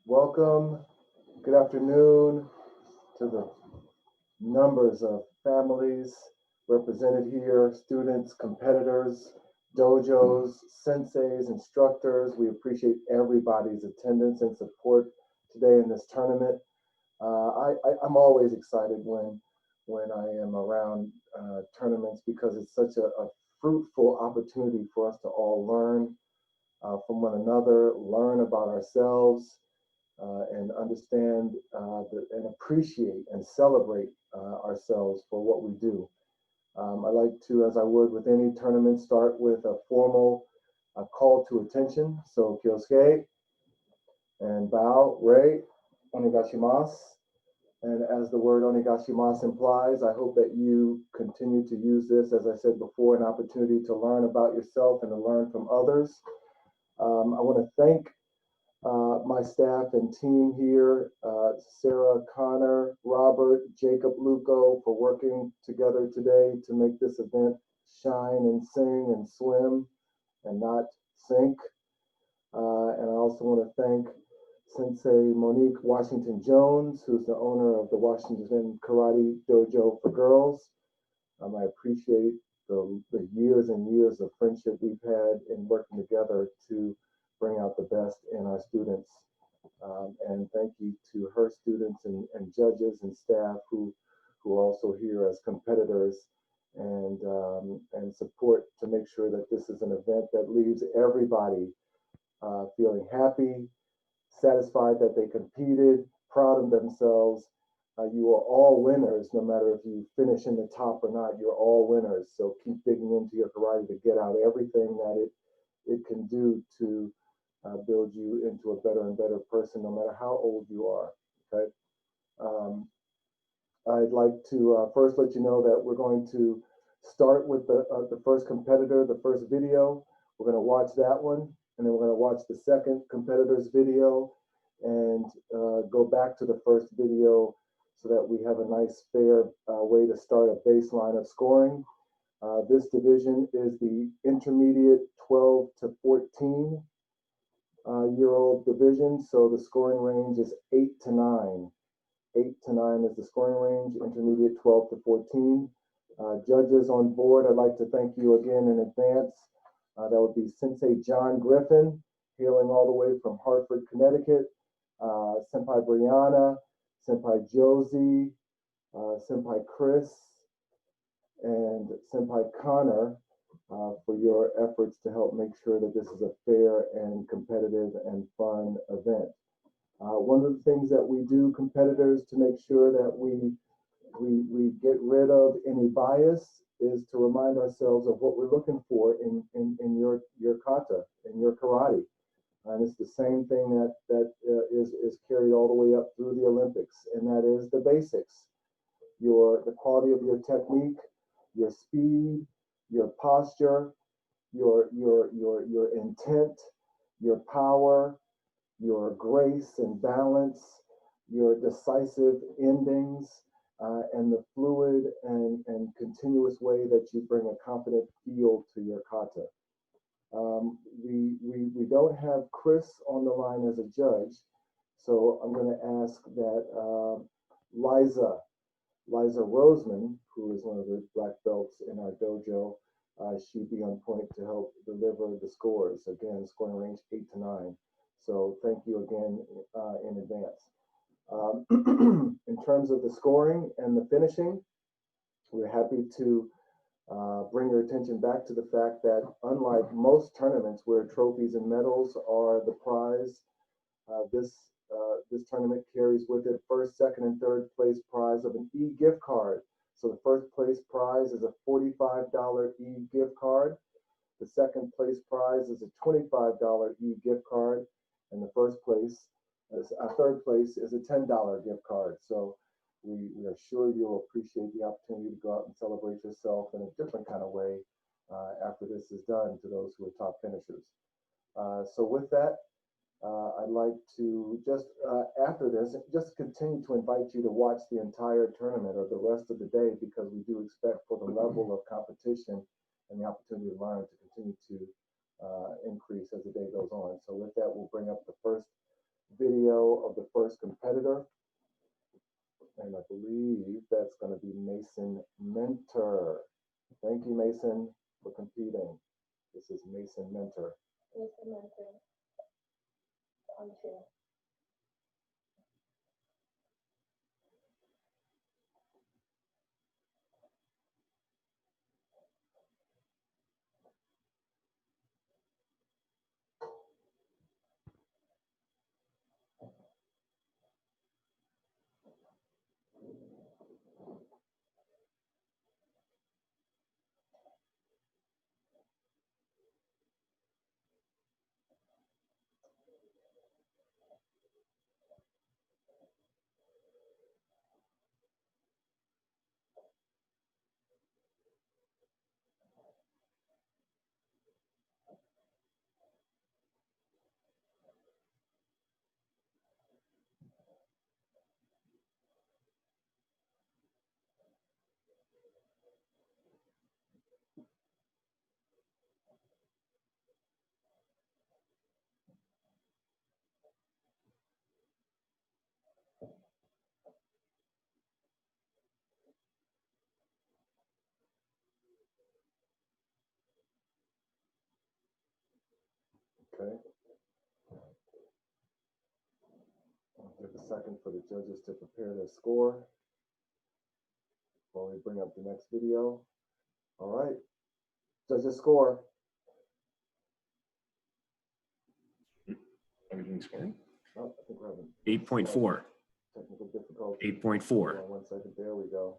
Welcome. Good afternoon to the numbers of families represented here, students, competitors, dojos, senseis, instructors. We appreciate everybody's attendance and support today in this tournament. I'm always excited when I am around tournaments because it's such a fruitful opportunity for us to all learn from one another, learn about ourselves, and understand and appreciate and celebrate ourselves for what we do. I like to, as I would with any tournament, start with a formal call to attention. So, kyosuke and bow, rei, onegashimasu. And as the word onegashimasu implies, I hope that you continue to use this, as I said before, an opportunity to learn about yourself and to learn from others. I want to thank my staff and team here, Sarah, Connor, Robert, Jacob, Luco, for working together today to make this event shine and sing and swim and not sink. And I also want to thank Sensei Monique Washington Jones, who's the owner of the Washington Karate Dojo for Girls. I appreciate the years and years of friendship we've had in working together to bring out the best in our students. And thank you to her students and judges and staff who are also here as competitors and support to make sure that this is an event that leaves everybody feeling happy, satisfied that they competed, proud of themselves. You are all winners, no matter if you finish in the top or not, you're all winners. So keep digging into your karate to get out everything that it can do to build you into a better and better person, no matter how old you are, okay? I'd like to first let you know that we're going to start with the first competitor, the first video. We're going to watch that one, and then we're going to watch the second competitor's video and go back to the first video so that we have a nice, fair way to start a baseline of scoring. This division is the intermediate 12 to 14 year old division. So the scoring range is 8 to 9. 8 to 9 is the scoring range, intermediate 12 to 14. Judges on board, I'd like to thank you again in advance. That would be Sensei John Griffin, hailing all the way from Hartford, Connecticut. Senpai Brianna, Senpai Josie, Senpai Chris, and Senpai Connor for your efforts to help make sure that this is a fair and competitive and fun event. One of the things that we do, competitors, to make sure that we get rid of any bias is to remind ourselves of what we're looking for in your kata, in your karate. And it's the same thing that is carried all the way up through the Olympics, and that is the basics. The quality of your technique, your speed, your posture, your intent, your power, your grace and balance, your decisive endings, and the fluid and continuous way that you bring a confident feel to your kata. We don't have Chris on the line as a judge, so I'm going to ask that Liza Roseman, who is one of the black belts in our dojo, she be on point to help deliver the scores. Again, scoring range 8 to 9. So thank you again in advance. In terms of the scoring and the finishing, we're happy to bring your attention back to the fact that unlike most tournaments where trophies and medals are the prize, this tournament carries with it first, second, and third place prize of an e-gift card. So the first place prize is a $45 e-gift card. The second place prize is a $25 e-gift card, and the third place is a $10 gift card. So we are sure you'll appreciate the opportunity to go out and celebrate yourself in a different kind of way after this is done to those who are top finishers. So with that, I'd like to just, after this, just continue to invite you to watch the entire tournament or the rest of the day, because we do expect for the level of competition and the opportunity to learn to continue to increase as the day goes on. So with that, we'll bring up the first video of the first competitor. And I believe that's going to be Mason Mentor. Thank you, Mason, for competing. This is Mason Mentor. Mr. Mentor. On two. Okay. I'll give a second for the judges to prepare their score while we bring up the next video. All right. Judges score. Everything's scoring. Oh, I think we're having 8.4. technical difficulty. 8.4. Hold on 1 second. There we go.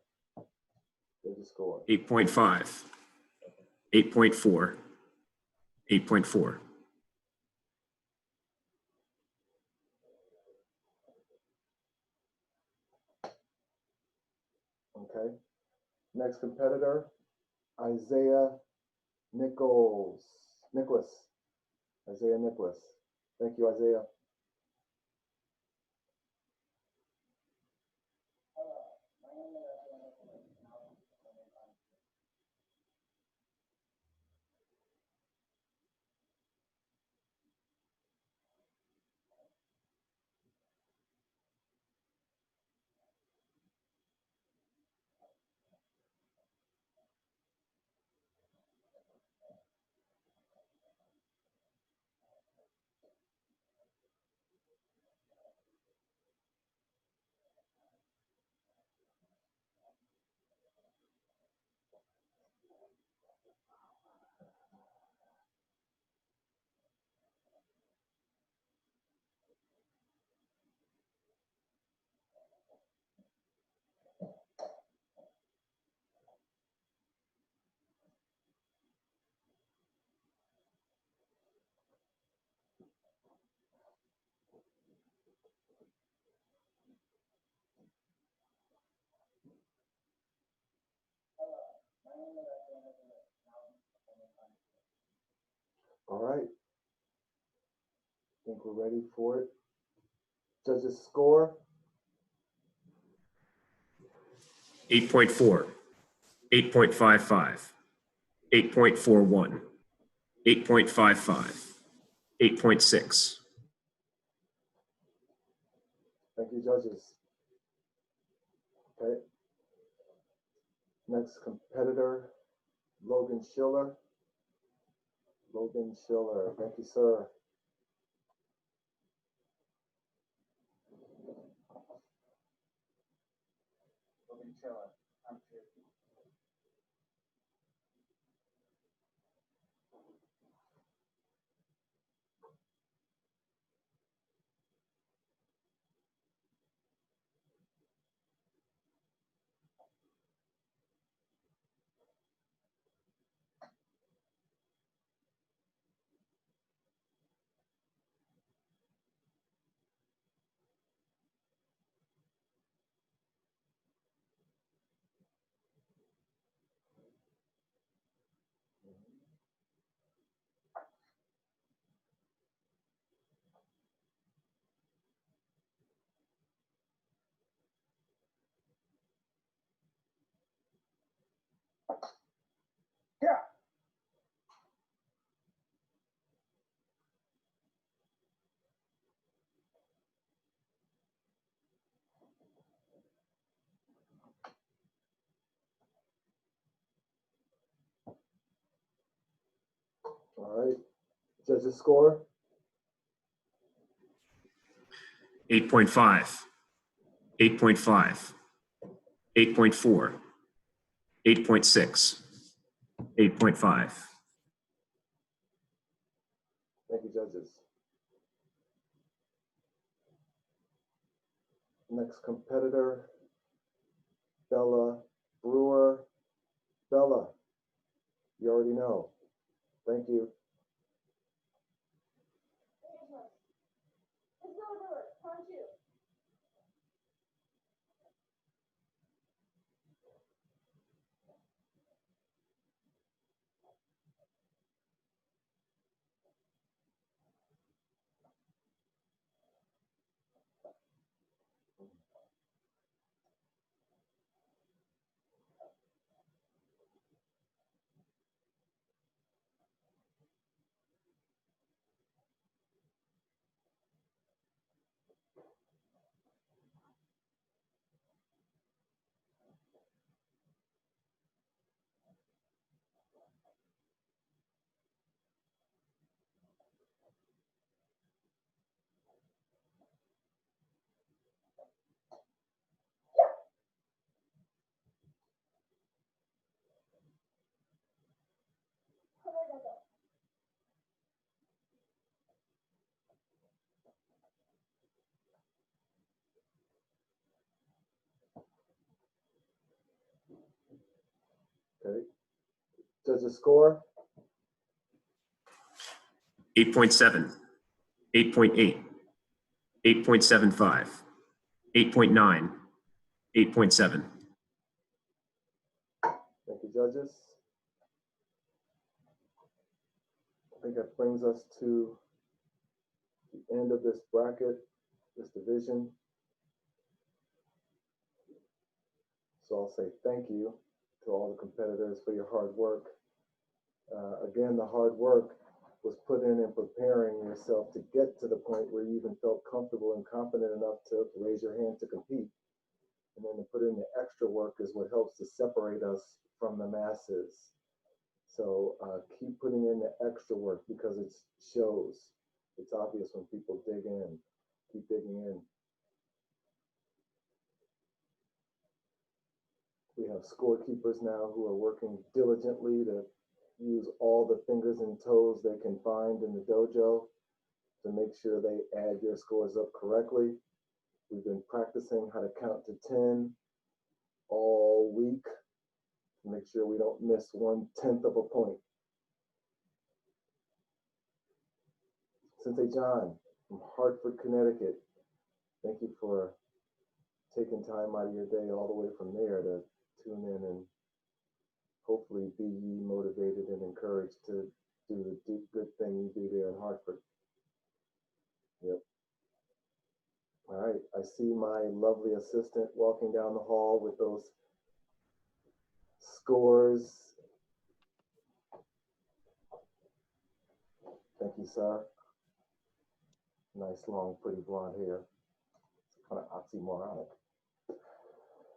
Judges score. 8.5. 8.4. 8.4. Okay. Next competitor, Isaiah Nicholas. Isaiah Nicholas. Thank you, Isaiah. All right. Think we're ready for it. Judges score. 8.4. 8.55. 8.41. 8.55. 8.6. Thank you, judges. Okay. Next competitor, Logan Schiller. Logan Schiller. Thank you, sir. Logan Schiller. I'm here. All right. Judges score? 8.5, 8.5, 8.4, 8.6, 8.5. Thank you, judges. Next competitor, Bella Brewer. Bella, you already know. Thank you. Let's go do it. Part two. Come on, go. Okay. Judges score? 8.7, 8.8, 8.75, 8.9, 8.7. Thank you, judges. I think that brings us to the end of this bracket, this division. So I'll say thank you to all the competitors for your hard work. Again, the hard work was put in preparing yourself to get to the point where you even felt comfortable and confident enough to raise your hand to compete. And then to put in the extra work is what helps to separate us from the masses. So keep putting in the extra work because it shows. It's obvious when people dig in. Keep digging in. We have scorekeepers now who are working diligently to use all the fingers and toes they can find in the dojo to make sure they add your scores up correctly. We've been practicing how to count to 10 all week to make sure we don't miss 1/10 of a point. Sensei John from Hartford, Connecticut, thank you for taking time out of your day all the way from there to tune in and hopefully be motivated and encouraged to do the good thing you do there in Hartford. Yep. All right, I see my lovely assistant walking down the hall with those scores. Thank you, sir. Nice, long, pretty blonde hair. It's kind of oxymoronic.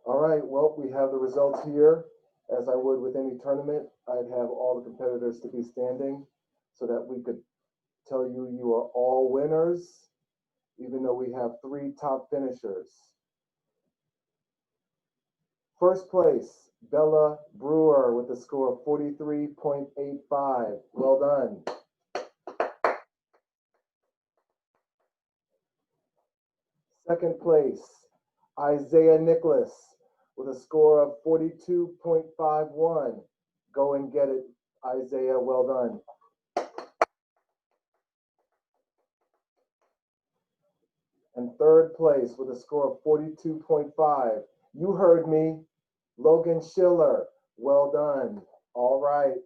All right, well, we have the results here. As I would with any tournament, I'd have all the competitors to be standing so that we could tell you you are all winners, even though we have 3 top finishers. First place, Bella Brewer with a score of 43.85. Well done. Second place, Isaiah Nicholas with a score of 42.51. Go and get it, Isaiah. Well done. And third place with a score of 42.5. You heard me, Logan Schiller. Well done. All right.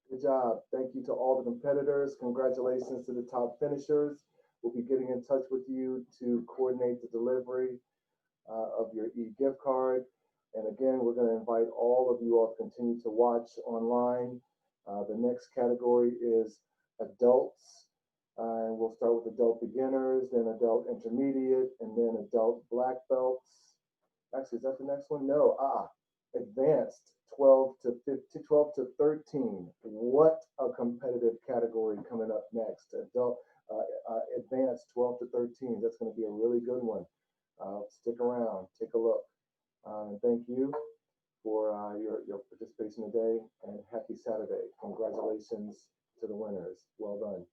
Good job. Thank you to all the competitors. Congratulations to the top finishers. We'll be getting in touch with you to coordinate the delivery of your e-gift card. And again, we're going to invite all of you all to continue to watch online. The next category is adults. And we'll start with adult beginners, then adult intermediate, and then adult black belts. Actually, is that the next one? No. Advanced 12 to 15, 12 to 13. What a competitive category coming up next. Advanced 12 to 13. That's going to be a really good one. Stick around, take a look. And thank you for your participation today, and happy Saturday. Congratulations to the winners. Well done.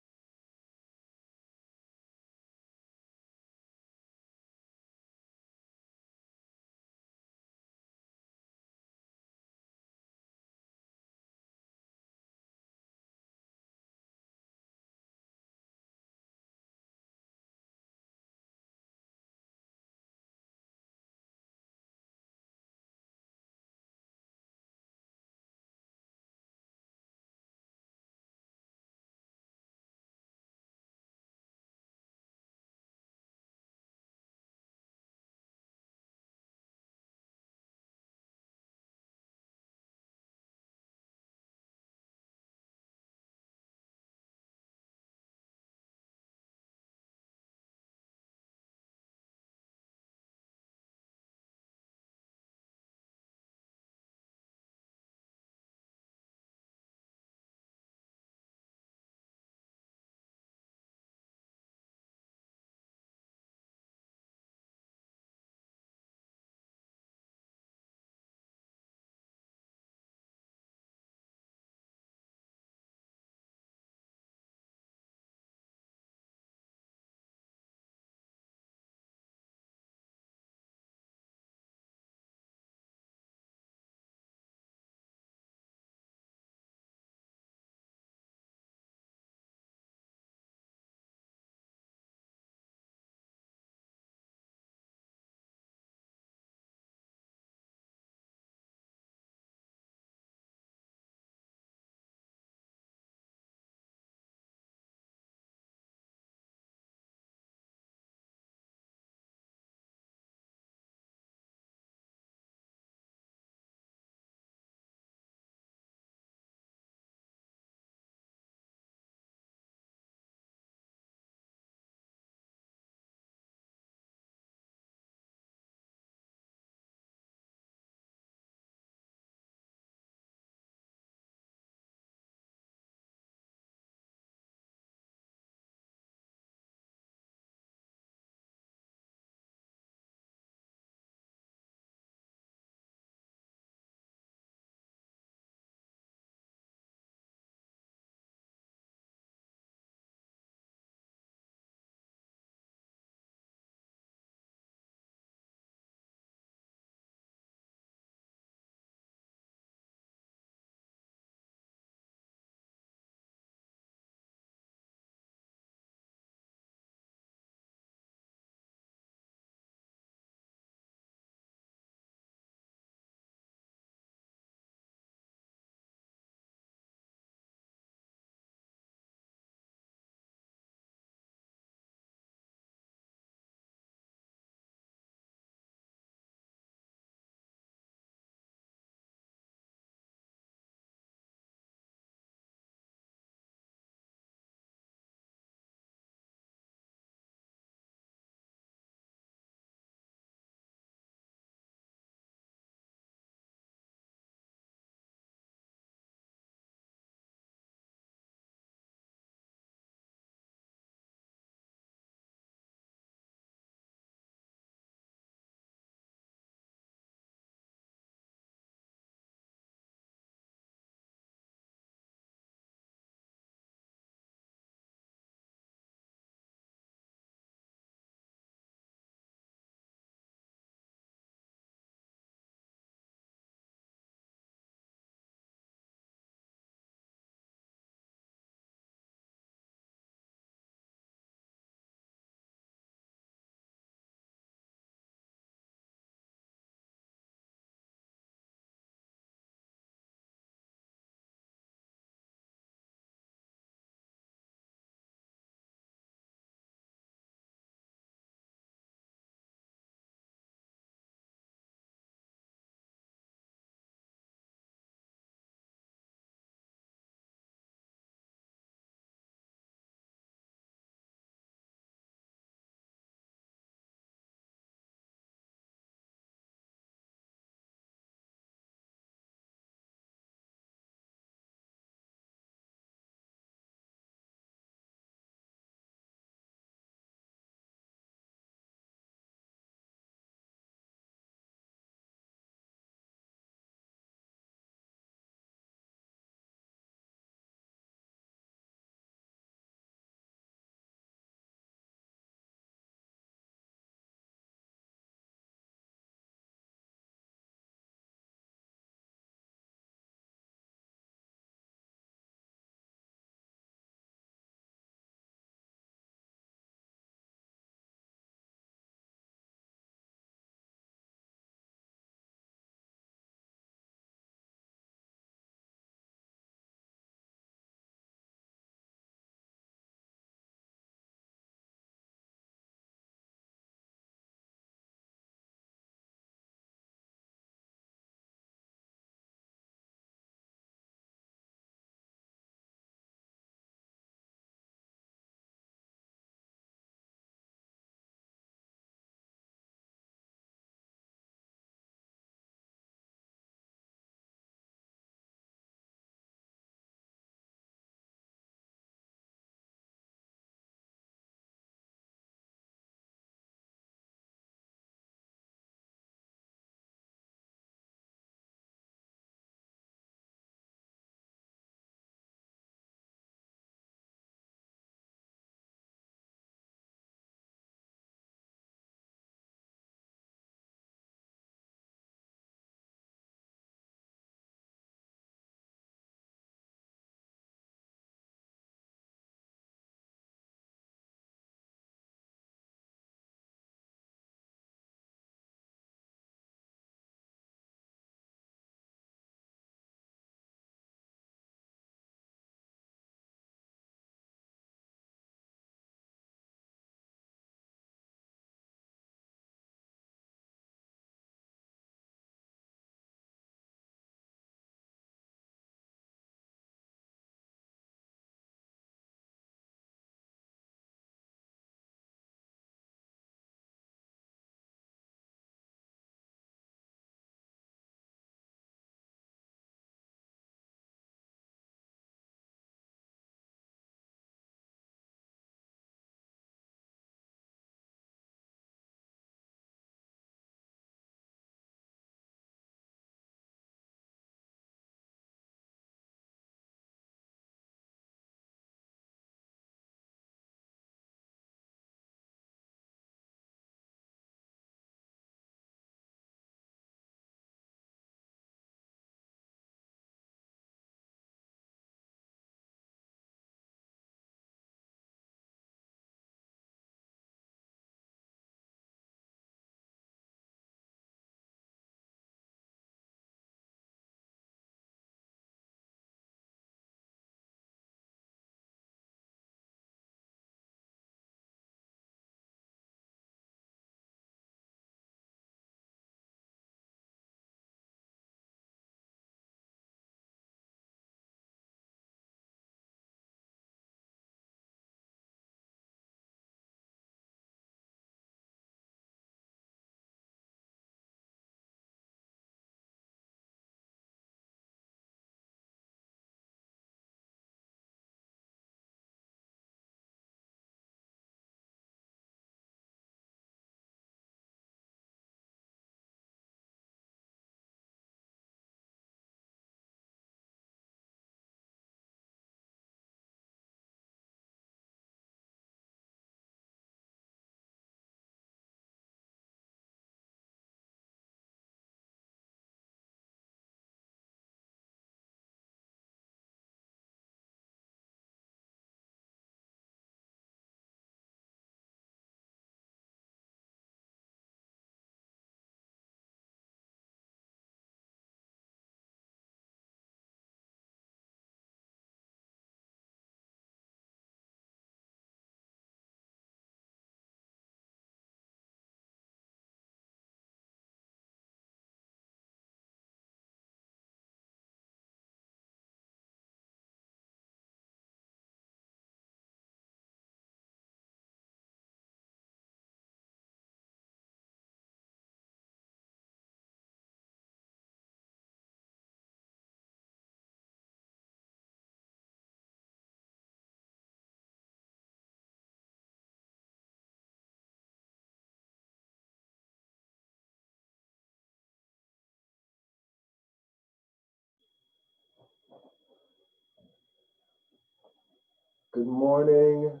Good morning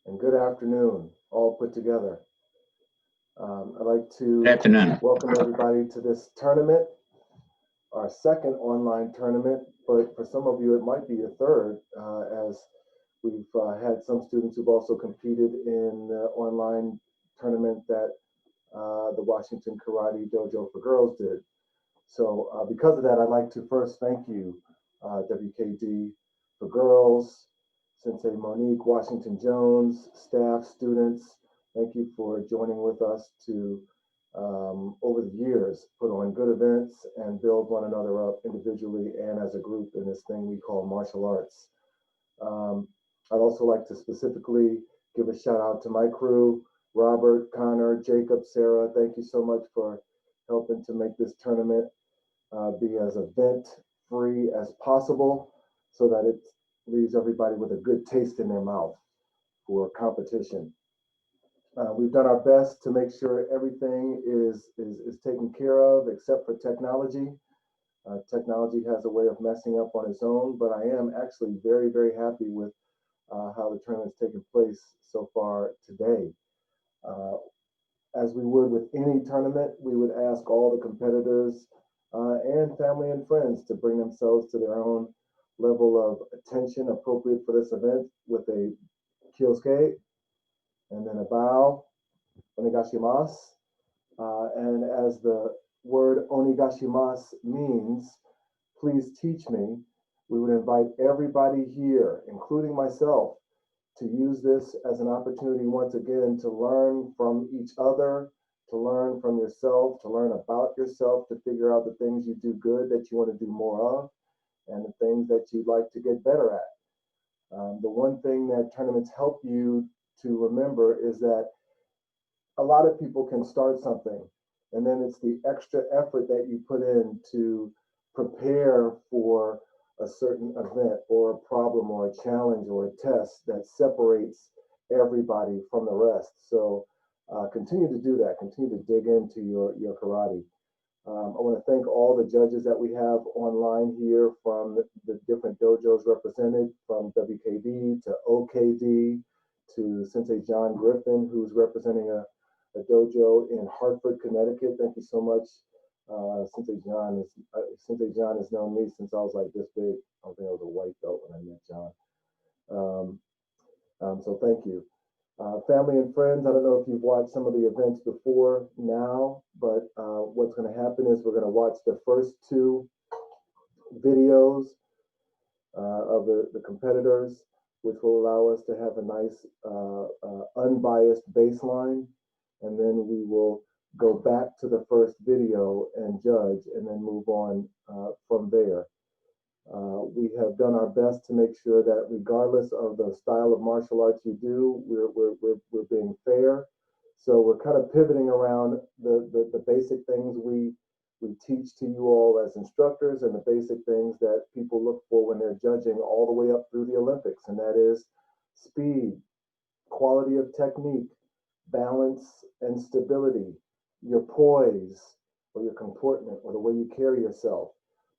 and good afternoon, all put together. I'd like to Good afternoon. welcome everybody to this tournament, our second online tournament, but for some of you it might be your third, as we've had some students who've also competed in the online tournament that the Washington Karate Dojo for Girls did. So because of that, I'd like to first thank you, WKD for Girls, Sensei Monique, Washington Jones, staff, students. Thank you for joining with us to, over the years, put on good events and build one another up individually and as a group in this thing we call martial arts. I'd also like to specifically give a shout out to my crew, Robert, Connor, Jacob, Sarah. Thank you so much for helping to make this tournament be as event-free as possible so that it leaves everybody with a good taste in their mouth for competition. We've done our best to make sure everything is taken care of except for technology. Technology has a way of messing up on its own, but I am actually very, very happy with how the tournament's taken place so far today. As we would with any tournament, we would ask all the competitors and family and friends to bring themselves to their own level of attention appropriate for this event with a kyosuke and then a bow, onegashimasu. And as the word onegashimasu means, please teach me, we would invite everybody here, including myself, to use this as an opportunity once again to learn from each other, to learn from yourself, to learn about yourself, to figure out the things you do good that you want to do more of, and the things that you'd like to get better at. The one thing that tournaments help you to remember is that a lot of people can start something, and then it's the extra effort that you put in to prepare for a certain event or a problem or a challenge or a test that separates everybody from the rest. So continue to do that. Continue to dig into your karate. I want to thank all the judges that we have online here from the different dojos represented, from WKD to OKD to Sensei John Griffin, who's representing a dojo in Hartford, Connecticut. Thank you so much. Sensei John has known me since I was like this big. I don't think I was a white belt when I met John. So thank you. Family and friends, I don't know if you've watched some of the events before now, but what's going to happen is we're going to watch the first two videos of the competitors, which will allow us to have a nice unbiased baseline. And then we will go back to the first video and judge and then move on from there. We have done our best to make sure that regardless of the style of martial arts you do, we're being fair. So we're kind of pivoting around the basic things we teach to you all as instructors and the basic things that people look for when they're judging all the way up through the Olympics. And that is speed, quality of technique, balance and stability, your poise or your comportment or the way you carry yourself,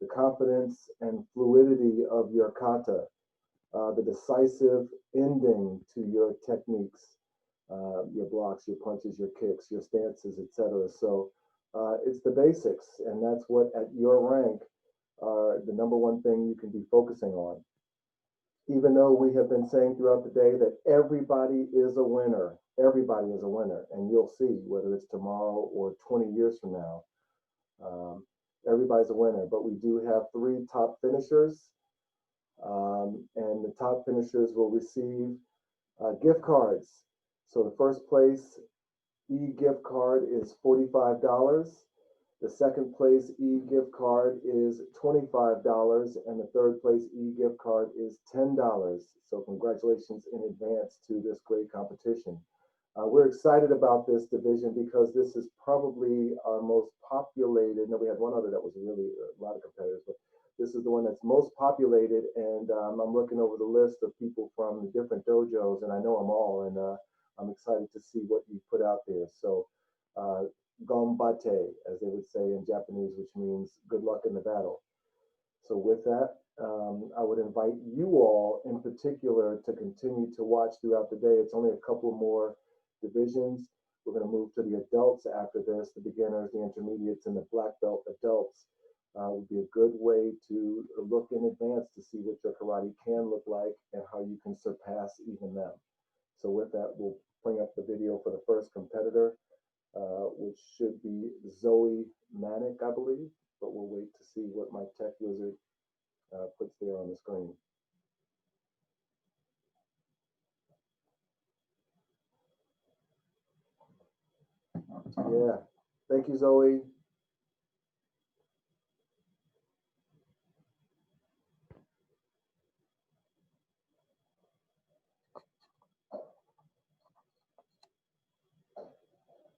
the confidence and fluidity of your kata, the decisive ending to your techniques, your blocks, your punches, your kicks, your stances, etc. So it's the basics, and that's what at your rank are the number one thing you can be focusing on. Even though we have been saying throughout the day that everybody is a winner, everybody is a winner, and you'll see whether it's tomorrow or 20 years from now. Everybody's a winner, but we do have 3 top finishers, and the top finishers will receive gift cards. So the first place e-gift card is $45. The second place e-gift card is $25, and the third place e-gift card is $10. So congratulations in advance to this great competition. We're excited about this division because this is probably our most populated. No, we had one other that was really a lot of competitors, but this is the one that's most populated. And I'm looking over the list of people from the different dojos, and I know them all, and I'm excited to see what you put out there. So ganbatte, as they would say in Japanese, which means good luck in the battle. So with that, I would invite you all in particular to continue to watch throughout the day. It's only a couple more divisions. We're going to move to the adults after this, the beginners, the intermediates, and the black belt adults. Would be a good way to look in advance to see what your karate can look like and how you can surpass even them. So with that, we'll bring up the video for the first competitor, which should be Zoe Manick, I believe, but we'll wait to see what my tech wizard puts there on the screen. Yeah, thank you, Zoe.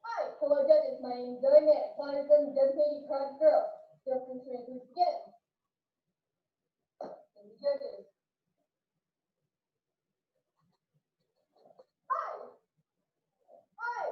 Hi, hello judges. My name is Zoe Mann, founder of Designated Karate Girls. Feel free to introduce again. And the judges. Hi. Hi. Hi.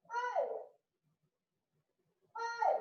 Hi. Hi. Hi.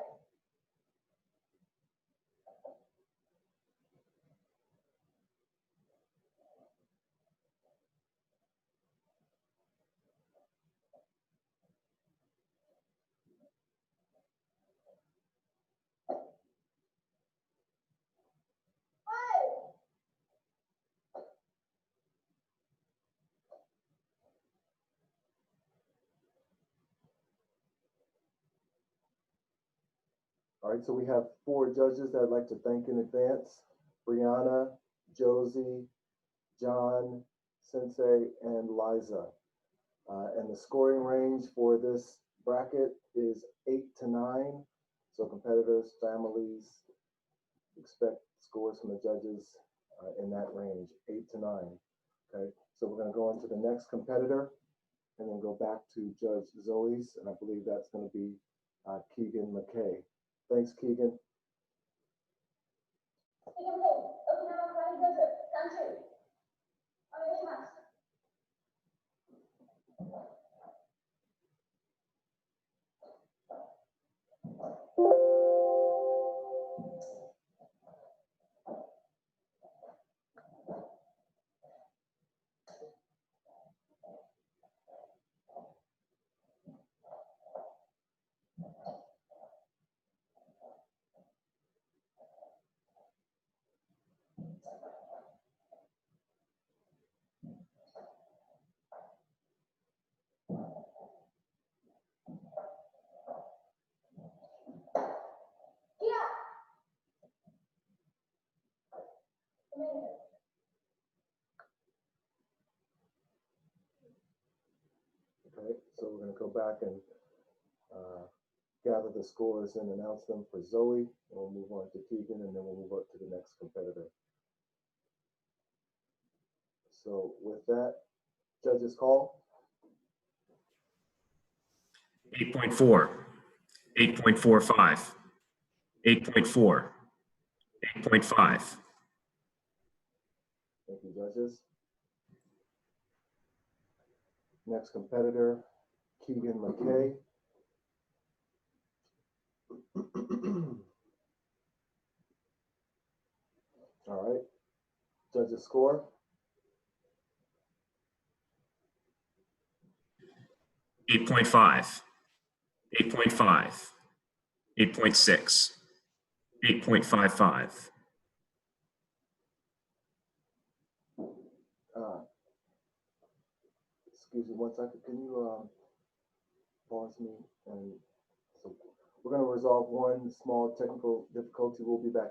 All right, so we have 4 judges that I'd like to thank in advance: Brianna, Josie, John, Sensei, and Liza. And the scoring range for this bracket is 8 to 9. So competitors, families, expect scores from the judges in that range, 8 to 9. Okay, so we're going to go on to the next competitor and then go back to Judge Zoe's, and I believe that's going to be Keegan McKay. Thanks, Keegan. いけません。沖縄カラージョジョ監修。お願いします。Okay, so we're going to go back and gather the scores and announce them for Zoe, and we'll move on to Keegan, and then we'll move up to the next competitor. So with that, judges call. 8.4, 8.45, 8.4, 8.5. Thank you, judges. Next competitor, Keegan McKay. All right, judges score. 8.5, 8.5, 8.6, 8.55. excuse me one second. Can you pause me? And so we're going to resolve one small technical difficulty. We'll be back.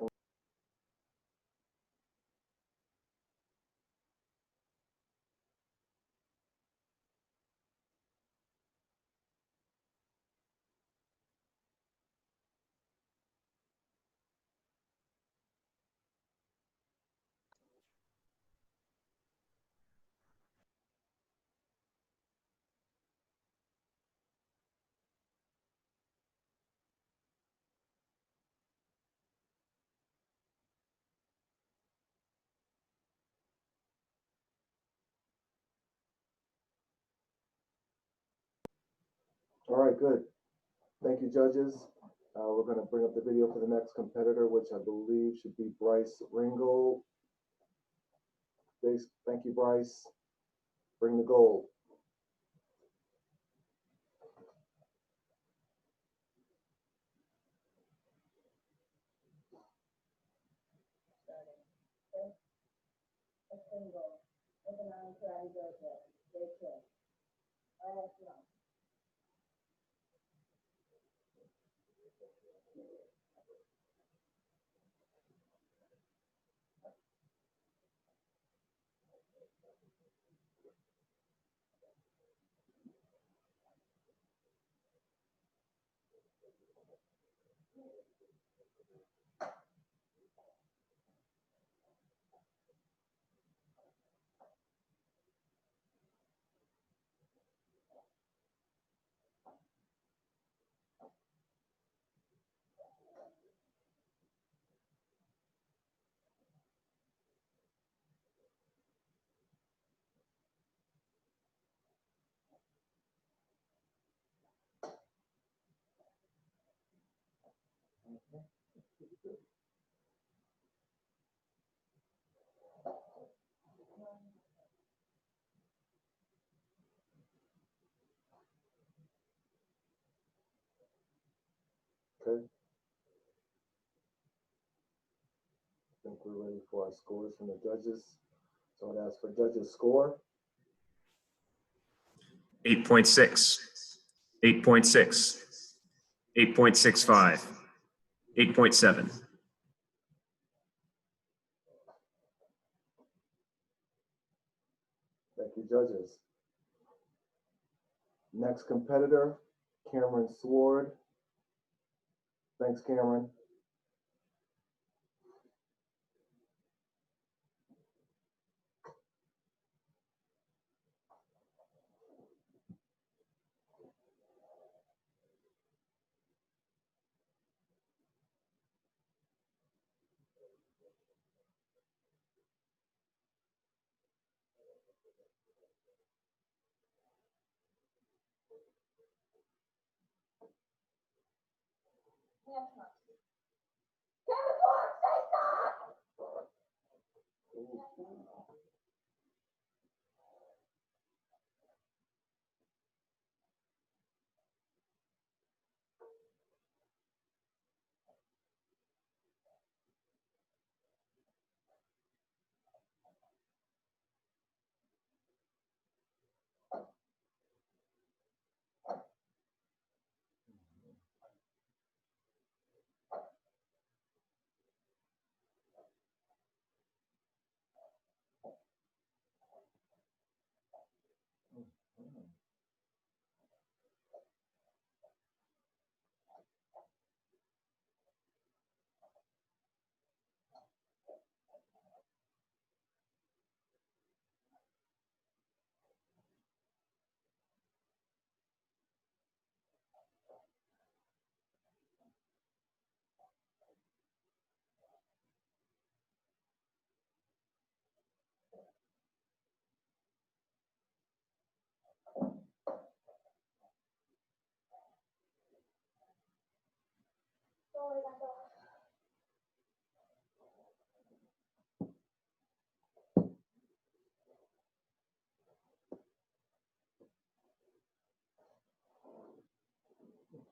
All right, good. Thank you, judges. We're going to bring up the video for the next competitor, which I believe should be Bryce Ringgold. Thank you, Bryce. Bring the gold. Okay. I think we're ready for our scores from the judges. So I'd ask for judges' score. 8.6, 8.6, 8.65, 8.7. Thank you, judges. Next competitor, Cameron Sword. Thanks, Cameron.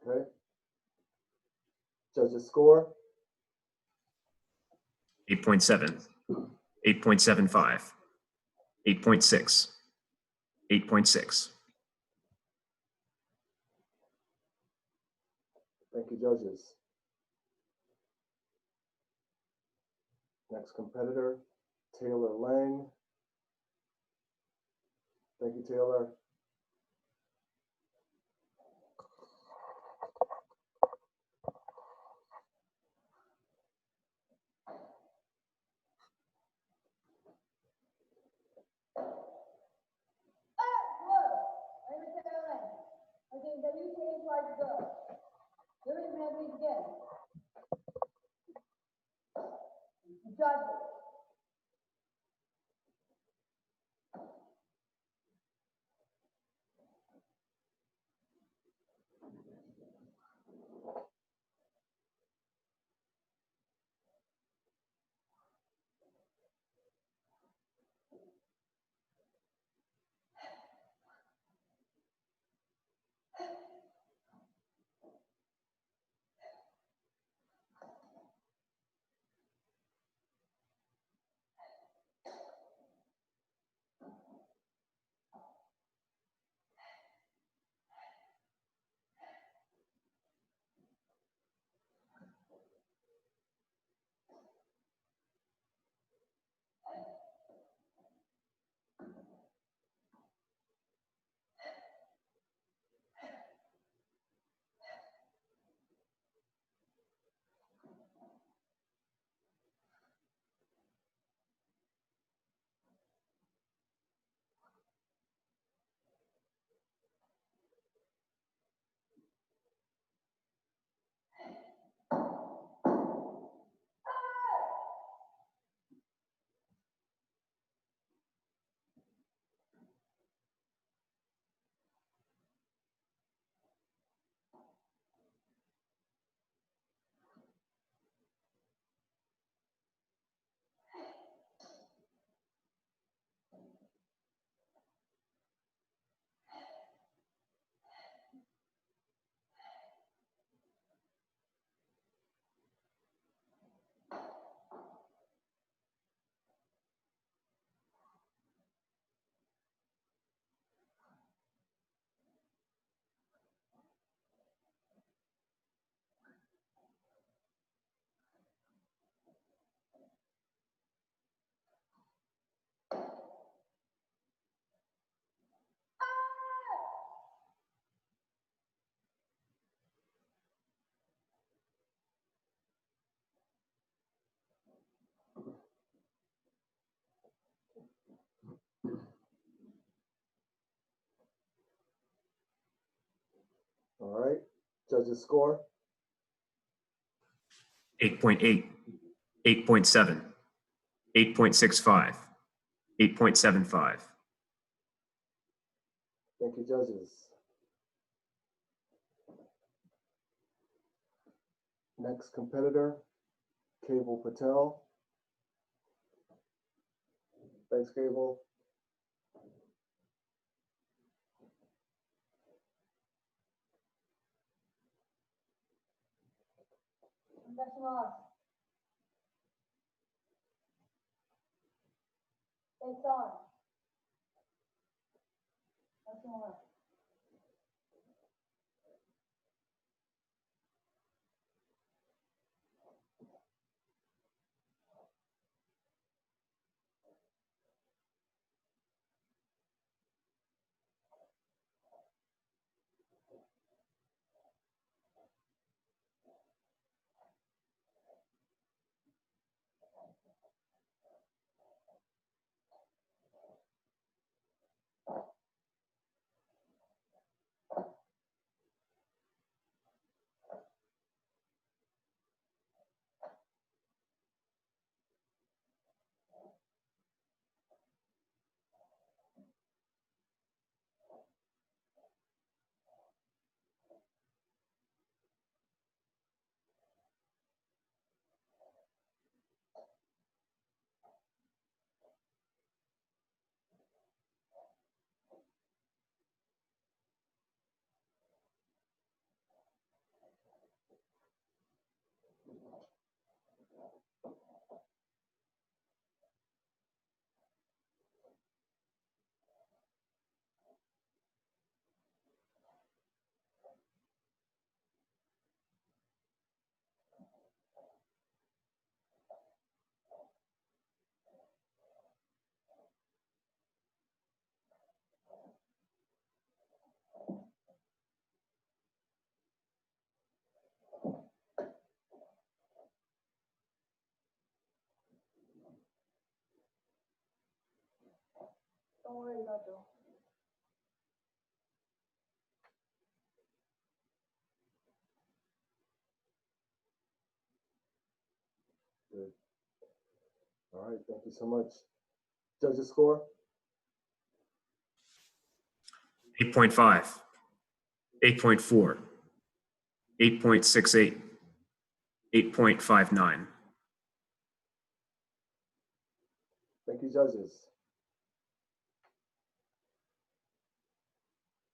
Okay. Judges' score. 8.7, 8.75, 8.6, 8.6. Thank you, judges. Next competitor, Taylor Lang. Thank you, Taylor. Okay, the replay part go. Here is where we begin. Judges. All right, judges score. 8.8, 8.7, 8.65, 8.75. Thank you, judges. Next competitor, Cable Patel. Thanks, Cable. Impression off. It's on. Impression off. Don't worry, Dojo. Good. All right, thank you so much. Judges score? 8.5, 8.4, 8.68, 8.59. Thank you, judges.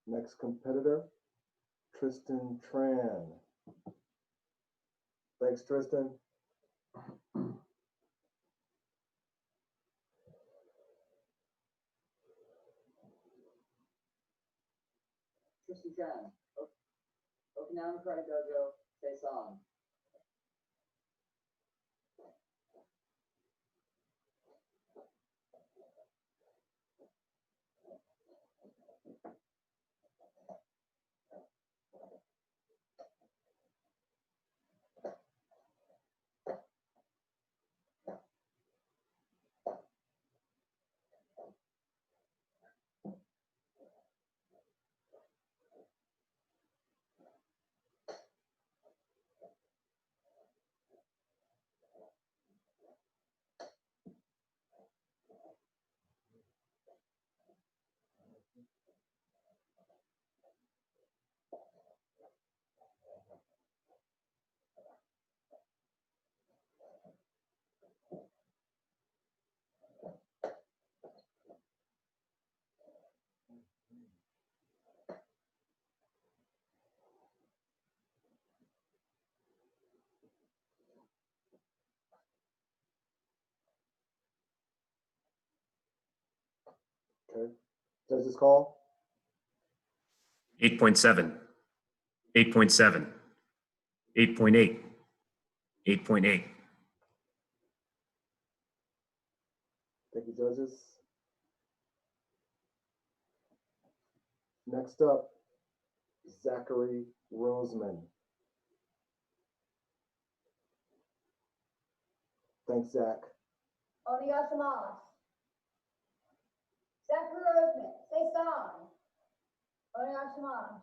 Next competitor, Tristan Tran. Thanks, Tristan. Tristan Tran, Okinawan Karate Dojo, say song. Okay. Judges call? 8.7, 8.7, 8.8, 8.8. Thank you, judges. Next up, Zachary Roseman. Thanks, Zach. Onegaishimasu. Zachary Roseman, say song. Onegaishimasu.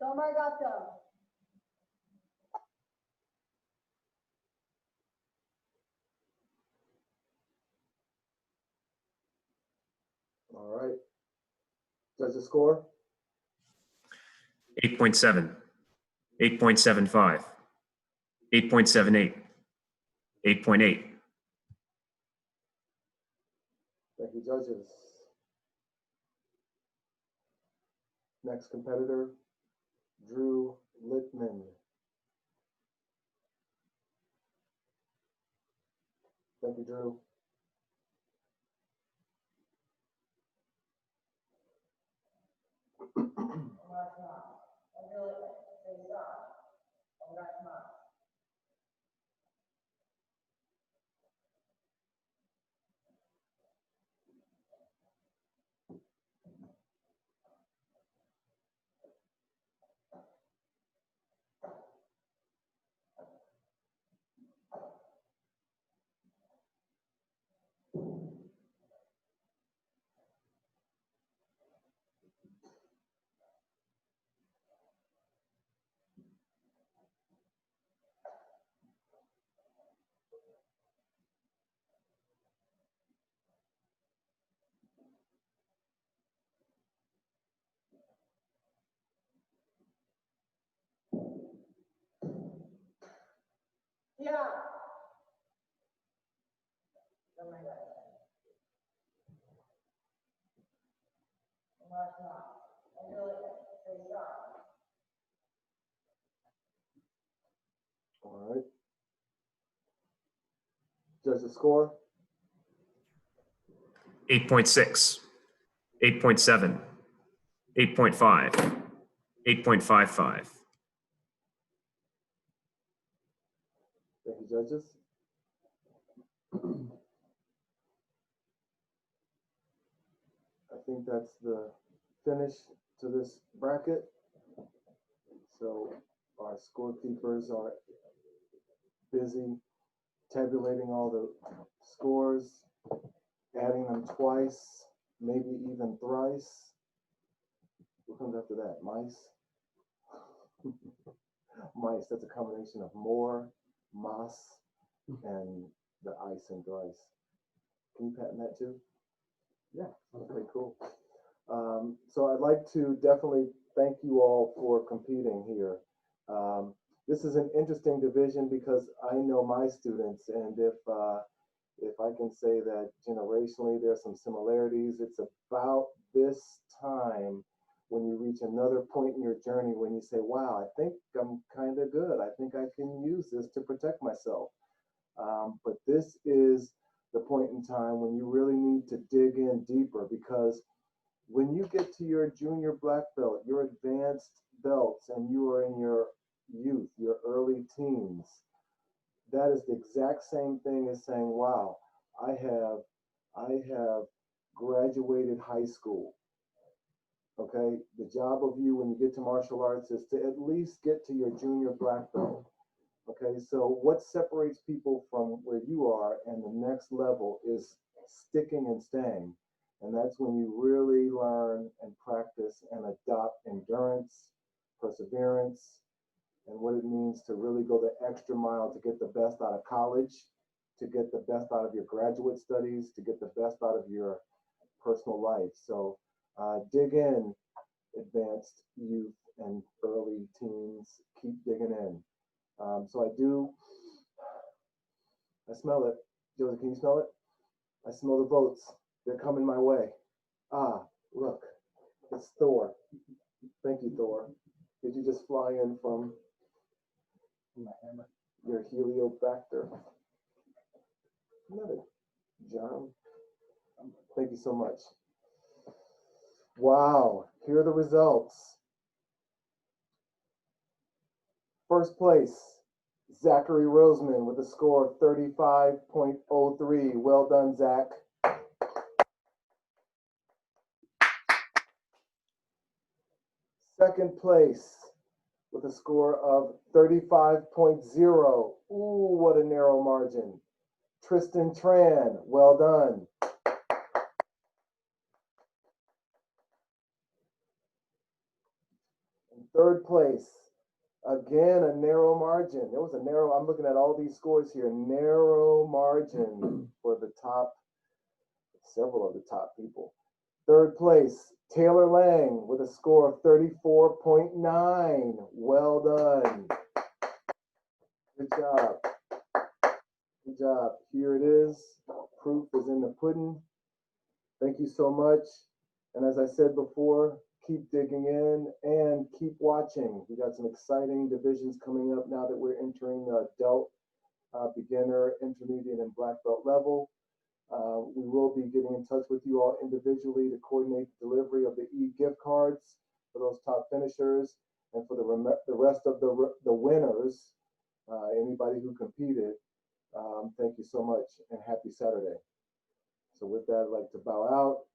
Tomarigato. All right. Judges score? 8.7, 8.75, 8.78, 8.8. Thank you, judges. Next competitor, Drew Littman. Thank you, Drew. down. Come right back. One more time. And really stay sharp. All right. Judge the score. 8.6, 8.7, 8.5, 8.55. Thank you, judges. I think that's the finish to this bracket. So our scorekeepers are busy tabulating all the scores, adding them twice, maybe even thrice. What comes after that? Mice? Mice, that's a combination of more, mas, and the ice and thrice. Can you patent that too? Yeah. Okay, cool. So I'd like to definitely thank you all for competing here. This is an interesting division because I know my students, and if I can say that generationally there's some similarities, it's about this time when you reach another point in your journey when you say, wow, I think I'm kind of good. I think I can use this to protect myself. But this is the point in time when you really need to dig in deeper, because when you get to your junior black belt, your advanced belts, and you are in your youth, your early teens, that is the exact same thing as saying, wow, I have graduated high school. Okay, the job of you when you get to martial arts is to at least get to your junior black belt. Okay, so what separates people from where you are and the next level is sticking and staying. And that's when you really learn and practice and adopt endurance, perseverance, and what it means to really go the extra mile to get the best out of college, to get the best out of your graduate studies, to get the best out of your personal life. So dig in, advanced youth and early teens, keep digging in. So I smell it. Josie, can you smell it? I smell the votes. They're coming my way. Ah, look, it's Thor. Thank you, Thor. Did you just fly in from My hammer. your heliobacter? Not a germ. Thank you so much. Wow, here are the results. First place, Zachary Roseman with a score of 35.03. Well done, Zach. Second place with a score of 35.0. Ooh, what a narrow margin. Tristan Tran, well done. In third place, again, a narrow margin. It was a narrow, I'm looking at all these scores here, narrow margin for the top, several of the top people. Third place, Taylor Lang with a score of 34.9. Well done. Good job. Good job. Here it is. Proof is in the pudding. Thank you so much. And as I said before, keep digging in and keep watching. We got some exciting divisions coming up now that we're entering the adult, beginner, intermediate, and black belt level. We will be getting in touch with you all individually to coordinate the delivery of the e-gift cards for those top finishers, and for the rest of the winners, anybody who competed. Thank you so much and happy Saturday. So with that, I'd like to bow out.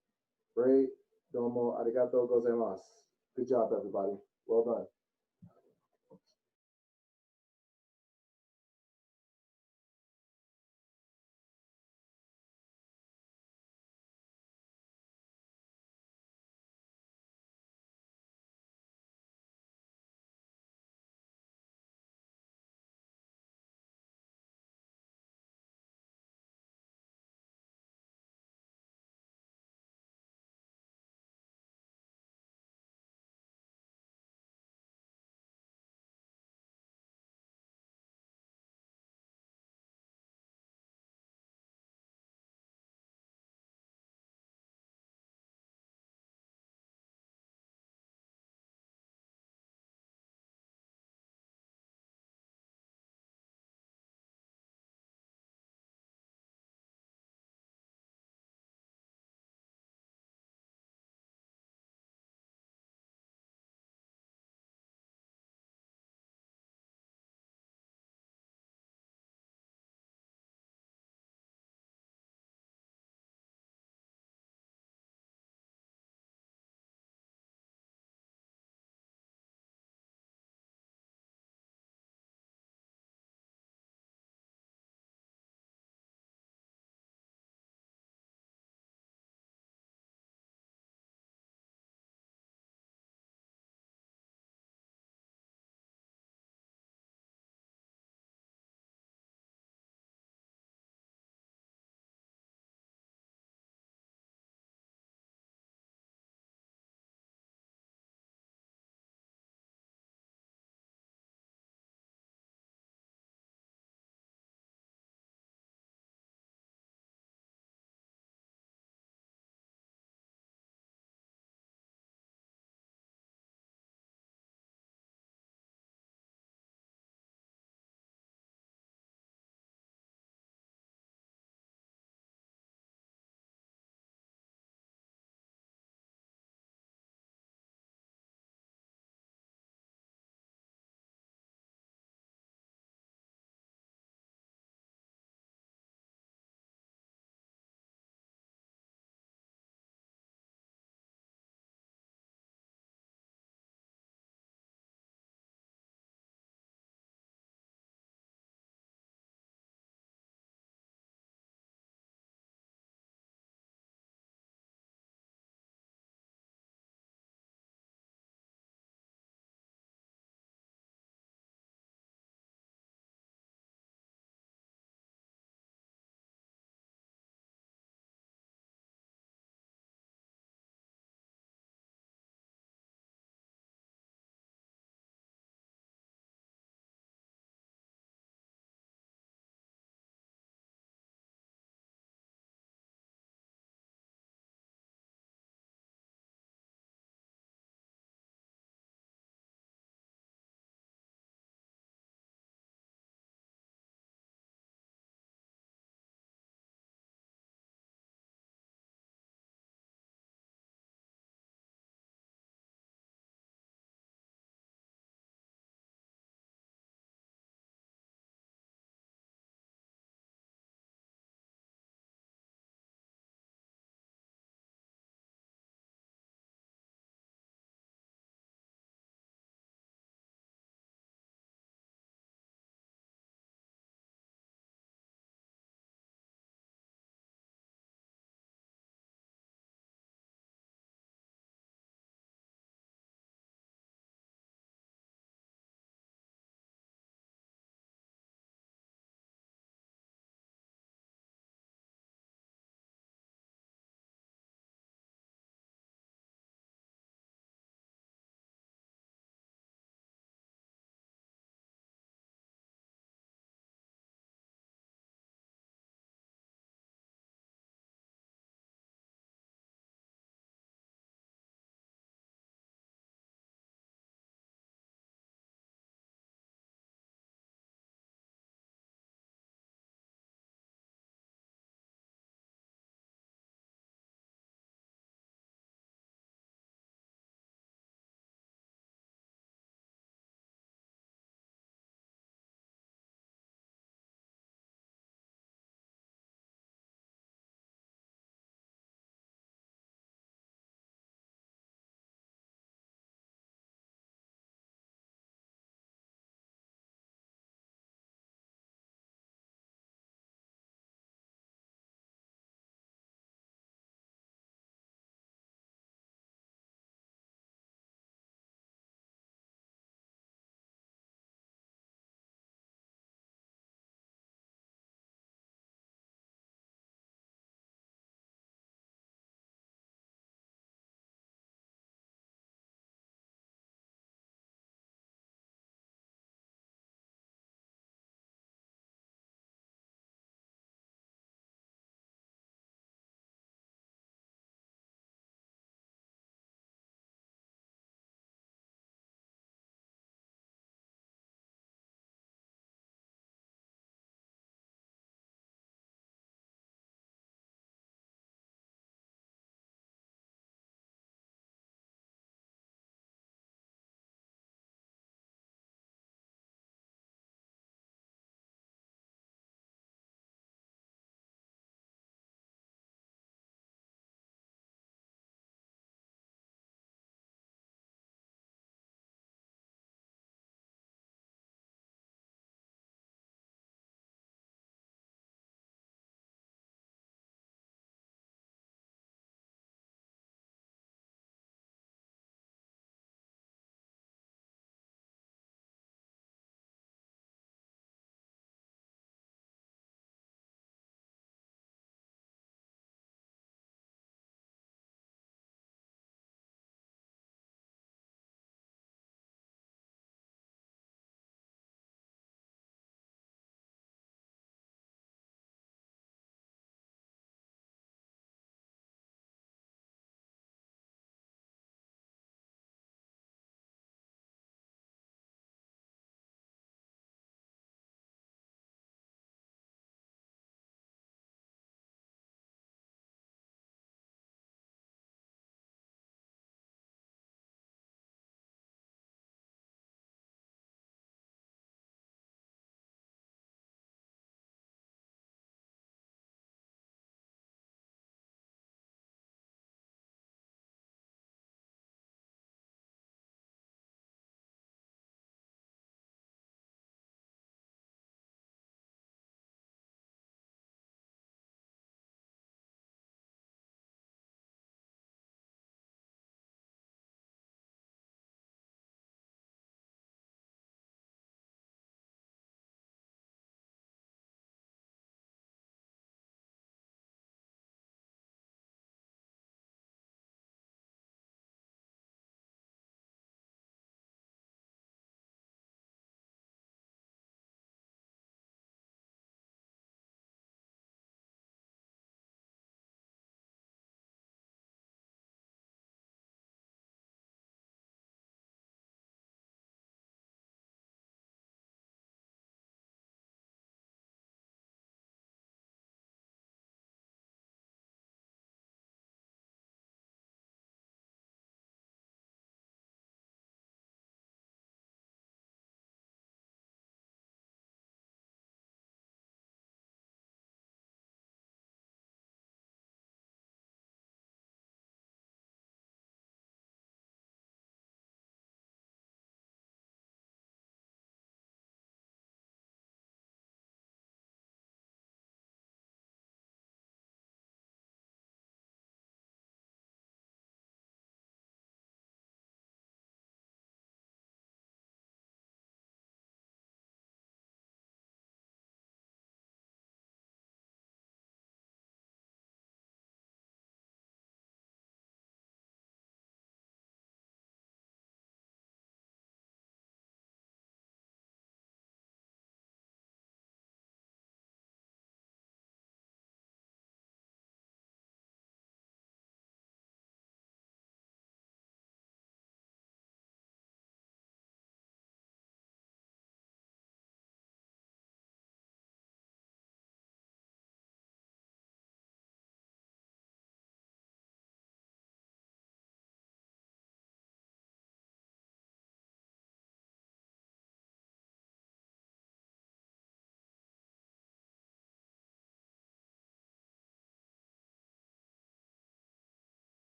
Great. Domo arigato gozaimasu. Good job, everybody. Well done.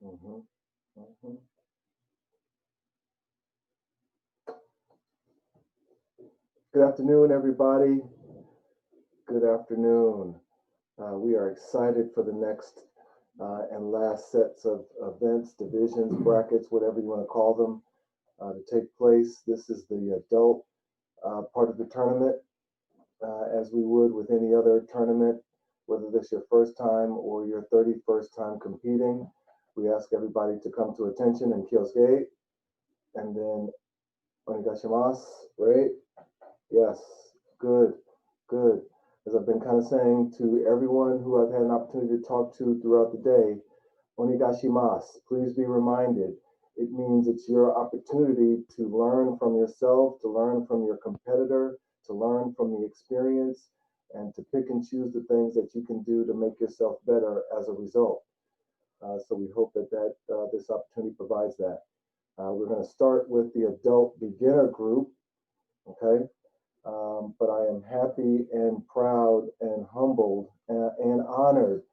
Mhm, mhm. Good afternoon, everybody. Good afternoon. We are excited for the next and last sets of events, divisions, brackets, whatever you want to call them, to take place. This is the adult part of the tournament, as we would with any other tournament, whether this is your first time or your 31st time competing. We ask everybody to come to attention and kioske, and then onegashimasu, right? Yes, good, good. As I've been kind of saying to everyone who I've had an opportunity to talk to throughout the day, onegashimasu, please be reminded, it means it's your opportunity to learn from yourself, to learn from your competitor, to learn from the experience, and to pick and choose the things that you can do to make yourself better as a result. So we hope that this opportunity provides that. We're going to start with the adult beginner group, okay? But I am happy and proud and humbled and honored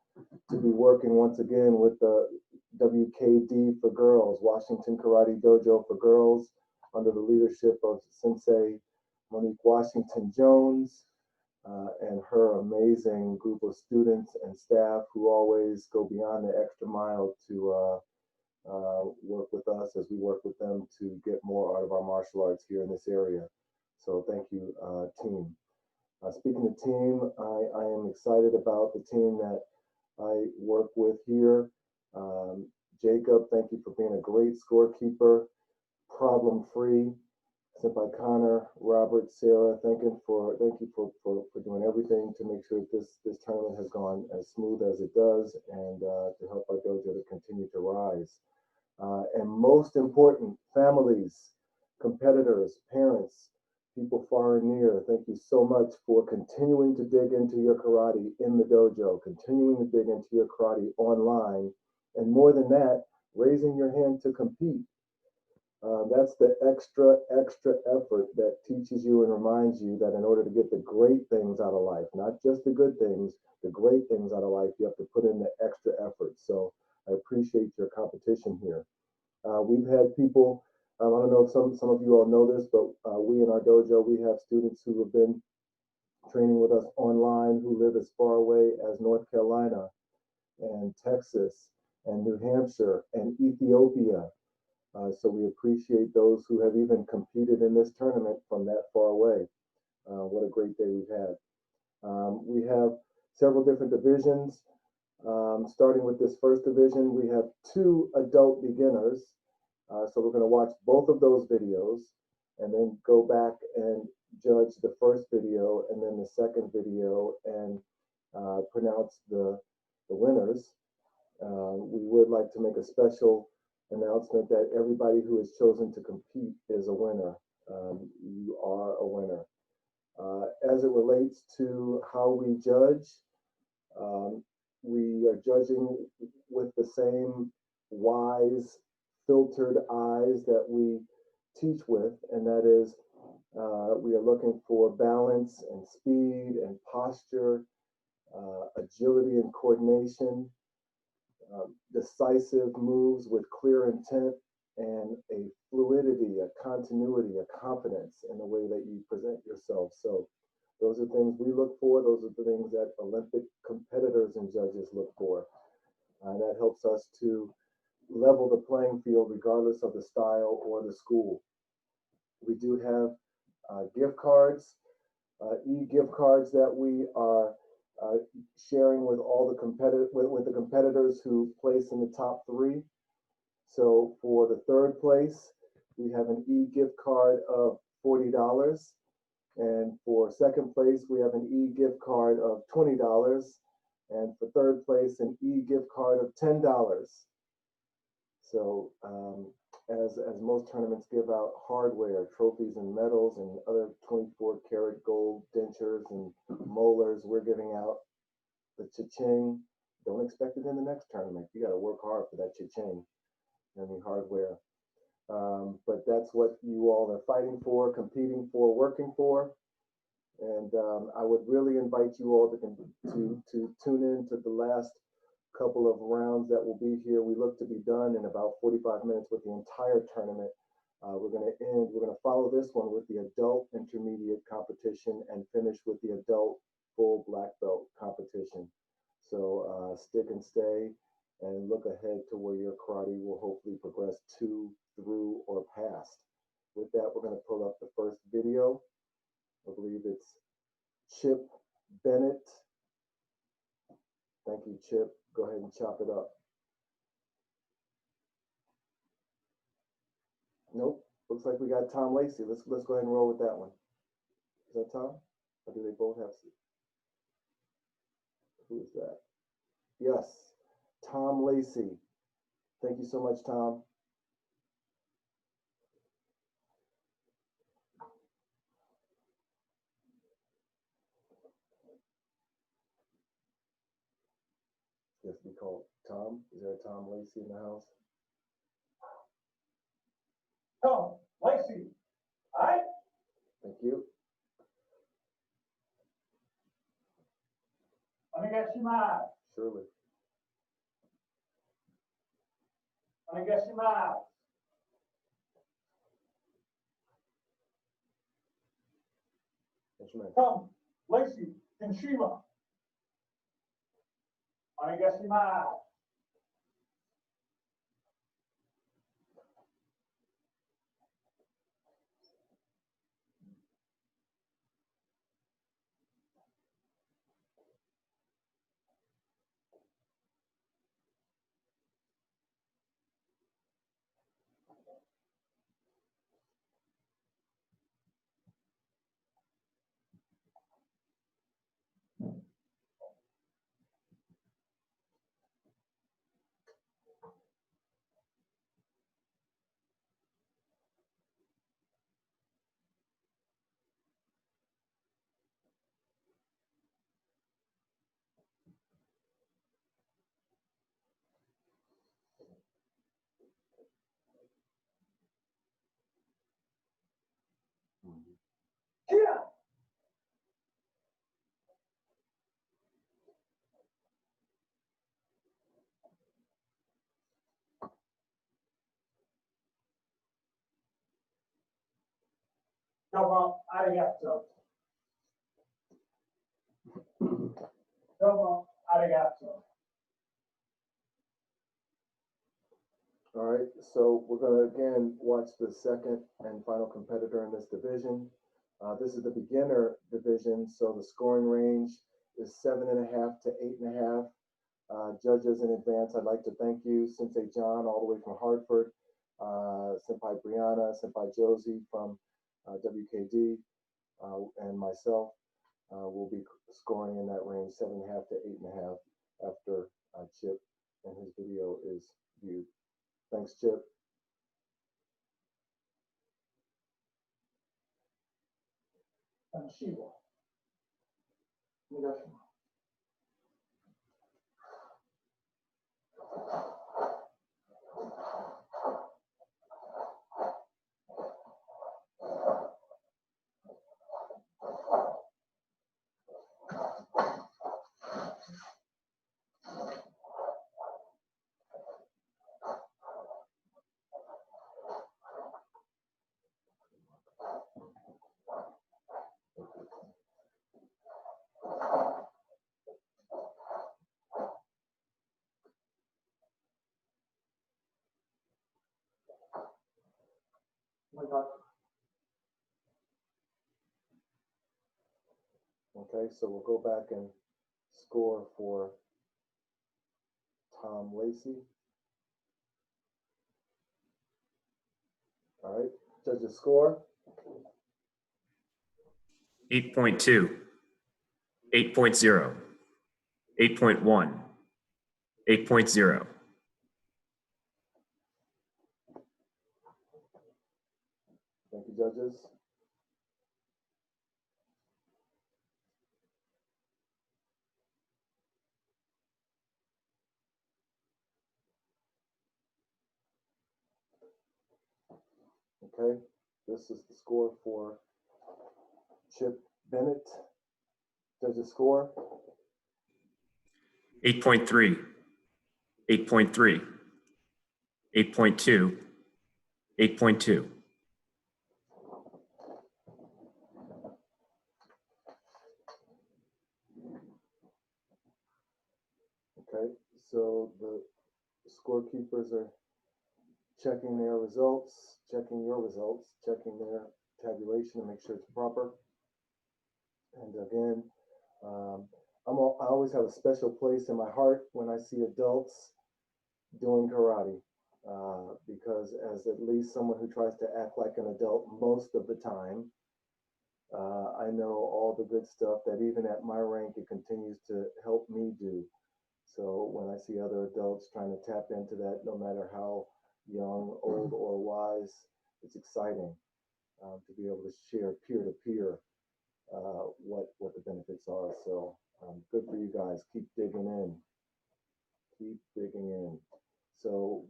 to be working once again with the WKD for girls, Washington Karate Dojo for girls, under the leadership of Sensei Monique Washington Jones and her amazing group of students and staff who always go beyond the extra mile to work with us as we work with them to get more out of our martial arts here in this area. So thank you, team. Speaking of team, I am excited about the team that I work with here. Jacob, thank you for being a great scorekeeper, problem-free. Senpai Connor, Robert, Sarah, thank you for doing everything to make sure that this tournament has gone as smooth as it does, and to help our dojo to continue to rise. And most important, families, competitors, parents, people far and near, thank you so much for continuing to dig into your karate in the dojo, continuing to dig into your karate online, and more than that, raising your hand to compete. That's the extra effort that teaches you and reminds you that in order to get the great things out of life, not just the good things, the great things out of life, you have to put in the extra effort. So I appreciate your competition here. We've had people, I don't know if some of you all know this, but we in our dojo, we have students who have been training with us online who live as far away as North Carolina and Texas and New Hampshire and Ethiopia. So we appreciate those who have even competed in this tournament from that far away. What a great day we've had. We have several different divisions. Starting with this first division, we have 2 adult beginners. So we're going to watch both of those videos and then go back and judge the first video and then the second video and pronounce the winners. We would like to make a special announcement that everybody who has chosen to compete is a winner. You are a winner. As it relates to how we judge, we are judging with the same wise, filtered eyes that we teach with, and that is we are looking for balance and speed and posture, agility and coordination, decisive moves with clear intent, and a fluidity, a continuity, a confidence in the way that you present yourself. So those are things we look for. Those are the things that Olympic competitors and judges look for. And that helps us to level the playing field regardless of the style or the school. We do have gift cards, e-gift cards that we are sharing with all the with the competitors who place in the top 3. So for the 3rd place, we have an e-gift card of $40. And for 2nd place, we have an e-gift card of $20. And for 3rd place, an e-gift card of $10. So as most tournaments give out hardware, trophies and medals and other 24 karat gold dentures and molars, we're giving out the cha-ching. Don't expect it in the next tournament. You got to work hard for that cha-ching and the hardware. But that's what you all are fighting for, competing for, working for. And I would really invite you all to tune in to the last couple of rounds that will be here. We look to be done in about 45 minutes with the entire tournament. We're going to follow this one with the adult intermediate competition and finish with the adult full black belt competition. So stick and stay and look ahead to where your karate will hopefully progress to, through, or past. With that, we're going to pull up the first video. I believe it's Chip Bennett. Thank you, Chip. Go ahead and chop it up. Nope. Looks like we got Tom Lacey. Let's go ahead and roll with that one. Is that Tom? Or do they both have? Who is that? Yes, Tom Lacey. Thank you so much, Tom. Yes, we call Tom. Is there a Tom Lacey in the house? Tom Lacey. All right. Thank you. Onegaishimasu. Surely. Onegaishimasu. Yes, ma'am. Tom Lacey Kenshima. Onegaishimasu. Kia. Domo arigato. Domo arigato. All right, so we're going to again watch the second and final competitor in this division. This is the beginner division, so the scoring range is 7.5 to 8.5. Judges in advance, I'd like to thank you, Sensei John, all the way from Hartford, Senpai Brianna, Senpai Josie from WKD, and myself will be scoring in that range, 7.5 to 8.5 after Chip and his video is viewed. Thanks, Chip. Shiva. Onegaishimasu. Oh my God. Okay, so we'll go back and score for Tom Lacey. All right, judges score. 8.2, 8.0, 8.1, 8.0. Thank you, judges. Okay, this is the score for Chip Bennett. Judges score. 8.3, 8.3, 8.2, 8.2. Okay, so the scorekeepers are checking their results, checking your results, checking their tabulation to make sure it's proper. And again, I always have a special place in my heart when I see adults doing karate, because as at least someone who tries to act like an adult most of the time, I know all the good stuff that even at my rank, it continues to help me do. So when I see other adults trying to tap into that, no matter how young, old, or wise, it's exciting to be able to share peer to peer what the benefits are. So good for you guys. Keep digging in. Keep digging in. So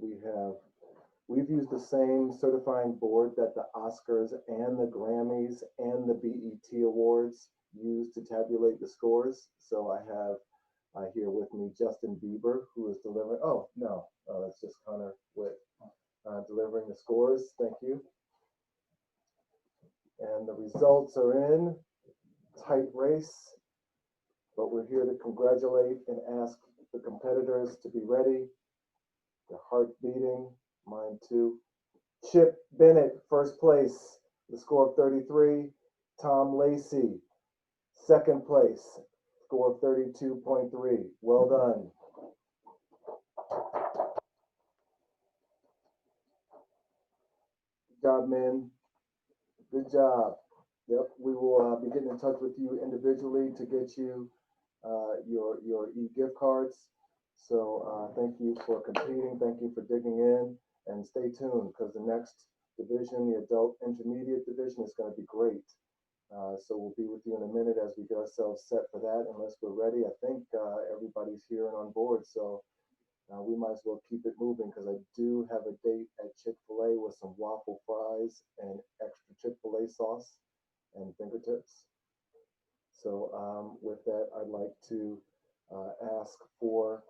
we've used the same certifying board that the Oscars and the Grammys and the BET Awards use to tabulate the scores. So I have here with me Justin Bieber, who is delivering. Oh no, that's just Connor Witt delivering the scores. Thank you. And the results are in. Tight race, but we're here to congratulate and ask the competitors to be ready. Their heart beating, mine too. Chip Bennett, first place, the score of 33. Tom Lacey, second place, score of 32.3. Well done. Good job, men. Good job. Yep, we will be getting in touch with you individually to get you your e-gift cards. So thank you for competing. Thank you for digging in, and stay tuned because the next division, the adult intermediate division, is going to be great. So we'll be with you in a minute as we get ourselves set for that. Unless we're ready, I think everybody's here and on board. So we might as well keep it moving because I do have a date at Chick-fil-A with some waffle fries and extra Chick-fil-A sauce and fingertips. So with that, I'd like to ask for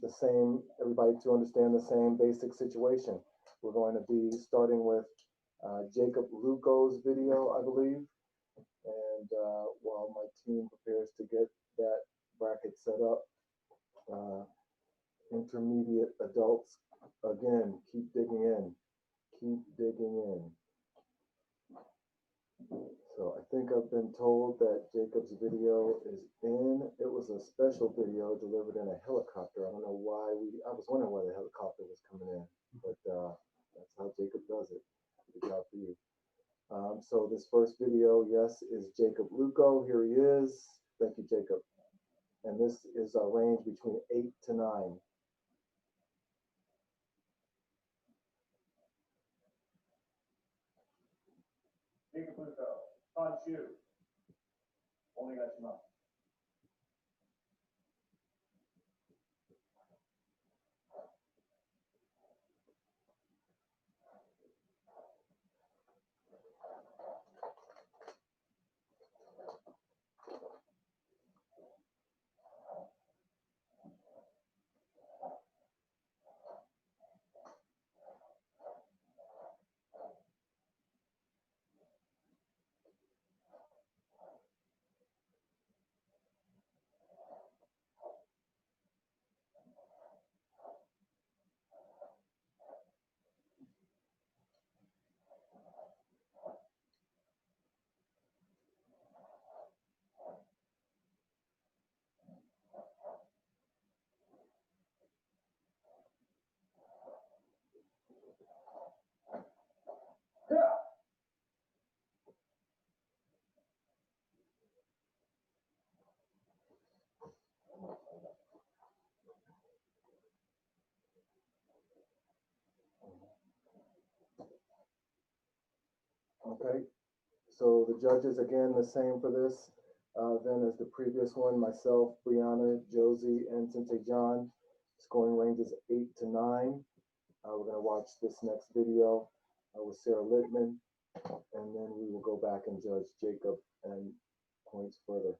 the same, everybody to understand the same basic situation. We're going to be starting with Jacob Luco's video, I believe. And while my team prepares to get that bracket set up, intermediate adults, again, keep digging in. Keep digging in. So I think I've been told that Jacob's video is in. It was a special video delivered in a helicopter. I don't know why I was wondering why the helicopter was coming in, but that's how Jacob does it. Good job for you. So this first video, yes, is Jacob Luco. Here he is. Thank you, Jacob. And this is a range between 8 to 9. Jacob Luco, on shoe. Only got your mouth. Okay, so the judges, again, the same for this then as the previous one, myself, Brianna, Josie, and Sensei John. Scoring range is 8 to 9. We're going to watch this next video with Sarah Littman, and then we will go back and judge Jacob and points further.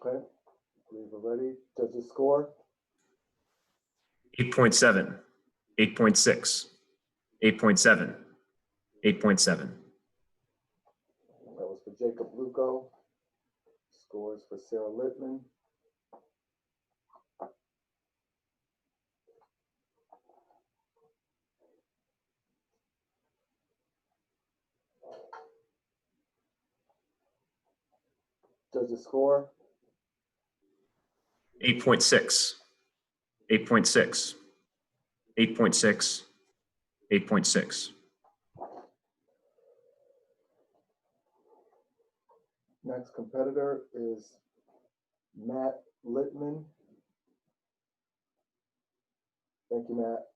Okay, believe we're ready. Judges score. 8.7, 8.6, 8.7, 8.7. That was for Jacob Luco. Scores for Sarah Littman. Judges score. 8.6, 8.6, 8.6, 8.6. Next competitor is Matt Littman. Thank you, Matt.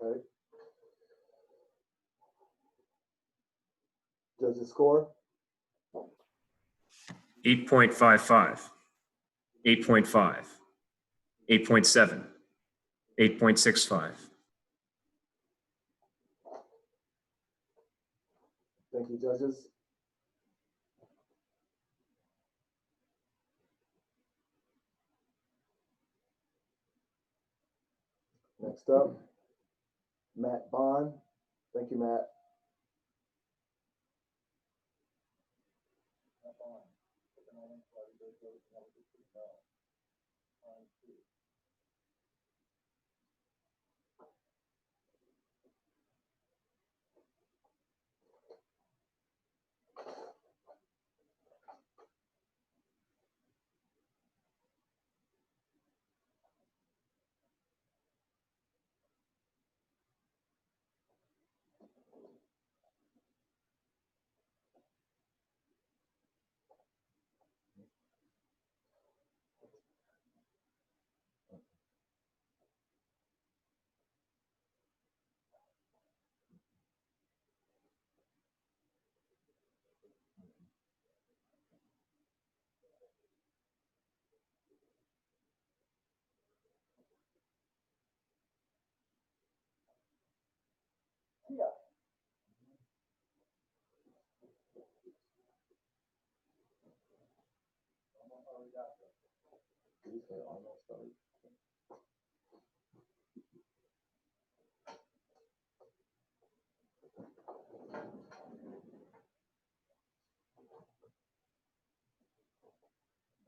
Okay. Judges score. 8.55, 8.5, 8.7, 8.65. Thank you, judges. Next up, Matt Bond. Thank you, Matt.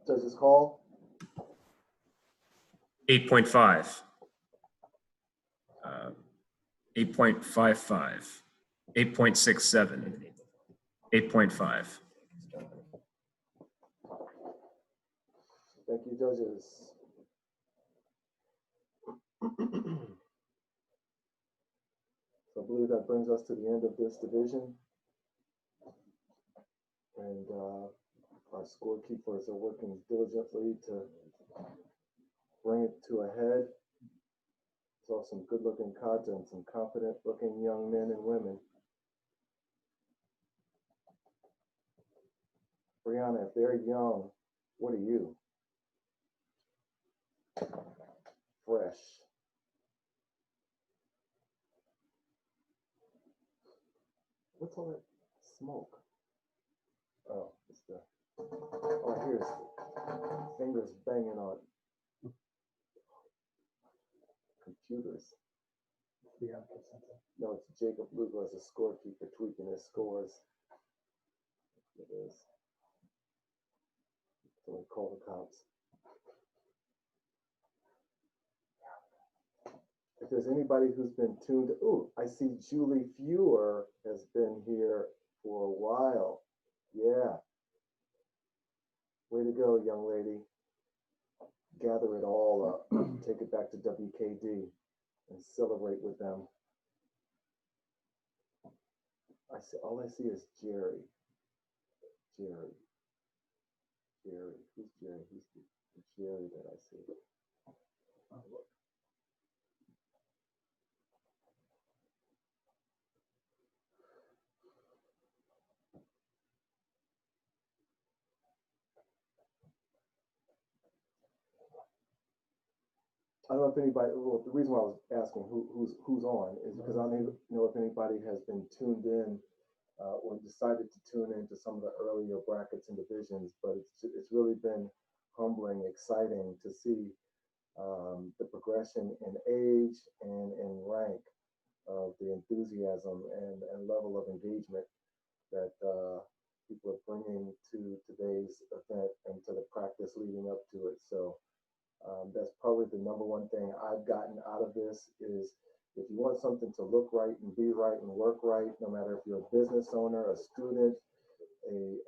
Judges call. 8.5, 8.55, 8.67, 8.5. Thank you, judges. So I believe that brings us to the end of this division. And our scorekeepers are working diligently to bring it to a head. So some good looking content, some confident looking young men and women. Brianna, if they're young, what are you? Fresh. What's all that smoke? Oh, it's the, oh, here's the fingers banging on computers. Yeah. No, it's Jacob Lugo as a scorekeeper tweaking his scores. It is. So we call the cops. If there's anybody who's been tuned, oh, I see Julie Fewer has been here for a while. Yeah. Way to go, young lady. Gather it all up. Take it back to WKD and celebrate with them. All I see is Jerry. Jerry. Who's Jerry? Who's the Jerry that I see? Oh, look. I don't know if anybody, well, the reason why I was asking who's on is because I don't know if anybody has been tuned in or decided to tune into some of the earlier brackets and divisions, but it's really been humbling, exciting to see the progression in age and in rank of the enthusiasm and level of engagement that people are bringing to today's event and to the practice leading up to it. So that's probably the number one thing I've gotten out of this is if you want something to look right and be right and work right, no matter if you're a business owner, a student, a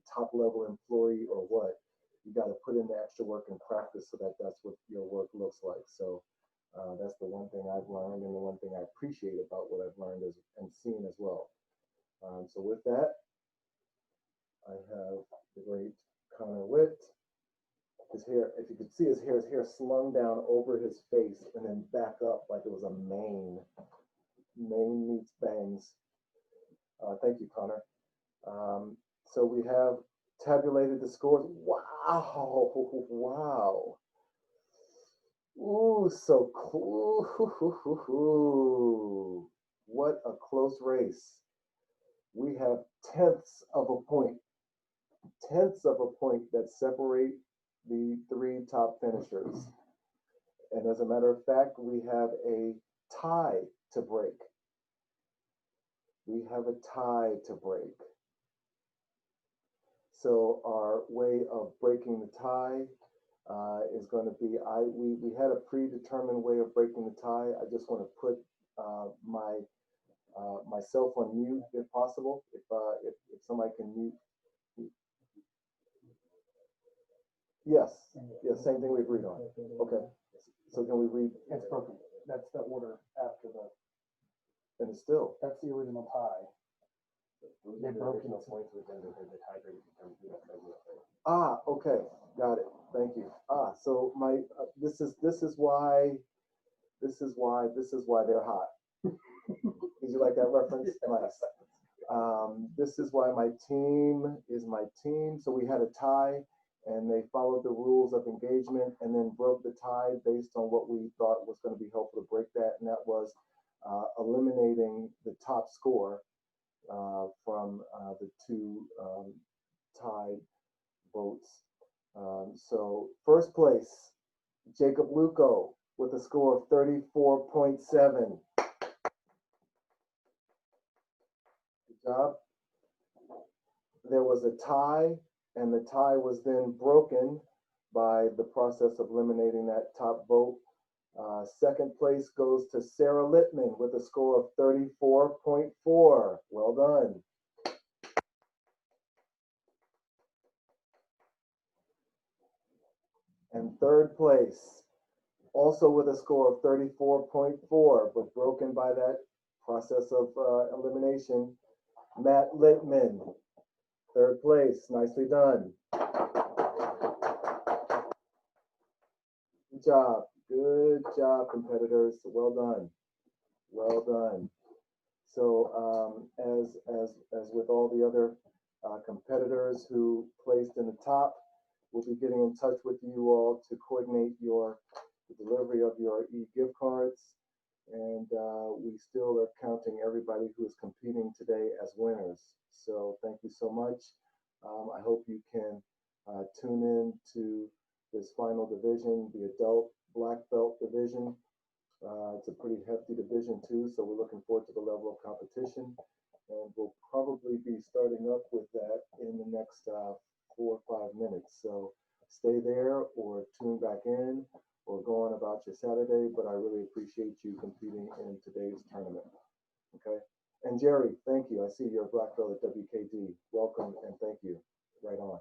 top level employee or what, you got to put in the extra work and practice so that that's what your work looks like. So that's the one thing I've learned and the one thing I appreciate about what I've learned and seen as well. So with that, I have the great Connor Witt. His hair, if you could see his hair slung down over his face and then back up like it was a mane. Mane meets bangs. Thank you, Connor. So we have tabulated the scores. Wow, wow. Ooh, so cool. What a close race. We have tenths of a point that separate the three top finishers. And as a matter of fact, we have a tie to break. So our way of breaking the tie is going to be, we had a predetermined way of breaking the tie. I just want to put myself on mute if possible. If somebody can mute. Yes, same thing we agreed on. Okay, so can we read? It's broken. That's the order after And it's still. that's the original tie. They broke into points within the tiebreaker becomes Okay, got it. Thank you. So my this is why they're hot. Did you like that reference? Nice. This is why my team is my team. So we had a tie. And they followed the rules of engagement and then broke the tie based on what we thought was going to be helpful to break that. And that was eliminating the top score from the two tied votes. So first place, Jacob Luco with a score of 34.7. Good job. There was a tie. And the tie was then broken by the process of eliminating that top vote. Second place goes to Sarah Littman with a score of 34.4. Well done. And third place, also with a score of 34.4, but broken by that process of elimination, Matt Littman. Third place, nicely done. Good job, competitors. Well done. So as with all the other competitors who placed in the top, we'll be getting in touch with you all to coordinate the delivery of your e-gift cards. And we still are counting everybody who is competing today as winners. So thank you so much. I hope you can tune in to this final division, the adult black belt division. It's a pretty hefty division too, so we're looking forward to the level of competition. And we'll probably be starting up with that in the next 4 or 5 minutes. So stay there or tune back in or go on about your Saturday. But I really appreciate you competing in today's tournament. Okay. And Jerry, thank you. I see you're a black belt at WKD. Welcome and thank you. Right on.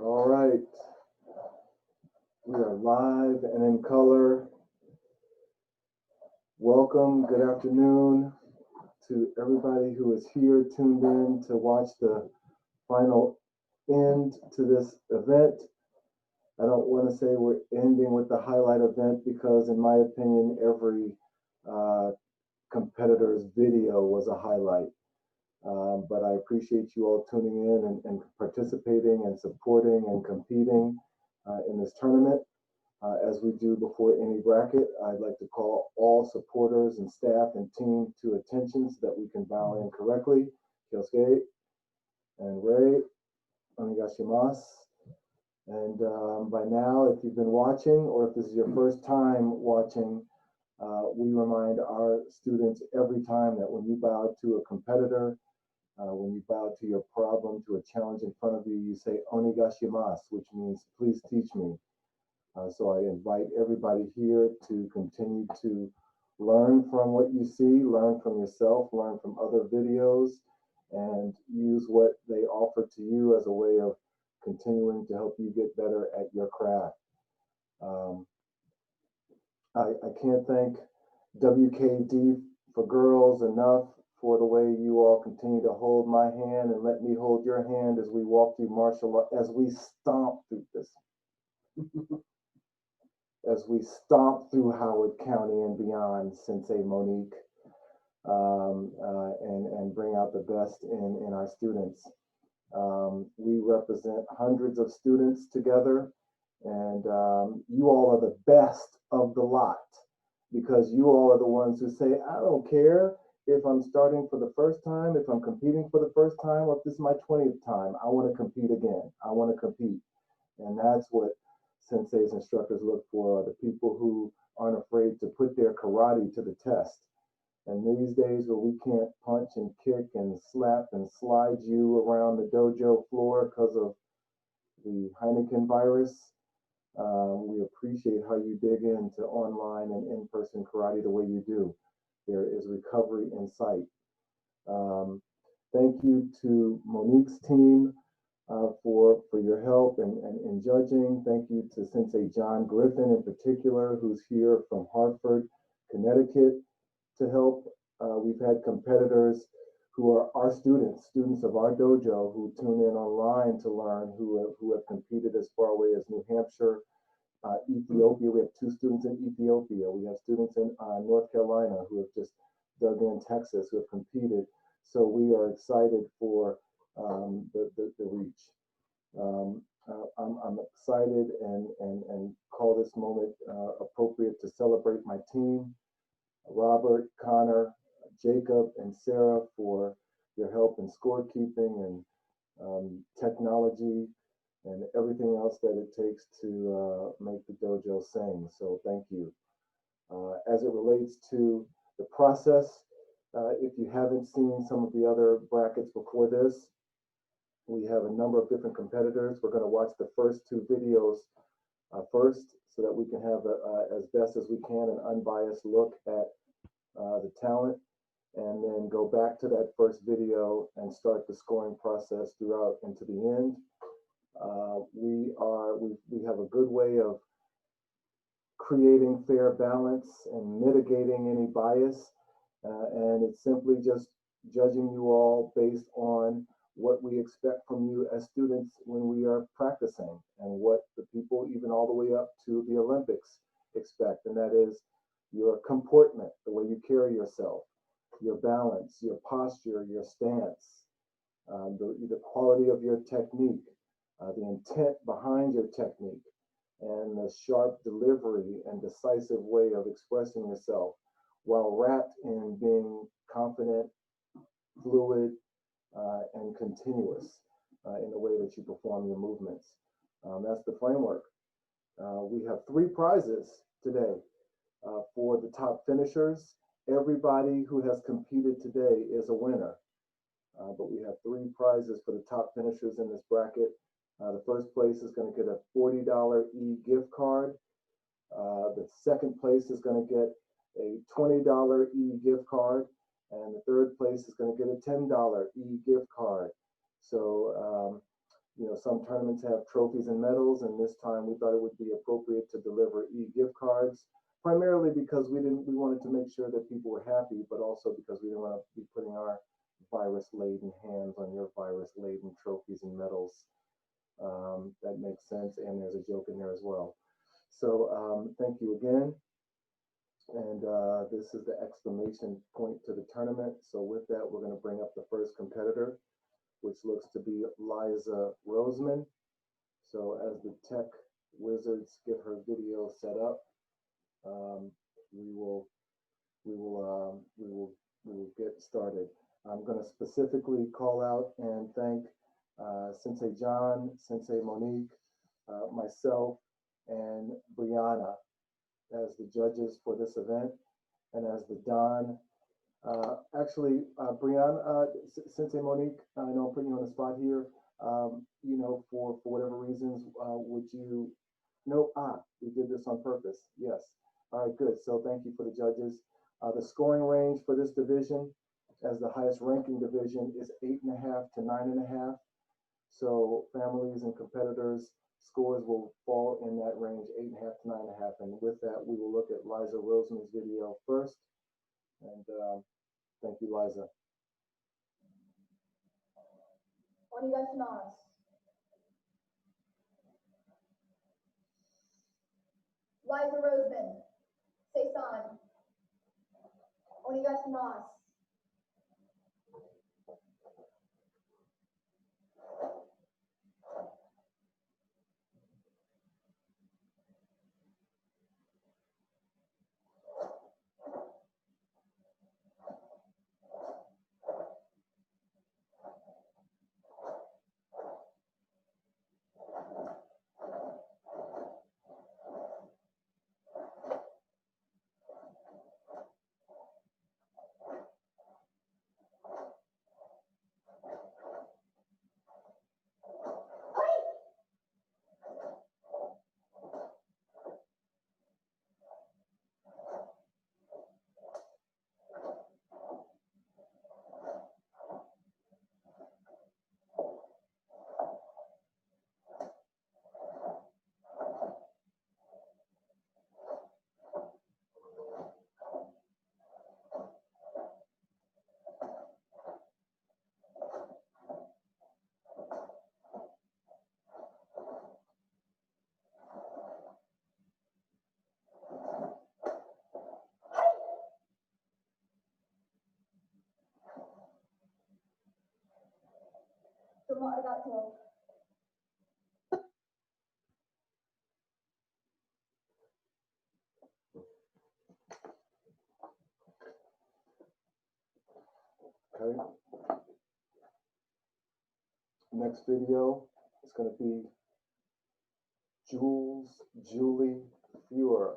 All right. We are live and in color. Welcome, good afternoon to everybody who is here tuned in to watch the final end to this event. I don't want to say we're ending with the highlight event because in my opinion, every competitor's video was a highlight. But I appreciate you all tuning in and participating and supporting and competing in this tournament. As we do before any bracket, I'd like to call all supporters and staff and team to attention so that we can bow in correctly. Kyosuke and Ray, onegashimasu. And by now, if you've been watching or if this is your first time watching, we remind our students every time that when you bow to a competitor, when you bow to your problem, to a challenge in front of you, you say onegashimasu, which means please teach me. So I invite everybody here to continue to learn from what you see, learn from yourself, learn from other videos, and use what they offer to you as a way of continuing to help you get better at your craft. I can't thank WKD for girls enough for the way you all continue to hold my hand and let me hold your hand as we walk through martial art, as we stomp through this. As we stomp through Howard County and beyond, Sensei Monique, and bring out the best in our students. We represent hundreds of students together, and you all are the best of the lot because you all are the ones who say, I don't care if I'm starting for the first time, if I'm competing for the first time, or if this is my 20th time, I want to compete again. I want to compete. And that's what senseis, instructors look for, are the people who aren't afraid to put their karate to the test. And these days where we can't punch and kick and slap and slide you around the dojo floor because of the Heineken virus, we appreciate how you dig into online and in-person karate the way you do. There is recovery in sight. Thank you to Monique's team for your help in judging. Thank you to Sensei John Griffin in particular, who's here from Hartford, Connecticut, to help. We've had competitors who are our students of our dojo who tune in online to learn, who have competed as far away as New Hampshire, Ethiopia. We have 2 students in Ethiopia. We have students in North Carolina who have just dug in, Texas, who have competed. So we are excited for the reach. I'm excited and call this moment appropriate to celebrate my team, Robert, Connor, Jacob, and Sarah, for your help in scorekeeping and technology and everything else that it takes to make the dojo sing. So thank you. As it relates to the process, if you haven't seen some of the other brackets before this, we have a number of different competitors. We're going to watch the first 2 videos first so that we can have as best as we can an unbiased look at the talent, and then go back to that first video and start the scoring process throughout into the end. We have a good way of creating fair balance and mitigating any bias, and it's simply just judging you all based on what we expect from you as students when we are practicing, and what the people even all the way up to the Olympics expect, and that is your comportment, the way you carry yourself, your balance, your posture, your stance, the quality of your technique, the intent behind your technique, and the sharp delivery and decisive way of expressing yourself while wrapped in being confident, fluid, and continuous in the way that you perform your movements. That's the framework. We have 3 prizes today for the top finishers. Everybody who has competed today is a winner, but we have 3 prizes for the top finishers in this bracket. The first place is going to get a $40 e-gift card. The second place is going to get a $20 e-gift card. And the third place is going to get a $10 e-gift card. So some tournaments have trophies and medals, and this time we thought it would be appropriate to deliver e-gift cards, primarily because we wanted to make sure that people were happy, but also because we didn't want to be putting our virus-laden hands on your virus-laden trophies and medals. That makes sense, and there's a joke in there as well. So thank you again. And this is the exclamation point to the tournament. So with that, we're going to bring up the first competitor, which looks to be Liza Roseman. So as the tech wizards get her video set up, we will get started. I'm going to specifically call out and thank Sensei John, Sensei Monique, myself, and Brianna as the judges for this event, and as the Don. Brianna, Sensei Monique, I know I'm putting you on the spot here. For whatever reasons, would you? Nope. We did this on purpose. Yes. All right. Good. So thank you for the judges. The scoring range for this division, as the highest ranking division, is 8.5 to 9.5. So families and competitors' scores will fall in that range, 8.5 to 9.5. And with that, we will look at Liza Roseman's video first. And thank you, Liza. Onegaishimasu. Liza Roseman, Seisan. Onegaishimasu. Arigato. Okay. Next video is going to be Julie Fuhrer.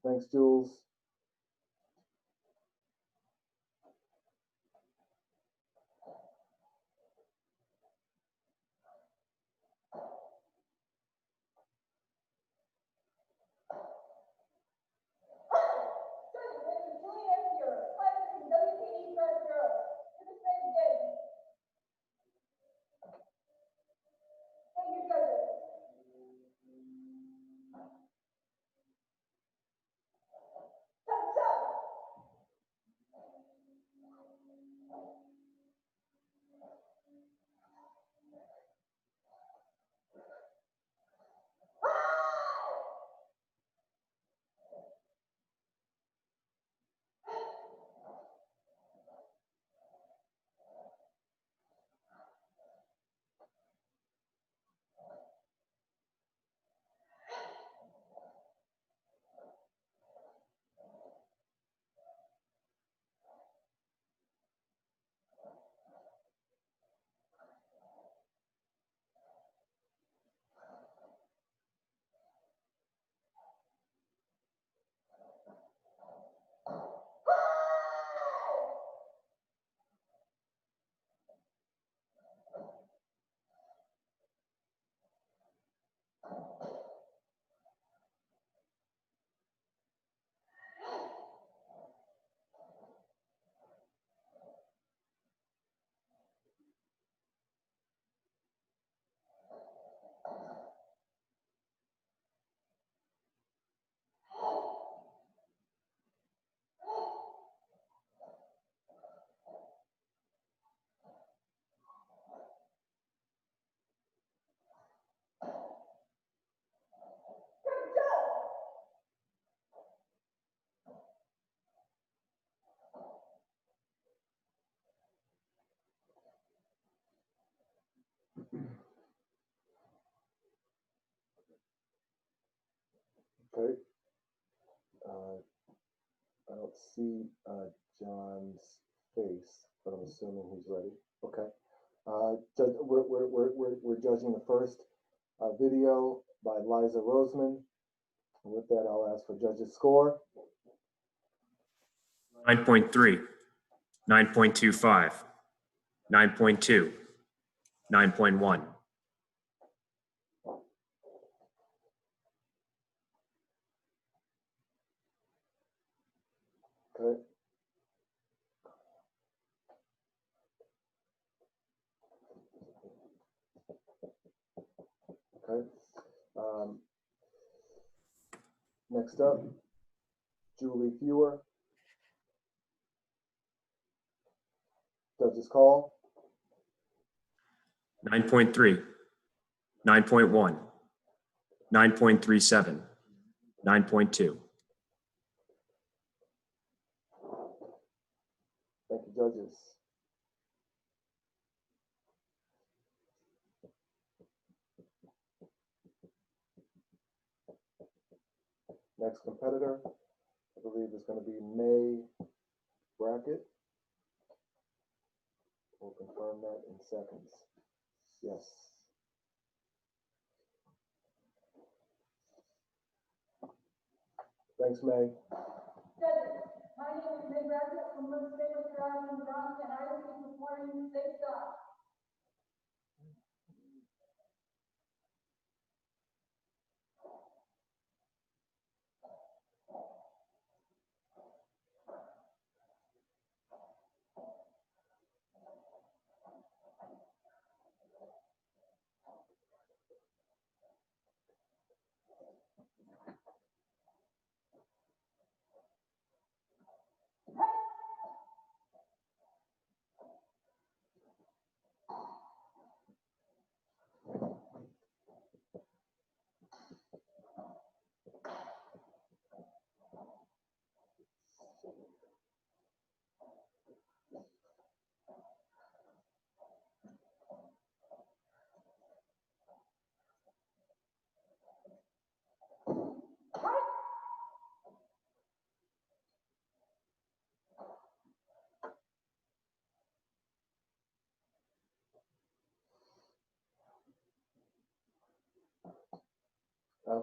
Thanks, Jules. Okay. I don't see John's face, but I'm assuming he's ready. Okay. We're judging the first video by Liza Roseman. And with that, I'll ask for judges' score. 9.3, 9.25, 9.2, 9.1. Okay. Okay. Next up, Julie Fewer. Judges call. 9.3, 9.1, 9.37, 9.2. Thank you, judges. Next competitor, I believe, is going to be May Brackett. We'll confirm that in seconds. Yes. Thanks, May. Judges, my name is May Brackett from Women's Famous Karate in Bronx, and I will be performing Safe Dog.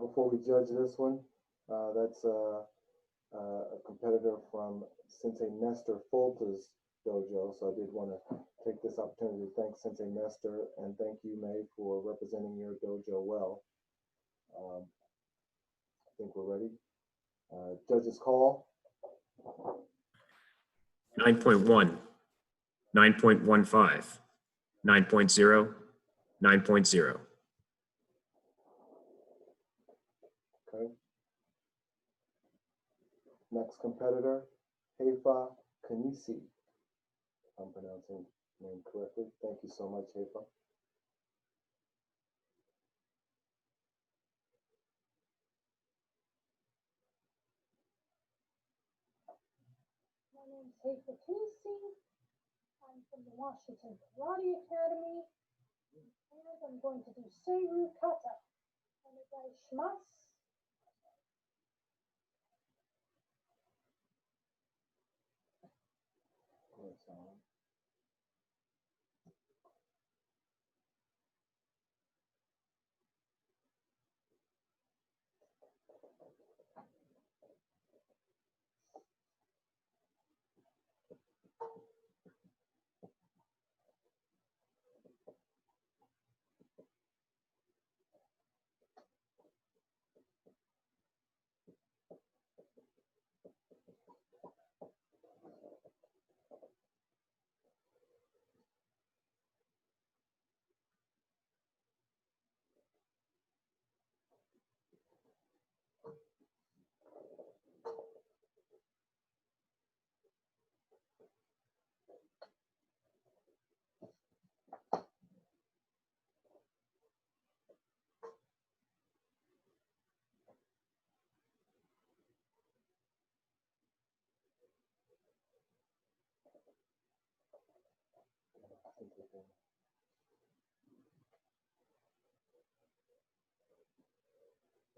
Before we judge this one, that's a competitor from Sensei Nestor Folta's dojo. So I did want to take this opportunity to thank Sensei Nestor and thank you, May, for representing your dojo well. I think we're ready. Judges call. 9.1, 9.15, 9.0, 9.0. Okay. Next competitor, Heifa Kanisi. If I'm pronouncing the name correctly. Thank you so much, Heifa. My name is Heifa Casey. I'm from the Washington Karate Academy. And I'm going to do Seiru Kata. Onegaishimasu.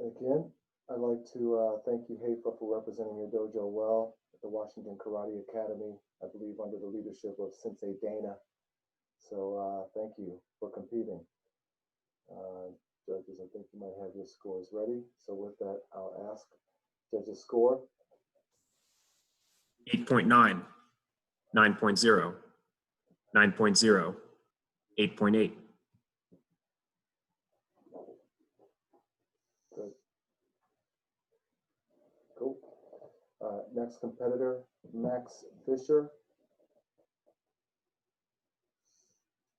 Again, I'd like to thank you, Hafer, for representing your dojo well at the Washington Karate Academy, I believe under the leadership of Sensei Dana. So thank you for competing. Judges, I think you might have your scores ready. So with that, I'll ask judges score. 8.9, 9.0, 9.0, 8.8. Good. Cool. Next competitor, Max Fisher.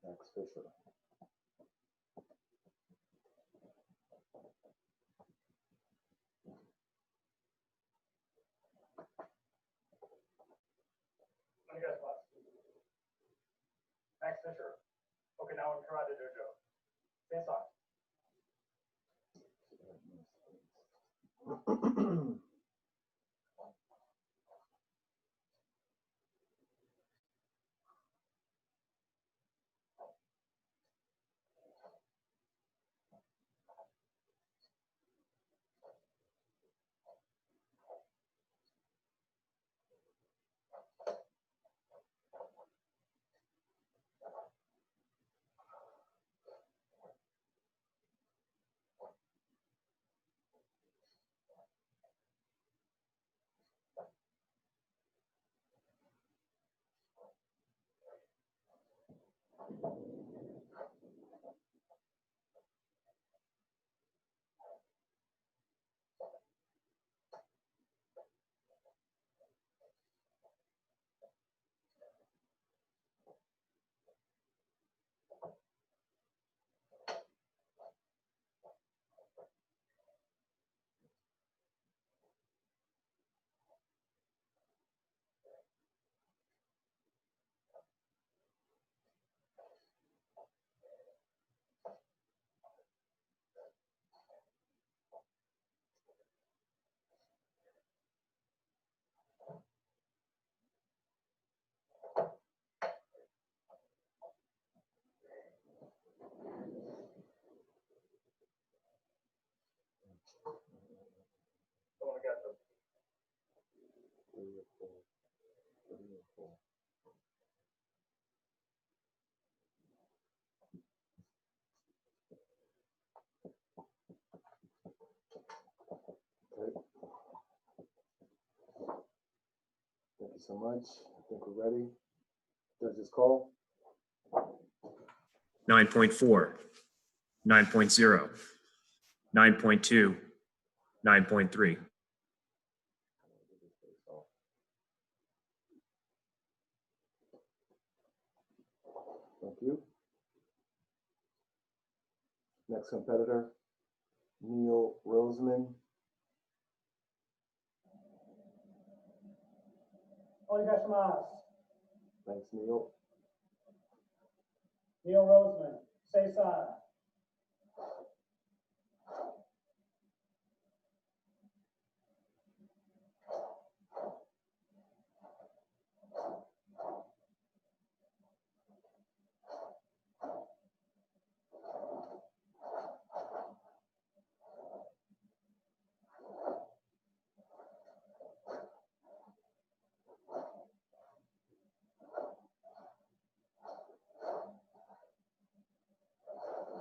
Max Fisher. Onegaishimasu. Max Fisher, Okinawan Karate Dojo. Sensei. Onegaishimasu. 3 or 4. 3 or 4. Okay. Thank you so much. I think we're ready. Judges call. 9.4, 9.0, 9.2, 9.3. Thank you. Next competitor, Neil Roseman. Onegaishimasu. Thanks, Neil. Neil Roseman, Seisai.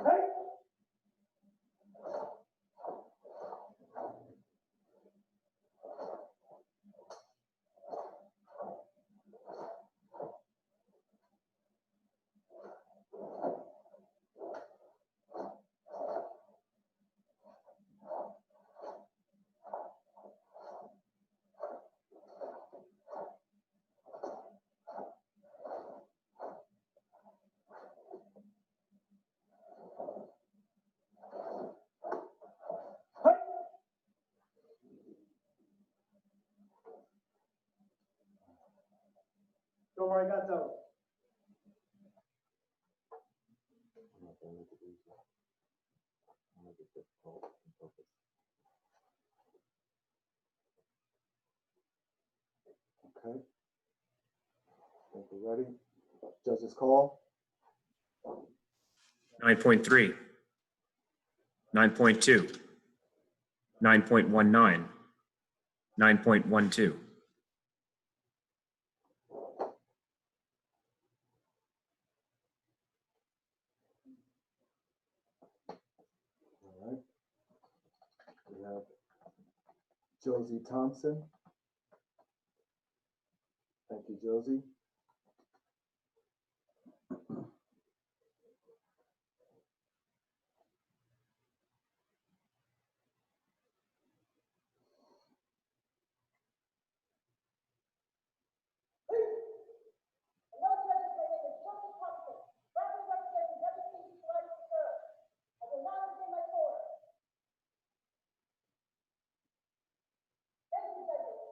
Hey! Hey! Domo arigato. I'm not going to make it easy. I'll make it difficult on purpose. Okay. I think we're ready. Judges call. 9.3, 9.2, 9.19, 9.12, All right. We have Josie Thompson. Thank you, Josie. Hello, judges, my name is Josie Thompson, proudly representing the species rights to serve. I will now begin my court. Thank you, judges.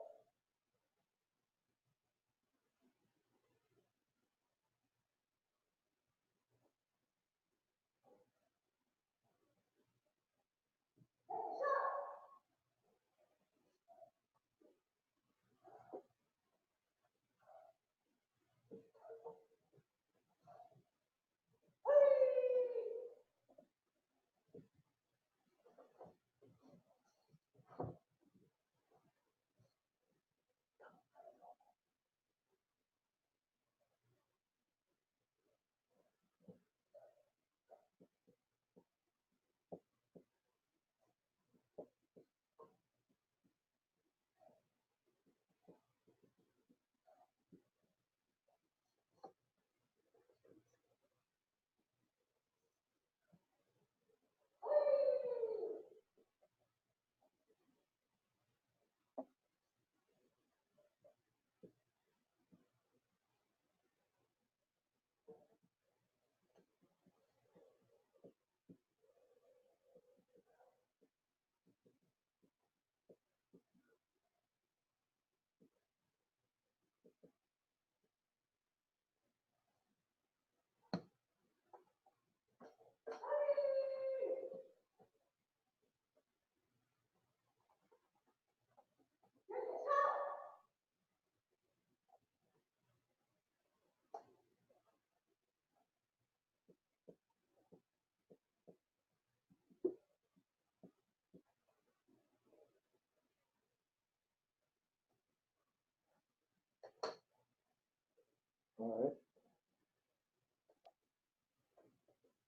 All right.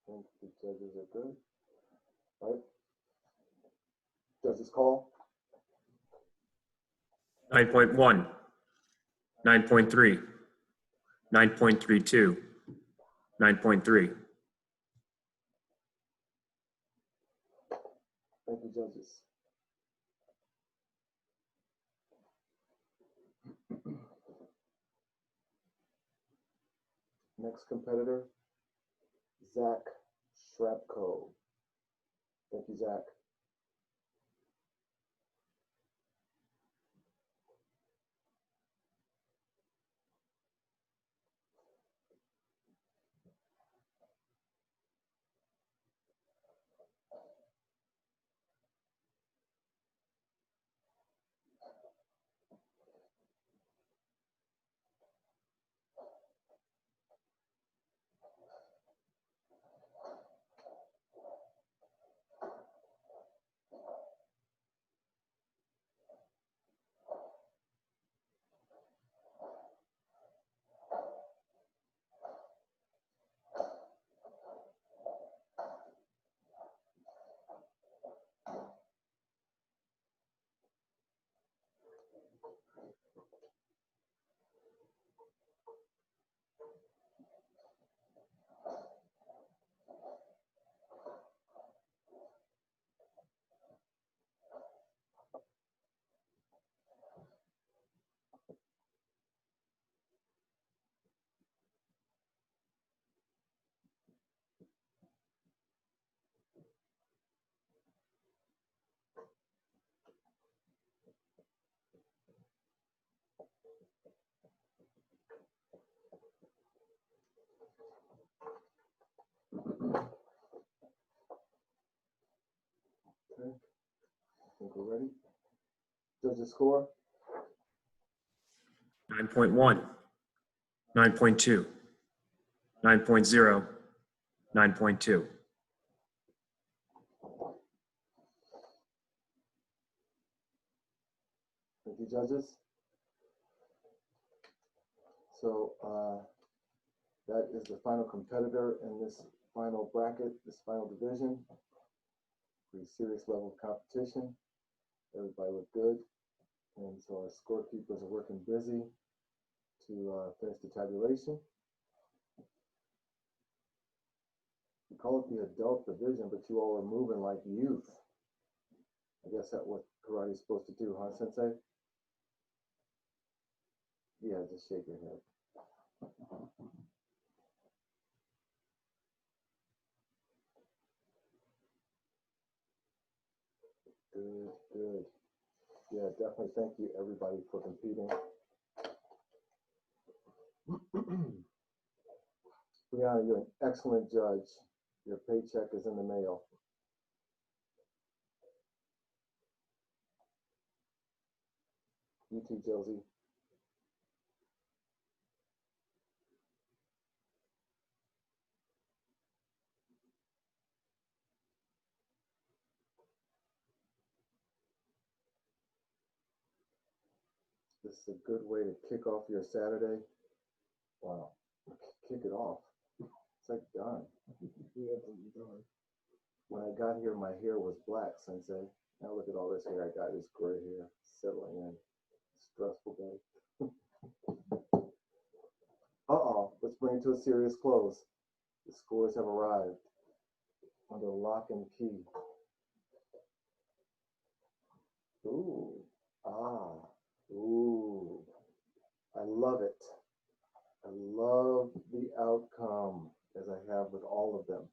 I think the judges are good. All right. Judges call. 9.1, 9.3, 9.32, 9.3, Thank you, judges. Next competitor, Zach Shrapko. Thank you, Zach. Okay, I think we're ready. Judges score. 9.1, 9.2, 9.0, 9.2, Thank you, judges. So that is the final competitor in this final bracket, this final division. Pretty serious level of competition. Everybody looked good. And so our scorekeepers are working busy to finish the tabulation. We call it the adult division, but you all are moving like youth. I guess that's what karate is supposed to do, huh, Sensei? Yeah, just shake your head. Good, good. Yeah, definitely thank you everybody for competing. Brianna, you're an excellent judge. Your paycheck is in the mail. You too, Josie. This is a good way to kick off your Saturday. Wow, kick it off. It's like done. When I got here, my hair was black, Sensei. Now look at all this hair I got. This gray hair settling in. Stressful day. Uh-oh, let's bring it to a serious close. The scores have arrived under lock and key. Ooh, ah, ooh, I love it. I love the outcome, as I have with all of them.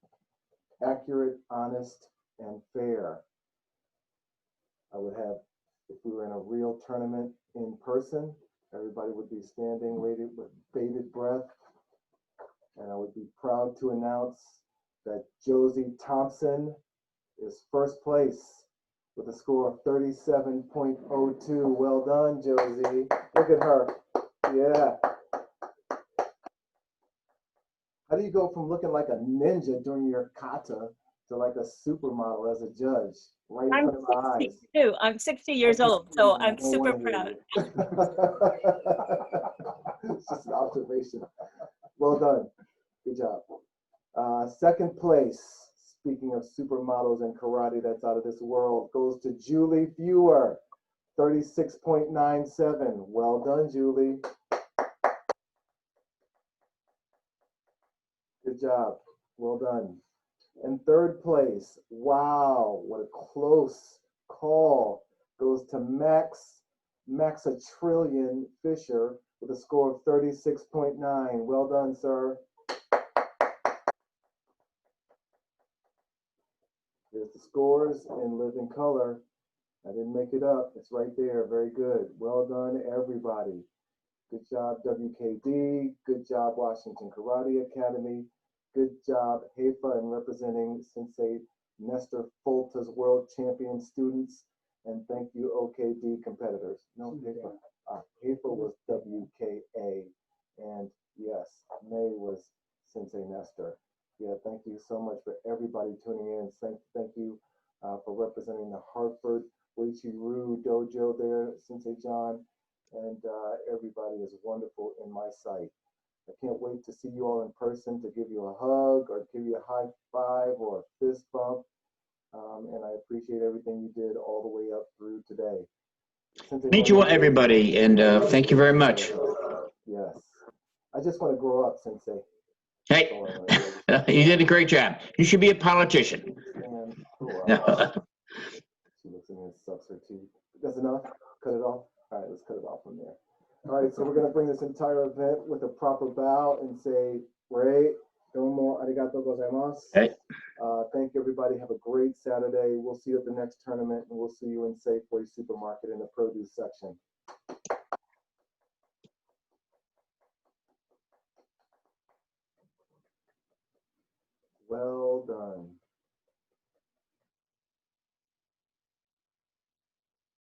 Accurate, honest, and fair. I would have, if we were in a real tournament in person, everybody would be standing, waiting with bated breath. And I would be proud to announce that Josie Thompson is first place with a score of 37.02. Well done, Josie. Look at her. Yeah. How do you go from looking like a ninja during your kata to like a supermodel as a judge? Right in front of my eyes. Too. I'm 60 years old, so I'm super proud. It's just an observation. Well done. Good job. Second place, speaking of supermodels and karate that's out of this world, goes to Julie Fewer, 36.97. Well done, Julie. Good job. Well done. And third place, wow, what a close call, goes to Maxatrillion Fisher with a score of 36.9. Well done, sir. Here's the scores in living color. I didn't make it up. It's right there. Very good. Well done, everybody. Good job, WKD. Good job, Washington Karate Academy. Good job, Haifa, in representing Sensei Nestor Folta's world champion students. And thank you, OKD competitors. No, Haifa. Haifa was WKA. And yes, May was Sensei Nestor. Yeah, thank you so much for everybody tuning in. Thank you for representing the Hartford Uechi-Ryu Dojo there, Sensei John. And everybody is wonderful in my sight. I can't wait to see you all in person, to give you a hug or give you a high five or a fist bump. And I appreciate everything you did all the way up through today. Meet you, everybody, and thank you very much. Yes. I just want to grow up, Sensei. Hey, you did a great job. You should be a politician. She looks at me and sucks her teeth. That's enough? Cut it off? All right, let's cut it off from there. All right, so we're going to bring this entire event with a proper bow and say, Ray, domo arigato gozaimasu. Hey. Thank you, everybody. Have a great Saturday. We'll see you at the next tournament, and we'll see you in Safeway Supermarket in the produce section. Well done.